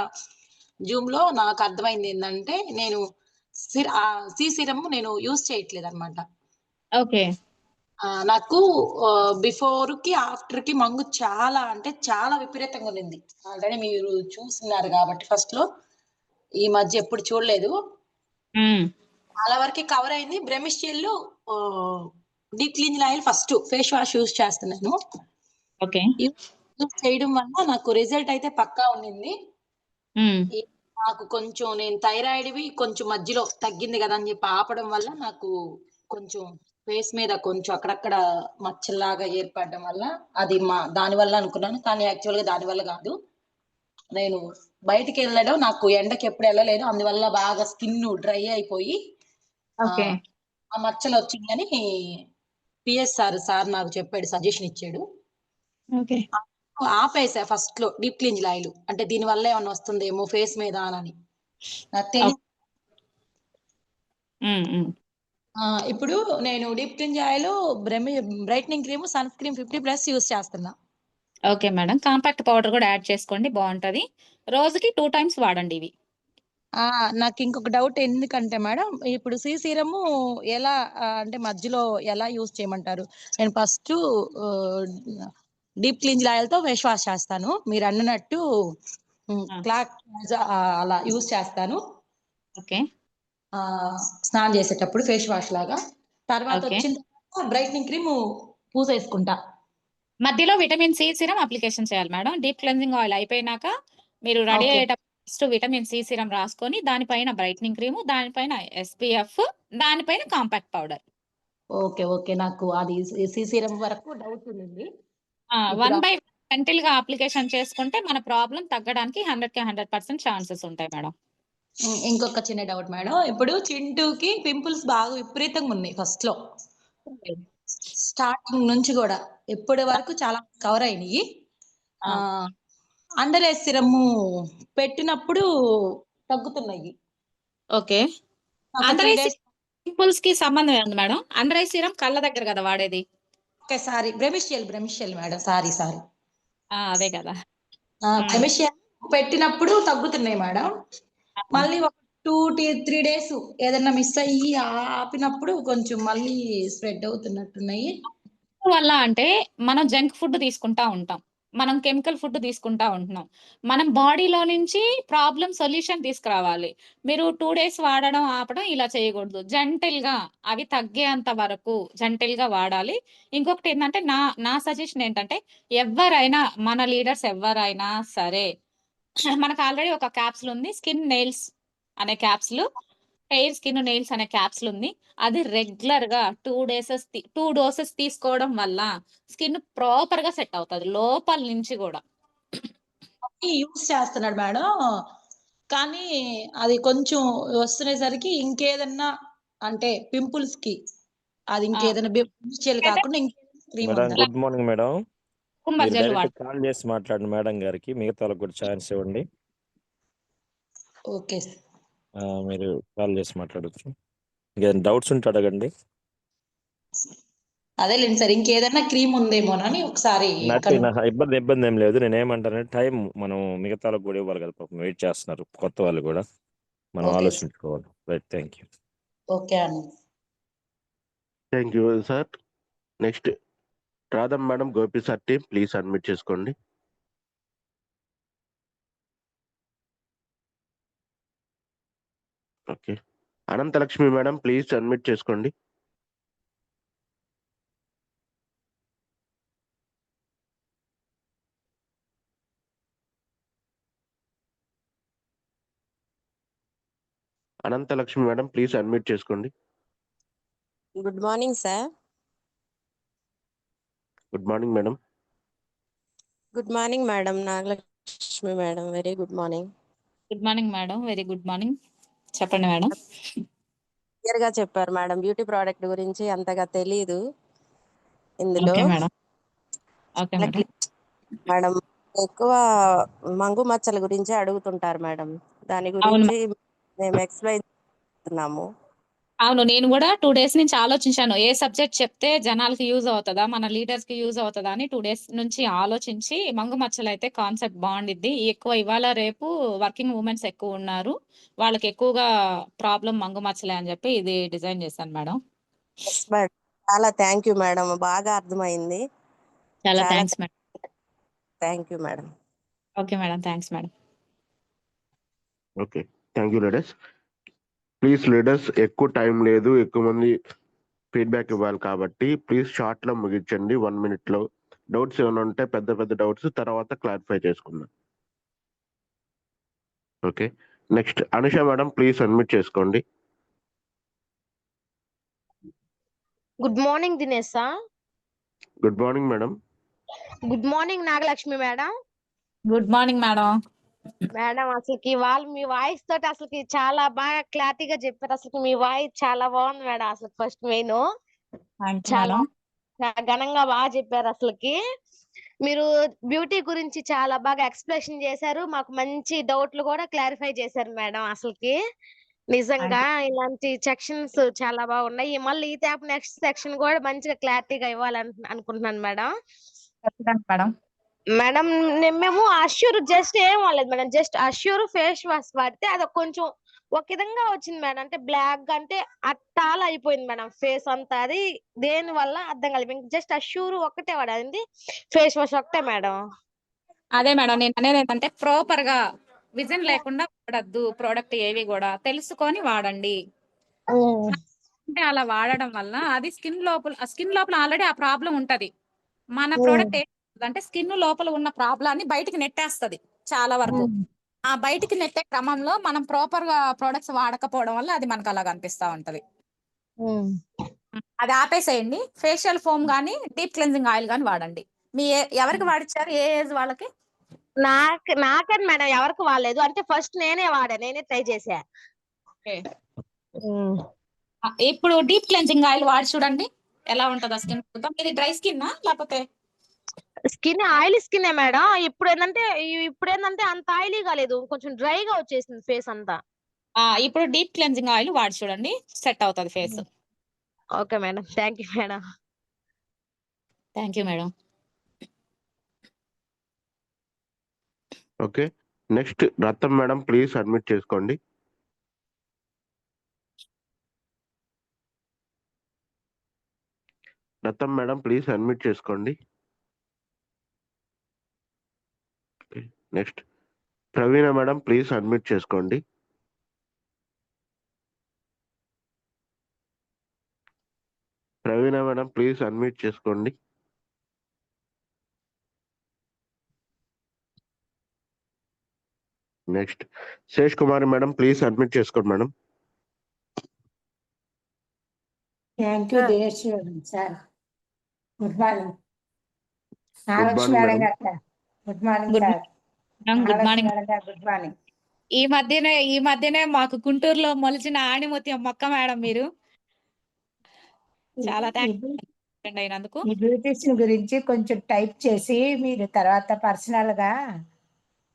జూమ్ లో నాకు అర్థమైంది ఏంటంటే, నేను సి సిరమ్ నేను యూస్ చేయట్లేదు అనమాట. ఓకే. నాకు బిఫోర్ కి ఆఫ్టర్ కి మంగు చాలా అంటే చాలా విపరీతంగా ఉంది. ఆల్రెడీ మీరు చూస్తున్నారు కాబట్టి ఫస్ట్ లో, ఈ మధ్య ఎప్పుడు చూడలేదు. చాలా వరకు కవర్ అయింది. Blemish gel, deep clean oil first face wash use చేస్తున్నాను. ఓకే. యూస్ చేయడం వల్ల నాకు రిజల్ట్ అయితే పక్కా ఉండింది. ఉమ్, నాకు కొంచెం నేను థైరాయిడ్వి కొంచెం మధ్యలో తగ్గింది కదా అని చెప్పి ఆపడం వల్ల నాకు కొంచెం ఫేస్ మీద కొంచెం అక్కడక్కడ మచ్చల్లాగా ఏర్పడడం వల్ల అది దాని వల్ల అనుకున్నాను, కానీ యాక్చువల్ గా దాని వల్ల కాదు. నేను బయటికి వెళ్ళడం నాకు ఎండకి ఎప్పుడు వెళ్ళలేదు, అందువల్ల బాగా స్కిన్ డ్రై అయిపోయి ఓకే ఆ మచ్చలు వచ్చిందని సార్ నాకు చెప్పాడు, సజెషన్ ఇచ్చాడు. ఓకే ఆపేసా ఫస్ట్ లో డీప్ క్లీన్స్ ఆయిల్, అంటే దీని వల్ల ఏమన్నా వస్తుందేమో ఫేస్ మీద అని నాకు తెలియదు. ఇప్పుడు నేను deep cleanse oil, brightening cream, sunscreen 50+ use చేస్తున్నా. ఓకే మేడం, కాంపాక్ట్ పౌడర్ కూడా యాడ్ చేసుకోండి, బాగుంటది. రోజుకి 2 times వాడండి ఇవి. నాకు ఇంకొక డౌట్, ఎందుకంటే మేడం ఇప్పుడు సీరము ఎలా అంటే మధ్యలో ఎలా యూస్ చేయమంటారు? నేను ఫస్ట్ డీప్ క్లీన్స్ ఆయిల్ తో ఫేస్ వాష్ చేస్తాను, మీరు అన్నట్టు క్లాత్ అలా యూస్ చేస్తాను. ఓకే స్నానం చేసేటప్పుడు ఫేస్ వాష్ లాగా, తర్వాత ఓకే వచ్చిన తర్వాత బ్రైట్నింగ్ క్రీమ్ పూసేసుకుంటా. మధ్యలో విటమిన్ సి సిరం అప్లికేషన్ చేయాలి మేడం. డీప్ క్లెన్జింగ్ ఆయిల్ అయిపోయినాక మీరు రెడీ ఓకే అయ్యేటప్పుడు ఫస్ట్ విటమిన్ సి సిరం రాసుకొని దానిపైన బ్రైట్నింగ్ క్రీమ్, దానిపైన ఎస్పీఎఫ్, దానిపైన కాంపాక్ట్ పౌడర్. ఓకే ఓకే నాకు అది సీరం వరకు డౌట్ ఉంది. 1 by 1 జెంటిల్ గా అప్లికేషన్ చేసుకుంటే మన ప్రాబ్లం తగ్గడానికి 100కి 100% ఛాన్సెస్ ఉంటాయి మేడం. ఇంకొక చిన్న డౌట్ మేడం, ఇప్పుడు చింటూకి పింపుల్స్ బాగా విపరీతంగా ఉన్నాయి ఫస్ట్ లో, స్టార్టింగ్ నుంచి కూడా ఇప్పటి వరకు చాలా కవర్ అయినాయి. అండర్ ఐ సిరము పెట్టినప్పుడు తగ్గుతున్నాయి. ఓకే ఒక అండర్ 3 ఐ days. పింపుల్స్ కి సంబంధం ఏంది మేడం? అండర్ ఐ సిరం కళ్ళ దగ్గర కదా వాడేది. ఓకే సారీ, బ్రెమిషియల్ మేడం, సారీ అదే కదా. బ్రెమిషియల్ పెట్టినప్పుడు తగ్గుతున్నాయి మేడం. మళ్ళీ ఒక 2-3 days ఏదన్నా మిస్ అయ్యి ఆపినప్పుడు కొంచెం మళ్ళీ స్ప్రెడ్ అవుతున్నట్టున్నాయి. వల్ల అంటే మనం జంక్ ఫుడ్ తీసుకుంటా ఉంటాం, మనం కెమికల్ ఫుడ్ తీసుకుంటా ఉంటున్నాం. మనం బాడీలో నుంచి ప్రాబ్లం సొల్యూషన్ తీసుకురావాలి. మీరు 2 days వాడడం ఆపడం ఇలా చేయకూడదు. జెంటిల్ గా అవి తగ్గేంత వరకు జెంటిల్ గా వాడాలి. ఇంకొకటి ఏంటంటే నా సజెషన్ ఏంటంటే, ఎవరైనా మన లీడర్స్ ఎవరైనా సరే, మనకు ఆల్రెడీ ఒక క్యాప్సూల్ ఉంది, స్కిన్ నెయిల్స్ అనే క్యాప్సూల్, హెయిర్ స్కిన్ నెయిల్స్ అనే క్యాప్సూల్ ఉంది. అది రెగ్యులర్ గా 2 doses తీసుకోవడం వల్ల స్కిన్ ప్రాపర్ గా సెట్ అవుతుంది లోపల నుంచి కూడా. యూస్ చేస్తున్నాడు మేడం, కానీ అది కొంచెం వస్తునేసరికి ఇంకేదన్నా అంటే పింపుల్స్ కి అది ఇంకేదైనా కాకుండా క్రీమ్ మేడం ఉందా? గుడ్ మార్నింగ్ మేడం, మీరు జెల్ డైరెక్ట్ కాల్ చేసి మాట్లాడండి మేడం గారికి, మిగతా వాళ్ళకి కూడా ఛాన్స్ ఇవ్వండి. ఓకే మీరు కాల్ చేసి మాట్లాడచ్చు, ఇంకేదైనా డౌట్స్ ఉంటే అడగండి. అదేలేండి సార్, ఇంకేదైనా క్రీమ్ ఉందేమోనని ఒకసారి ఇబ్బంది ఏం లేదు. నేను ఏమంటానంటే టైం మనం మిగతా వాళ్ళకి కూడా ఇవ్వాలి కదా, పాపం వెయిట్ చేస్తున్నారు కొత్త వాళ్ళు కూడా, మనం ఆలోచించుకోవాలి. Right, thank you. ఓకే అండి, thank you sir. Next Radham madam, Gopi sir team please admit చేసుకోండి. Okay, Anantalakshmi madam please admit చేసుకోండి. అనంతలక్ష్మి మేడం ప్లీజ్ అడ్మిట్ చేసుకోండి. Good morning sir. Good morning madam. Good morning madam, Nagalakshmi madam, very good morning. Good morning madam, very good morning. చెప్పండి madam. Clear గా చెప్పారు madam, beauty product గురించి అంతగా తెలీదు ఇందులో. Madam ఎక్కువ మంగు మచ్చల గురించి అడుగుతుంటారు మేడం, దాని గురించి మేము ఎక్స్ప్లెయిన్ చేస్తున్నాము. అవును, నేను కూడా 2 days నుంచి ఆలోచించాను, ఏ సబ్జెక్ట్ చెప్తే జనాలకి యూజ్ అవుతుందా, మన లీడర్స్ కి యూజ్ అవుతుందా అని 2 days నుంచి ఆలోచించి, మంగు మచ్చలు అయితే కాన్సెప్ట్ బాగుండిద్ది. ఎక్కువ ఇవాళ రేపు వర్కింగ్ ఉమెన్స్ ఎక్కువ ఉన్నారు, వాళ్ళకి ఎక్కువగా ప్రాబ్లం మంగు మచ్చలే అని చెప్పి ఇది డిజైన్ చేశాను మేడం. చాలా థ్యాంక్ యూ మేడం, బాగా అర్థమైంది. చాలా thanks madam. Thank you madam. Okay madam, thanks madam. Okay, thank you leaders. Please leaders, ఎక్కువ టైం లేదు, ఎక్కువ మంది ఫీడ్బ్యాక్ ఇవ్వాలి కాబట్టి ప్లీజ్ షార్ట్ లో ముగించండి. 1 minute లో. డౌట్స్ ఏమైనా ఉంటే పెద్ద డౌట్స్ తర్వాత క్లారిఫై చేసుకుందాం. Okay. Next Anusha madam please admit చేసుకోండి. Good morning Dinesh sir. Good morning madam. Good morning Nagalakshmi madam. Good morning madam. Madam అసలుకి వాళ్ళు మీ వాయిస్ తోటి అసలుకి చాలా బాగా క్లారిటీగా చెప్పారు. అసలు మీ వాయిస్ చాలా బాగుంది మేడం. అసలు ఫస్ట్ మెయిన్ చాలా ఘనంగా బాగా చెప్పారు. అసలుకి మీరు బ్యూటీ గురించి చాలా బాగా ఎక్స్ప్లెనేషన్ చేశారు. మాకు మంచి డౌట్లు కూడా క్లారిఫై చేశారు మేడం. అసలుకి నిజంగా ఇలాంటి సెక్షన్స్ చాలా బాగున్నాయి. మళ్ళీ ఈ ట్యాప్ నెక్స్ట్ సెక్షన్ కూడా మంచిగా క్లారిటీగా ఇవ్వాలని అనుకుంటున్నాను మేడం. మేడం మేడం మేము అష్యూర్ జస్ట్ ఏం వాడలేదు మేడం. జస్ట్ అష్యూర్ ఫేస్ వాష్ వాడితే అది కొంచెం ఒక విధంగా వచ్చింది మేడం. అంటే బ్లాక్ అంటే అట్టాల అయిపోయింది మేడం ఫేస్ అంతా. అది దేని వల్ల అర్థం కాలేదు. జస్ట్ అష్యూర్ ఒక్కటే వాడింది, ఫేస్ వాష్ ఒకటే మేడం. అదే మేడం నేను అనేది ఏంటంటే ప్రాపర్ గా విజన్ లేకుండా వాడద్దు. ప్రోడక్ట్ ఏవి కూడా తెలుసుకొని వాడండి. అంటే అలా వాడడం వల్ల అది స్కిన్ లోపల ఆల్రెడీ ఆ ప్రాబ్లం ఉంటది. మన ప్రోడక్ట్ అంటే స్కిన్ లోపల ఉన్న ప్రాబ్లాన్ని బయటికి నెట్టేస్తది చాలా వరకు. ఆ బయటికి నెట్టే క్రమంలో మనం ప్రాపర్ గా ప్రొడక్ట్స్ వాడకపోవడం వల్ల అది మనకు అలా కనిపిస్తా ఉంటది. అది ఆపేసేయండి. ఫేషియల్ ఫోమ్ గానీ డీప్ క్లెన్జింగ్ ఆయిల్ గానీ వాడండి. మీ ఎవరికి వాడిచ్చారు? ఏ ఏజ్ వాళ్ళకి? నాకని మేడం ఎవరికి వాడలేదు. అంటే ఫస్ట్ నేనే వాడా, నేనే ట్రై చేసా. ఇప్పుడు డీప్ క్లెన్జింగ్ ఆయిల్ వాడి చూడండి ఎలా ఉంటుందో స్కిన్. ఇది డ్రై స్కిన్ లేకపోతే స్కిన్ ఆయిల్ స్కిన్ మేడం. ఇప్పుడు ఏంటంటే అంత ఆయిలీ కాలేదు, కొంచెం డ్రైగా వచ్చేసింది ఫేస్ అంతా. ఇప్పుడు డీప్ క్లెన్జింగ్ ఆయిల్ వాడి చూడండి, సెట్ అవుతుంది face. Okay madam, thank you madam. Thank you madam. Okay. Next Ratnam madam please admit చేసుకోండి. రత్నం మేడం ప్లీజ్ అడ్మిట్ చేసుకోండి. Next Praveena madam please admit చేసుకోండి. ప్రవీణ మేడం ప్లీజ్ అడ్మిట్ చేసుకోండి. Next Shesh Kumari madam please admit చేసుకోండి madam. Thank you Dinesh sir. Good morning good Nagalakshmi morning madam madam. గారు. Good morning sir. Good morning. Good morning. ఈ మధ్యనే మాకు గుంటూరులో మొలిచిన ఆణిముత్యం మొక్క మేడం మీరు. చాలా థ్యాంక్స్ అయినందుకు. ఈ బ్యూటిషియన్ గురించి కొంచెం టైప్ చేసి మీరు తర్వాత పర్సనల్ గా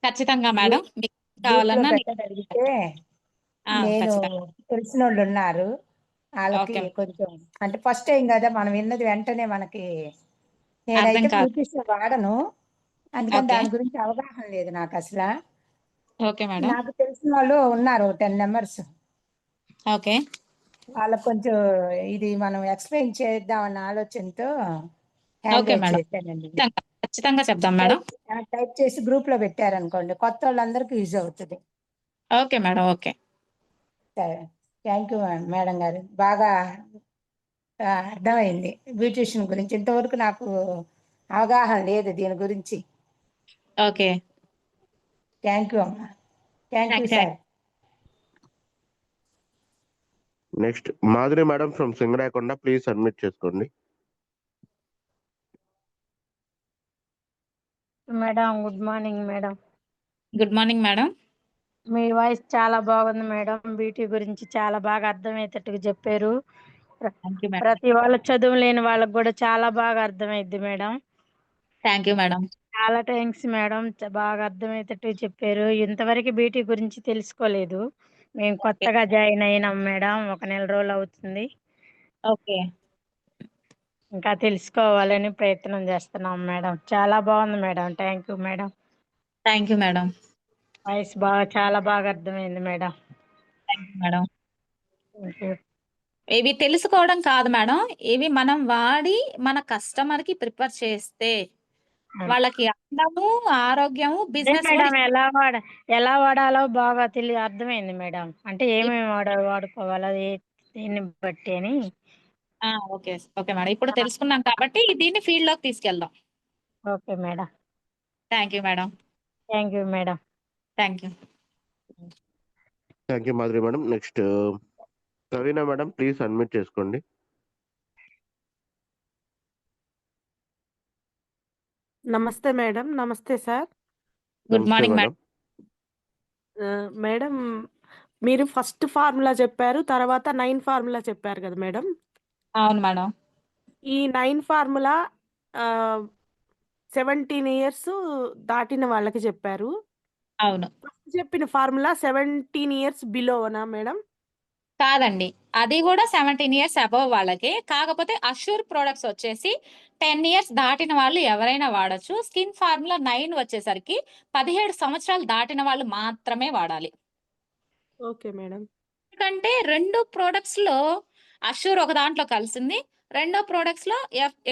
ఖచ్చితంగా మేడం. మీకు గ్రూప్ లో కావాలన్నా పెట్టగలిగితే నేను తెలిసిన వాళ్ళు ఉన్నారు వాళ్ళకి కొంచెం, అంటే ఫస్ట్ టైం కదా మనం విన్నది వెంటనే మనకి. నేనైతే బ్యూటిషియన్ వాడను, అందుకని దాని గురించి అవగాహన లేదు నాకు అసలు. Okay madam. నాకు తెలిసిన వాళ్ళు ఉన్నారు 10 members. ఓకే. వాళ్ళకు కొంచెం ఇది మనం ఎక్స్ప్లెయిన్ చేద్దామన్న ఆలోచనతో ఓకే మేడం, ఖచ్చితంగా చెప్దాం మేడం. టైప్ చేసి గ్రూప్ లో పెట్టారనుకోండి, కొత్త వాళ్ళందరికీ యూజ్ అవుతుంది. Okay madam. Okay. Thank you madam గారు. బాగా అర్థమైంది బ్యూటిషియన్ గురించి. ఇంతవరకు నాకు అవగాహన లేదు దీని గురించి. ఓకే. థ్యాంక్ యూ అమ్మా. Thank you sir. Next Madhuri madam from Singarayakonda please admit చేసుకోండి. Madam good morning madam. Good morning madam. మీ వాయిస్ చాలా బాగుంది మేడం. బ్యూటీ గురించి చాలా బాగా అర్థమయ్యేటట్టుగా చెప్పారు. ప్రతి వాళ్ళ చదువు లేని వాళ్ళకి కూడా చాలా బాగా అర్థమైద్ది మేడం. Thank you madam. చాలా థ్యాంక్స్ మేడం. బాగా అర్థమయ్యేటట్టు చెప్పారు. ఇంతవరకు బ్యూటీ గురించి తెలుసుకోలేదు. మేము కొత్తగా జాయిన్ అయినాం మేడం. 1 నెల రోజులు అవుతుంది. ఓకే. ఇంకా తెలుసుకోవాలని ప్రయత్నం చేస్తున్నాం మేడం. చాలా బాగుంది madam. Thank you madam. Thank you madam. Voice చాలా బాగా అర్థమైంది madam. Thank you madam. Thank you. ఇవి తెలుసుకోవడం కాదు మేడం, ఇవి మనం వాడి మన కస్టమర్ కి ప్రిపేర్ చేస్తే వాళ్ళకి అందము, ఆరోగ్యము, బిజినెస్ మేడం ఎలా వాడాలో బాగా అర్థమైంది మేడం. అంటే ఏమేమి వాడుకోవాలో దీన్ని బట్టి అని. Okay okay madam. ఇప్పుడు తెలుసుకున్నాం కాబట్టి దీన్ని ఫీల్డ్ లోకి తీసుకెళ్దాం. Okay madam. Thank you madam. Thank you madam. Thank you. Thank you Madhuri madam. Next Kavina madam, please unmute చేసుకోండి. నమస్తే మేడం. నమస్తే sir. Good morning madam. Madam మీరు ఫస్ట్ ఫార్ములా చెప్పారు. తర్వాత 9 ఫార్ములా చెప్పారు కదా మేడం. అవును మేడం. ఈ 9 ఫార్ములా 17 ఇయర్స్ దాటిన వాళ్ళకి చెప్పారు. అవును. ఫస్ట్ చెప్పిన ఫార్ములా 17 ఇయర్స్ బిలోనా మేడం? కాదండి. అది కూడా 17 ఇయర్స్ అబోవ్ వాళ్ళకే. కాకపోతే అష్యూర్ ప్రొడక్ట్స్ వచ్చేసి 10 ఇయర్స్ దాటిన వాళ్ళు ఎవరైనా వాడొచ్చు. స్కిన్ ఫార్ములా 9 వచ్చేసరికి 17 సంవత్సరాలు దాటిన వాళ్ళు మాత్రమే వాడాలి. Okay madam. ఎందుకంటే 2 ప్రొడక్ట్స్‌లో అష్యూర్ ఒక దాంట్లో కలిసింది. రెండో ప్రొడక్ట్స్‌లో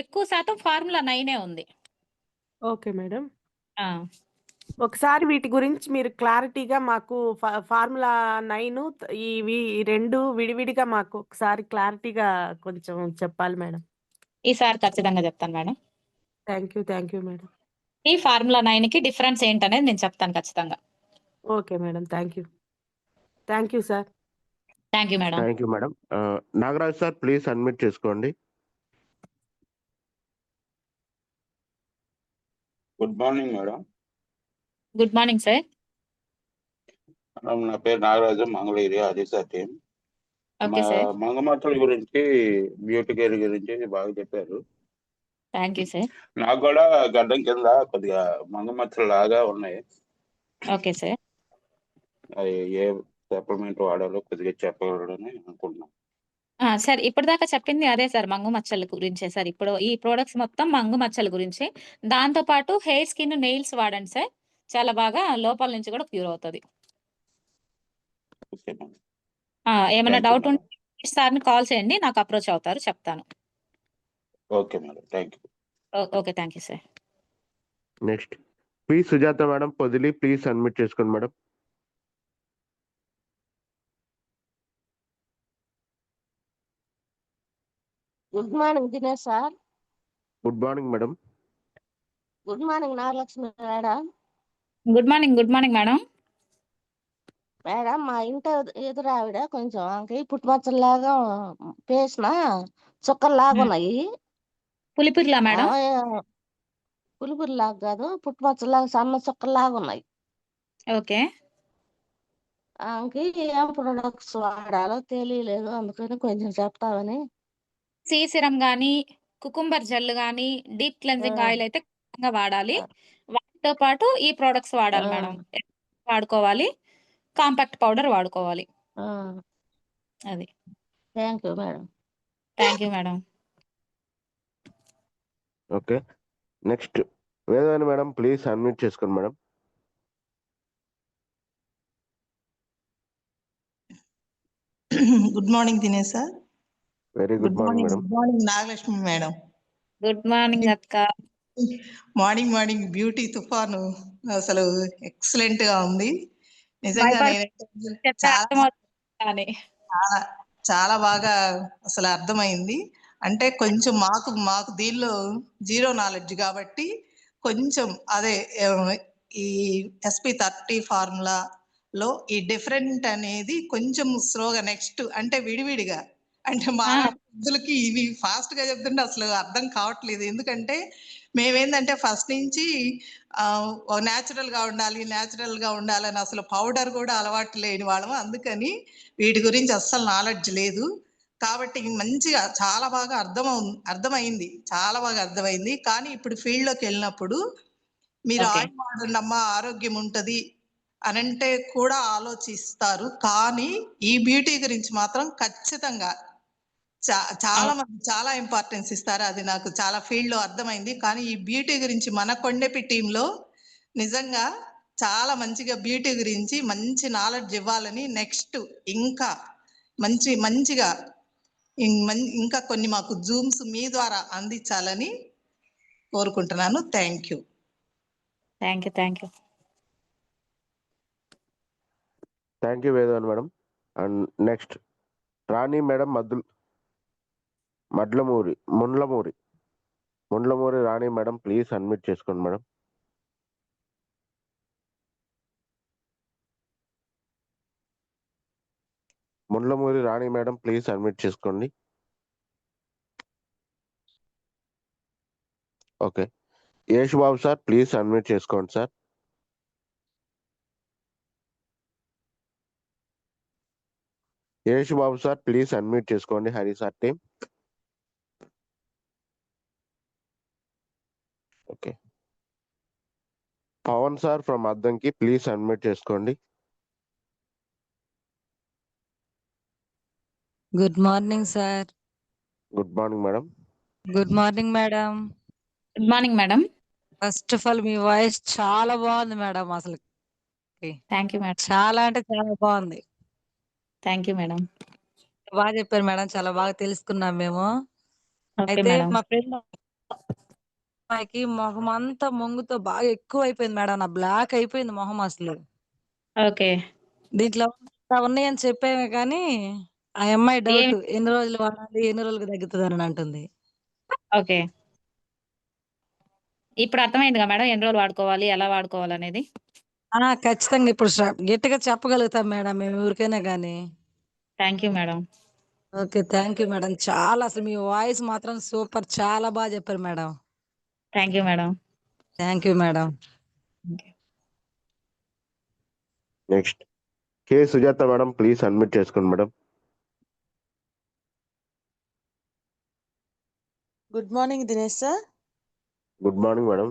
ఎక్కువ శాతం ఫార్ములా 9 ఉంది. Okay madam. ఆ! ఒకసారి వీటి గురించి మీరు క్లారిటీగా మాకు ఫార్ములా 9 ఇవి 2 విడివిడిగా మాకు ఒకసారి క్లారిటీగా కొంచెం చెప్పాలి మేడం. ఈసారి ఖచ్చితంగా చెప్తాను మేడం. Thank you madam. ఈ ఫార్ములా 9కి డిఫరెన్స్ ఏంటనేది నేను చెప్తాను ఖచ్చితంగా. Okay madam. Thank you sir. Thank you madam. Thank you madam. Nagaraj sir, please unmute చేసుకోండి. Good morning madam. Good morning sir. Madam నా పేరు Nagaraju, Mangalagiri Adisha team. Okay sir. మంగమచ్చల గురించి, బ్యూటీ కేర్ గురించి బాగా చెప్పారు. Thank you sir. నాకు కూడా గడ్డం కింద కొద్దిగా మంగమచ్చలు లాగా ఉన్నాయి. Okay sir. అది ఏ సప్లిమెంట్ వాడాలో కొద్దిగా చెప్పగలరని అనుకుంటున్నాను. సార్ ఇప్పటిదాకా చెప్పింది అదే సార్, మంగు మచ్చల గురించే సార్. ఇప్పుడు ఈ ప్రొడక్ట్స్ మొత్తం మంగు మచ్చల గురించే. దాంతో పాటు హెయిర్, స్కిన్, నెయిల్స్ వాడండి సార్. చాలా బాగా లోపల నుంచి కూడా క్యూర్ అవుతది. Okay madam. ఏమైనా థ్యాంక్ యూ డౌట్ మేడం. ఉంటే సార్‌ని కాల్ చేయండి. నాకు అప్రోచ్ అవుతారు, చెప్తాను. Okay madam. Thank you. Okay. Thank you sir. Next P Sujatha madam, Podili, please unmute చేసుకోండి madam. Good morning Dinesh sir. Good morning madam. Good morning Nagalakshmi madam. Good morning madam. Madam మా ఇంటి ఎదురు ఆవిడ కొంచెం ఆమెకి పుట్టుమచ్చల్లాగా పేసిన చుక్కల్లాగా ఉన్నాయి. పులిపిర్లా మేడం? పులిపురిలాగా కాదు, పుట్టుమచ్చల్లాగా సన్న చుక్కల్లాగా ఉన్నాయి. ఓకే. ఆమెకి ఏం ప్రొడక్ట్స్ వాడాలో తెలియలేదు, అందుకని కొంచెం చెప్తామని. సీ సిరమ్ గానీ, కుకుంబర్ జెల్ గానీ, డీప్ క్లెన్జింగ్ ఆయిల్ అయితే ఖచ్చితంగా వాడాలి. వాటితో పాటు ఈ ప్రొడక్ట్స్ వాడాలి మేడం. వాడుకోవాలి. కాంపాక్ట్ పౌడర్ వాడుకోవాలి. అది. Thank you madam. Thank you madam. Okay. Next Vedani madam, please unmute చేసుకోండి madam. Good morning Dinesh sir. Very good morning madam. Good morning Nagalakshmi madam. Good morning అక్క. మార్నింగ్ బ్యూటీ తుఫాను అసలు ఎక్సలెంట్ గా ఉంది. నిజంగా నేనైతే చాలా చాలా చాలా బాగా అసలు అర్థమైంది. అంటే కొంచెం మాకు దీనిలో జీరో నాలెడ్జ్ కాబట్టి కొంచెం అదే ఈ SP30 ఫార్ములాలో ఈ డిఫరెంట్ అనేది కొంచెం స్లోగా నెక్స్ట్ అంటే విడివిడిగా అంటే మా వృద్ధులకి ఇవి ఫాస్ట్ గా చెప్తుంటే అసలు అర్థం కావట్లేదు. ఎందుకంటే మేమేందంటే ఫస్ట్ నుంచి న్యాచురల్ గా ఉండాలని అసలు పౌడర్ కూడా అలవాటు లేని వాళ్ళము. అందుకని వీటి గురించి అస్సలు నాలెడ్జ్ లేదు. కాబట్టి మంచిగా చాలా బాగా అర్థమైంది. చాలా బాగా అర్థమైంది. కానీ ఇప్పుడు ఫీల్డ్ లోకి వెళ్ళినప్పుడు మీరు ఆయిల్ వాడండమ్మా ఆరోగ్యం ఉంటది అనంటే కూడా ఆలోచిస్తారు. కానీ ఈ బ్యూటీ గురించి మాత్రం ఖచ్చితంగా చాలా మంది చాలా ఇంపార్టెన్స్ ఇస్తారు. అది నాకు చాలా ఫీల్డ్ లో అర్థమైంది. కానీ ఈ బ్యూటీ గురించి మన కొండెపి టీంలో నిజంగా చాలా మంచిగా బ్యూటీ గురించి మంచి నాలెడ్జ్ ఇవ్వాలని నెక్స్ట్ ఇంకా మంచిగా ఇంకా కొన్ని మాకు జూమ్స్ మీ ద్వారా అందించాలని కోరుకుంటున్నాను. Thank you. Thank you Vedani madam. And next Rani madam, Mundlamuri Rani madam, please unmute చేసుకోండి madam. Mundlamuri Rani madam please admit చేసుకోండి. Okay. Yesh Babu sir please admit చేసుకోండి sir. Yesh Babu sir please admit చేసుకోండి. Hari sir team. Okay. Pavan sir from Addanki please admit చేసుకోండి. Good morning sir. Good morning madam. Good morning madam. Good morning madam. First of all మీ voice చాలా బాగుంది madam. అసలు thank you madam. చాలా అంటే చాలా బాగుంది. Thank you madam. బాగా చెప్పారు మేడం. చాలా బాగా తెలుసుకున్నాం మేము. ఓకే అయితే మేడం. మా ఫ్రెండ్ అమ్మాయికి మొహం అంతా మొంగుతో బాగా ఎక్కువ అయిపోయింది మేడం. నా బ్లాక్ అయిపోయింది మొహం అసలు. ఓకే. దీంట్లో ఉన్నాయని చెప్పామే కానీ ఆ అమ్మాయి డౌట్ ఏం ఎన్ని రోజులు వాడాలి, ఎన్ని రోజులకు తగ్గుతుంది అని అంటుంది. ఓకే. ఇప్పుడు అర్థమైందిగా మేడం ఎన్ని రోజులు వాడుకోవాలి, ఎలా వాడుకోవాలి అనేది? ఖచ్చితంగా ఇప్పుడు గట్టిగా చెప్పగలుగుతాం మేడం మేము ఎవరికైనా కానీ. Thank you madam. Okay. Thank you madam. చాలా అసలు మీ వాయిస్ మాత్రం సూపర్. చాలా బాగా చెప్పారు madam. Thank you madam. Thank you madam. Next K Sujatha madam please admit చేసుకోండి madam. Good morning Dinesh sir. Good morning madam.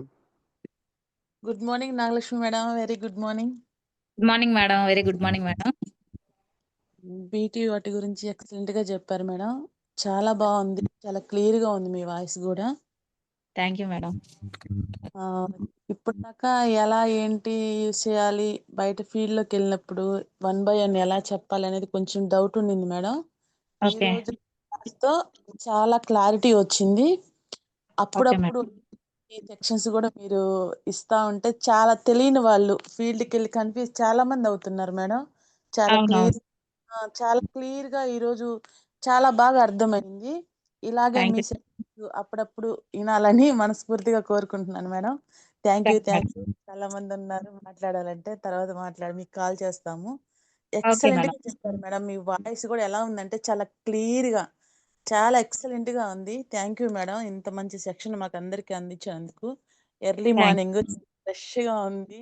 Good morning Nagalakshmi madam. Very good morning. Good morning madam. Very good morning madam. Beauty వాటి గురించి excellent గా చెప్పారు madam. చాలా బాగుంది. చాలా clear గా ఉంది మీ వాయిస్ కూడా. Thank you madam. ఇప్పుడు దాకా ఎలా ఏంటి యూజ్ చేయాలి, బయట ఫీల్డ్ లోకి వెళ్ళినప్పుడు 1 by 1 ఎలా చెప్పాలి అనేది కొంచెం డౌట్ ఉండింది మేడం. ఈ ఓకే. రోజుతో చాలా క్లారిటీ వచ్చింది. అప్పుడప్పుడు ఈ సెక్షన్స్ కూడా మీరు ఇస్తా ఉంటే చాలా తెలియని వాళ్ళు ఫీల్డ్ కి వెళ్ళి కన్ఫ్యూజ్ చాలా మంది అవుతున్నారు మేడం. చాలా అవునవును. చాలా క్లియర్ గా ఈ రోజు చాలా బాగా అర్థమైంది. ఇలాగే థ్యాంక్ మీ యూ. సెక్షన్స్ అప్పుడప్పుడు వినాలని మనస్ఫూర్తిగా కోరుకుంటున్నాను madam. Thank you. Thank you. చాలా మంది ఉన్నారు మాట్లాడాలంటే తర్వాత మీకు కాల్ చేస్తాము. Okay excellent madam. గా చెప్పారు మేడం. మీ వాయిస్ కూడా ఎలా ఉందంటే చాలా క్లియర్ గా చాలా ఎక్సలెంట్ గా ఉంది. Thank you madam. ఇంత మంచి సెక్షన్ మాకు అందరికి అందించినందుకు. ఎర్లీ థ్యాంక్ మార్నింగ్ ఫ్రెష్ గా ఉంది.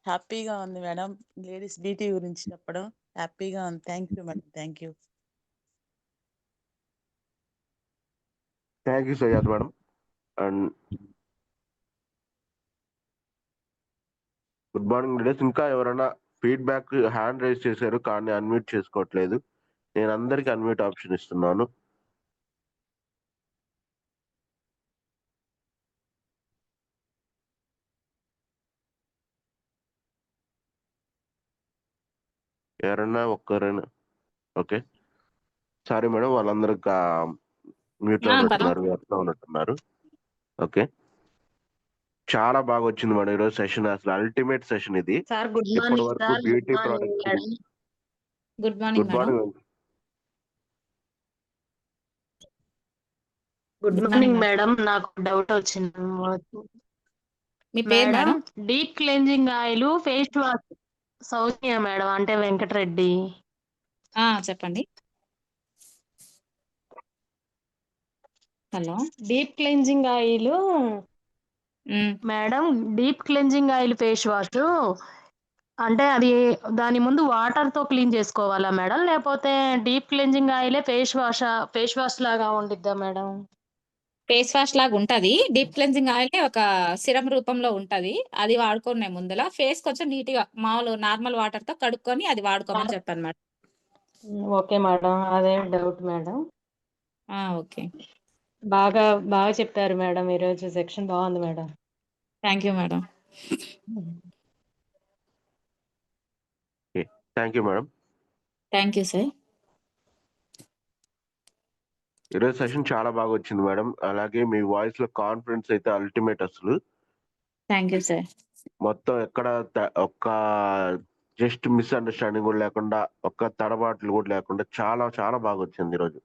హ్యాపీగా ఉంది మేడం. లేడీస్ బీటీ గురించి చెప్పడం హ్యాపీగా ఉంది. Thank you madam. Thank you. Thank you Sujatha madam. And good morning leaders. ఇంకా ఎవరైనా ఫీడ్బ్యాక్ హ్యాండ్ రైజ్ చేశారు కానీ అన్మ్యూట్ చేసుకోవట్లేదు. నేను అందరికి అన్మ్యూట్ ఆప్షన్ ఇస్తున్నాను. ఎవరైనా ఒక్కరైనా ఓకే. సారీ మేడం, వాళ్ళందరూ మ్యూట్ లో ఉన్నట్టున్నారు. ఓకే. చాలా బాగా వచ్చింది మేడం ఈరోజు సెషన్. అసలు అల్టిమేట్ సెషన్ ఇది. సార్ గుడ్ ఇప్పటి మార్నింగ్ వరకు sir. Beauty good morning products madam. Good morning good madam. Morning. Good good morning morning madam. నాకు డౌట్ వచ్చింది. మీ పేరు madam madam? Deep cleansing oil face wash Soujanya madam అంటే వెంకటరెడ్డి. చెప్పండి. Hello. Deep cleansing oil madam, deep cleansing oil face wash అంటే అది దాని ముందు వాటర్ తో క్లీన్ చేసుకోవాలా మేడం, లేకపోతే డీప్ క్లెన్జింగ్ ఆయిలే ఫేస్ వాష్ లాగా ఉండిద్దా మేడం? ఫేస్ వాష్ లాగా ఉంటది. డీప్ క్లెన్జింగ్ ఆయిల్ ఒక సిరం రూపంలో ఉంటది. అది వాడుకునే ముందల ఫేస్ కొంచెం నీట్ గా మామూలు నార్మల్ వాటర్ తో కడుక్కొని అది వాడుకోమని చెప్పాను మేడం. Okay madam. అదే డౌట్ మేడం. ఓకే. బాగా బాగా చెప్పారు మేడం. ఈరోజు సెక్షన్ బాగుంది madam. Thank you madam. Thank you madam. Thank you sir. ఈరోజు సెషన్ చాలా బాగా వచ్చింది మేడం. అలాగే మీ వాయిస్ లో కాన్ఫిడెన్స్ అయితే అల్టిమేట్ అసలు. Thank you sir. మొత్తం ఎక్కడ ఒక్క జస్ట్ మిస్అండర్స్టాండింగ్ కూడా లేకుండా, ఒక్క తడబాట్లు కూడా లేకుండా చాలా చాలా బాగా వచ్చింది ఈరోజు.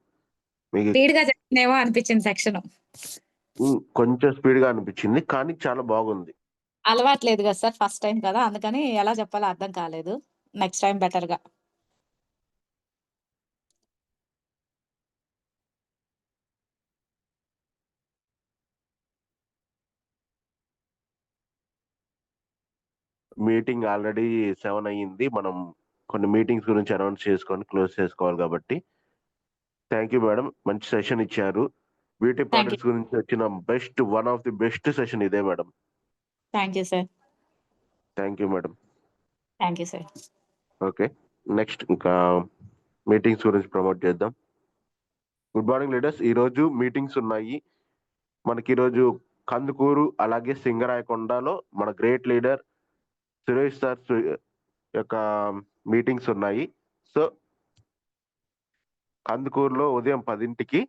మీకు స్పీడ్ గా చెప్పిందేమో అనిపించింది సెక్షన్. కొంచెం స్పీడ్ గా అనిపించింది కానీ చాలా బాగుంది. అలవాట్లేదు కదా సార్, ఫస్ట్ టైం కదా, అందుకని ఎలా చెప్పాలో అర్థం కాలేదు. నెక్స్ట్ టైం బెటర్ గా. మీటింగ్ ఆల్రెడీ 7 అయ్యింది. మనం కొన్ని మీటింగ్స్ గురించి అనౌన్స్ చేసుకొని క్లోజ్ చేసుకోవాలి కాబట్టి. థ్యాంక్ యూ మేడం, మంచి సెషన్ ఇచ్చారు. బ్యూటీ ప్రొడక్ట్స్ గురించి వచ్చిన one of the best session ఇదే madam. Thank you sir. Thank you madam. Thank you sir. Okay, next ఇంకా మీటింగ్స్ గురించి ప్రమోట్ చేద్దాం. గుడ్ మార్నింగ్ లీడర్స్, ఈరోజు మీటింగ్స్ ఉన్నాయి మనకి. ఈరోజు కందుకూరు అలాగే సింగరాయకొండలో మన గ్రేట్ లీడర్ సురేష్ సార్ యొక్క మీటింగ్స్ ఉన్నాయి. సో కందుకూరులో ఉదయం 10ంటికి,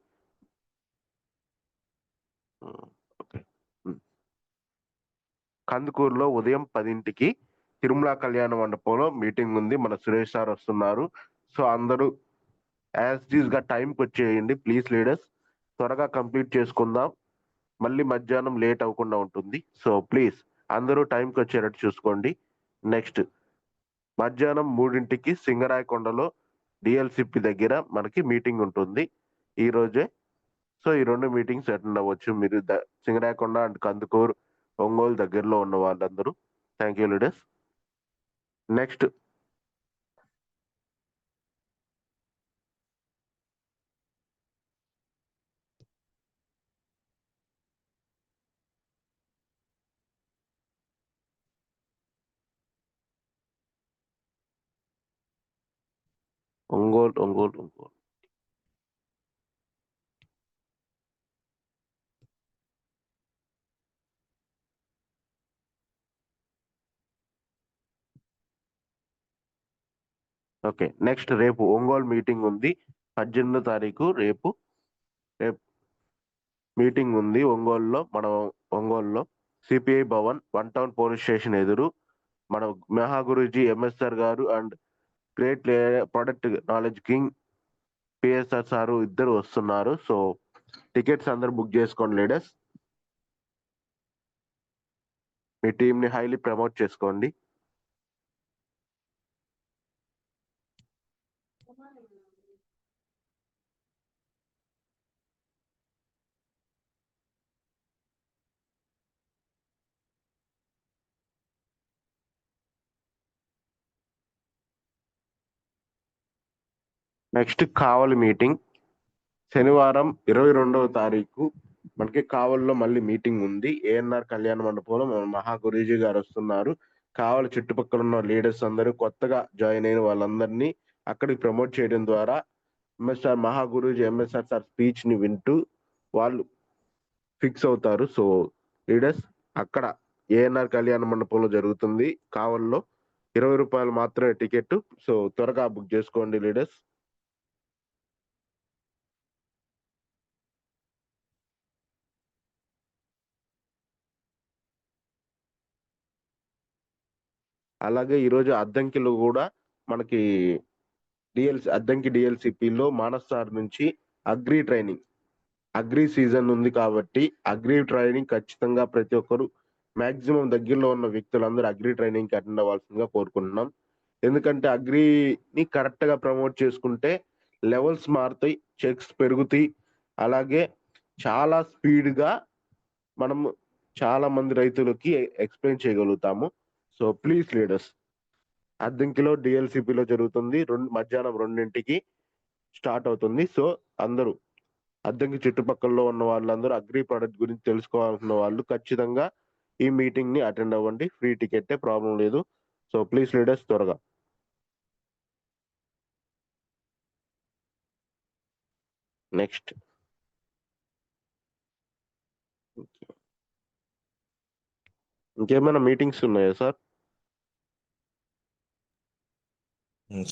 కందుకూరులో ఉదయం 10ంటికి తిరుమల కళ్యాణ మండపంలో మీటింగ్ ఉంది. మన సురేష్ సార్ వస్తున్నారు. సో అందరూ యాజ్ గా టైంకి వచ్చేయండి ప్లీజ్ లీడర్స్. త్వరగా కంప్లీట్ చేసుకుందాం, మళ్ళీ మధ్యాహ్నం లేట్ అవ్వకుండా ఉంటుంది. సో ప్లీజ్ అందరూ టైంకి వచ్చేటట్టు చూసుకోండి. నెక్స్ట్ మధ్యాహ్నం 3ంటికి సింగరాయకొండలో డిఎల్సిపి దగ్గర మనకి మీటింగ్ ఉంటుంది ఈ రోజే. సో ఈ 2 మీటింగ్స్ అటెండ్ అవ్వచ్చు మీరు, సింగరాయకొండ అండ్ కందుకూరు, ఒంగోలు దగ్గరలో ఉన్న వాళ్ళందరూ. Thank you leaders. Next Ongole. Okay, next రేపు ఒంగోలు మీటింగ్ ఉంది. 18వ తారీఖు రేపు మీటింగ్ ఉంది ఒంగోలులో. ఒంగోలులో CPI Bhavan 1 town police station ఎదురు మన మహాగురుజీ ఎంఎస్ఆర్ గారు and great product knowledge king PSR sir ఇద్దరు వస్తున్నారు. సో టికెట్స్ అందరు బుక్ చేసుకోండి లీడర్స్. మీ టీమ్ ని హైలీ ప్రమోట్ చేసుకోండి. నెక్స్ట్ కావలి మీటింగ్ శనివారం 22వ తారీఖు మనకి కావలిలో మళ్ళీ మీటింగ్ ఉంది. ఏఎన్ఆర్ కళ్యాణ మండపంలో మన మహాగురుజీ గారు వస్తున్నారు. కావలి చుట్టుపక్కల ఉన్న లీడర్స్ అందరూ కొత్తగా జాయిన్ అయిన వాళ్ళందరినీ అక్కడికి ప్రమోట్ చేయడం ద్వారా మహాగురుజీ ఎంఎస్ఆర్ సార్ స్పీచ్ ని వింటూ వాళ్ళు ఫిక్స్ అవుతారు. సో లీడర్స్ అక్కడ ఏఎన్ఆర్ కళ్యాణ మండపంలో జరుగుతుంది కావలిలో. 20 రూపాయలు మాత్రమే టికెట్. సో త్వరగా బుక్ చేసుకోండి లీడర్స్. అలాగే ఈరోజు అద్దంకిలో కూడా మనకి అద్దంకి డిఎల్సిపిలో మానస్ సార్ నుంచి అగ్రి సీజన్ ఉంది కాబట్టి అగ్రి ట్రైనింగ్ ఖచ్చితంగా ప్రతి ఒక్కరు మాక్సిమం దగ్గరలో ఉన్న వ్యక్తులందరూ అగ్రి ట్రైనింగ్ కి అటెండ్ అవ్వాల్సిందిగా కోరుకుంటున్నాం. ఎందుకంటే అగ్రిని కరెక్ట్ గా ప్రమోట్ చేసుకుంటే లెవెల్స్ మారుతాయి, చెక్స్ పెరుగుతాయి, అలాగే చాలా స్పీడ్ గా మనం చాలా మంది రైతులకి ఎక్స్ప్లెయిన్ చేయగలుగుతాము. సో ప్లీజ్ లీడర్స్, అద్దంకిలో డిఎల్సిపిలో జరుగుతుంది. మధ్యాహ్నం 2ంటికి స్టార్ట్ అవుతుంది. సో అందరూ అద్దంకి చుట్టుపక్కల ఉన్న వాళ్ళందరూ అగ్రి ప్రొడక్ట్ గురించి తెలుసుకోవాలనుకున్న వాళ్ళు ఖచ్చితంగా ఈ మీటింగ్ ని అటెండ్ అవ్వండి. ఫ్రీ టికెట్, ప్రాబ్లం లేదు. సో ప్లీజ్ లీడర్స్ త్వరగా. నెక్స్ట్ ఇంకేమైనా మీటింగ్స్ ఉన్నాయా సార్?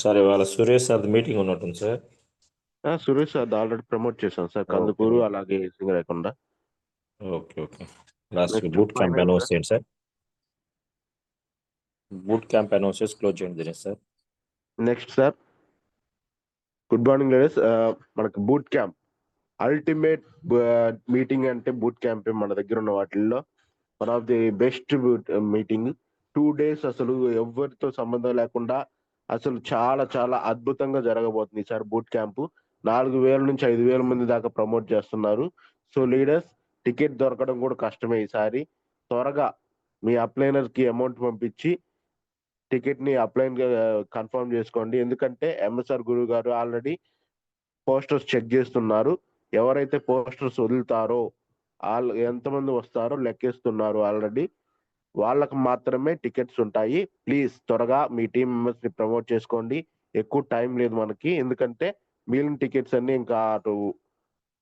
సార్ ఇవాళ సురేష్ సార్ మీటింగ్ ఉన్నట్టుంది sir. Suresh sir already promote చేశాం సార్, కందుకూరు అలాగే Singarayakonda. Okay. Last boot camp announce చేయండి సార్. బూట్ క్యాంప్ అనౌన్స్ చేసి క్లోజ్ చేయండి sir. Next sir, good morning ladies. మనకు బూట్ క్యాంప్ అల్టిమేట్ మీటింగ్ అంటే బూట్ క్యాంప్ మన దగ్గర ఉన్న వాటిల్లో one of the best meeting. 2 days అసలు ఎవరితో సంబంధం లేకుండా అసలు చాలా చాలా అద్భుతంగా జరగబోతుంది సార్ బూట్ క్యాంపు. 4,000 నుంచి 5,000 మంది దాకా ప్రమోట్ చేస్తున్నారు. సో లీడర్స్, టికెట్ దొరకడం కూడా కష్టమే ఈసారి. త్వరగా మీ అప్లైనర్ కి అమౌంట్ పంపించి టికెట్ ని అప్లై కన్ఫర్మ్ చేసుకోండి. ఎందుకంటే ఎంఎస్ఆర్ గురువు గారు ఆల్రెడీ పోస్టర్స్ చెక్ చేస్తున్నారు. ఎవరైతే పోస్టర్స్ వదులుతారో వాళ్ళు ఎంతమంది వస్తారో లెక్కేస్తున్నారు ఆల్రెడీ. వాళ్ళకు మాత్రమే టికెట్స్ ఉంటాయి. ప్లీజ్ త్వరగా మీ టీం మెంబర్స్ ని ప్రమోట్ చేసుకోండి. ఎక్కువ టైం లేదు మనకి, ఎందుకంటే మిగిలిన టికెట్స్ అన్ని ఇంకా అటు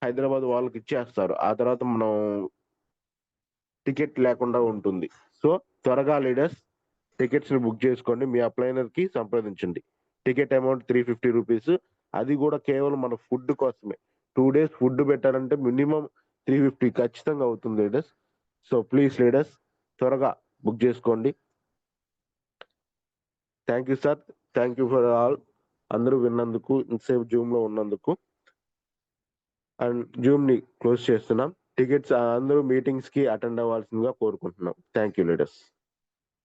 హైదరాబాద్ వాళ్ళకి ఇచ్చేస్తారు. ఆ తర్వాత మనం టికెట్ లేకుండా ఉంటుంది. సో త్వరగా లీడర్స్ టికెట్స్ ని బుక్ చేసుకోండి. మీ అప్లైనర్ కి సంప్రదించండి. Ticket amount 350 rupees. అది కూడా కేవలం మన ఫుడ్ కోసమే. 2 days ఫుడ్ పెట్టారంటే మినిమం 350 ఖచ్చితంగా అవుతుంది లీడర్స్. సో ప్లీజ్ లీడర్స్ త్వరగా బుక్ చేసుకోండి. Thank you sir, thank you for all. అందరూ విన్నందుకు, ఇంతసేపు జూమ్ లో ఉన్నందుకు. అండ్ జూమ్ ని క్లోజ్ చేస్తున్నాం. టికెట్స్ అందరూ మీటింగ్స్ కి అటెండ్ అవ్వాల్సిందిగా కోరుకుంటున్నాం. Thank you leaders.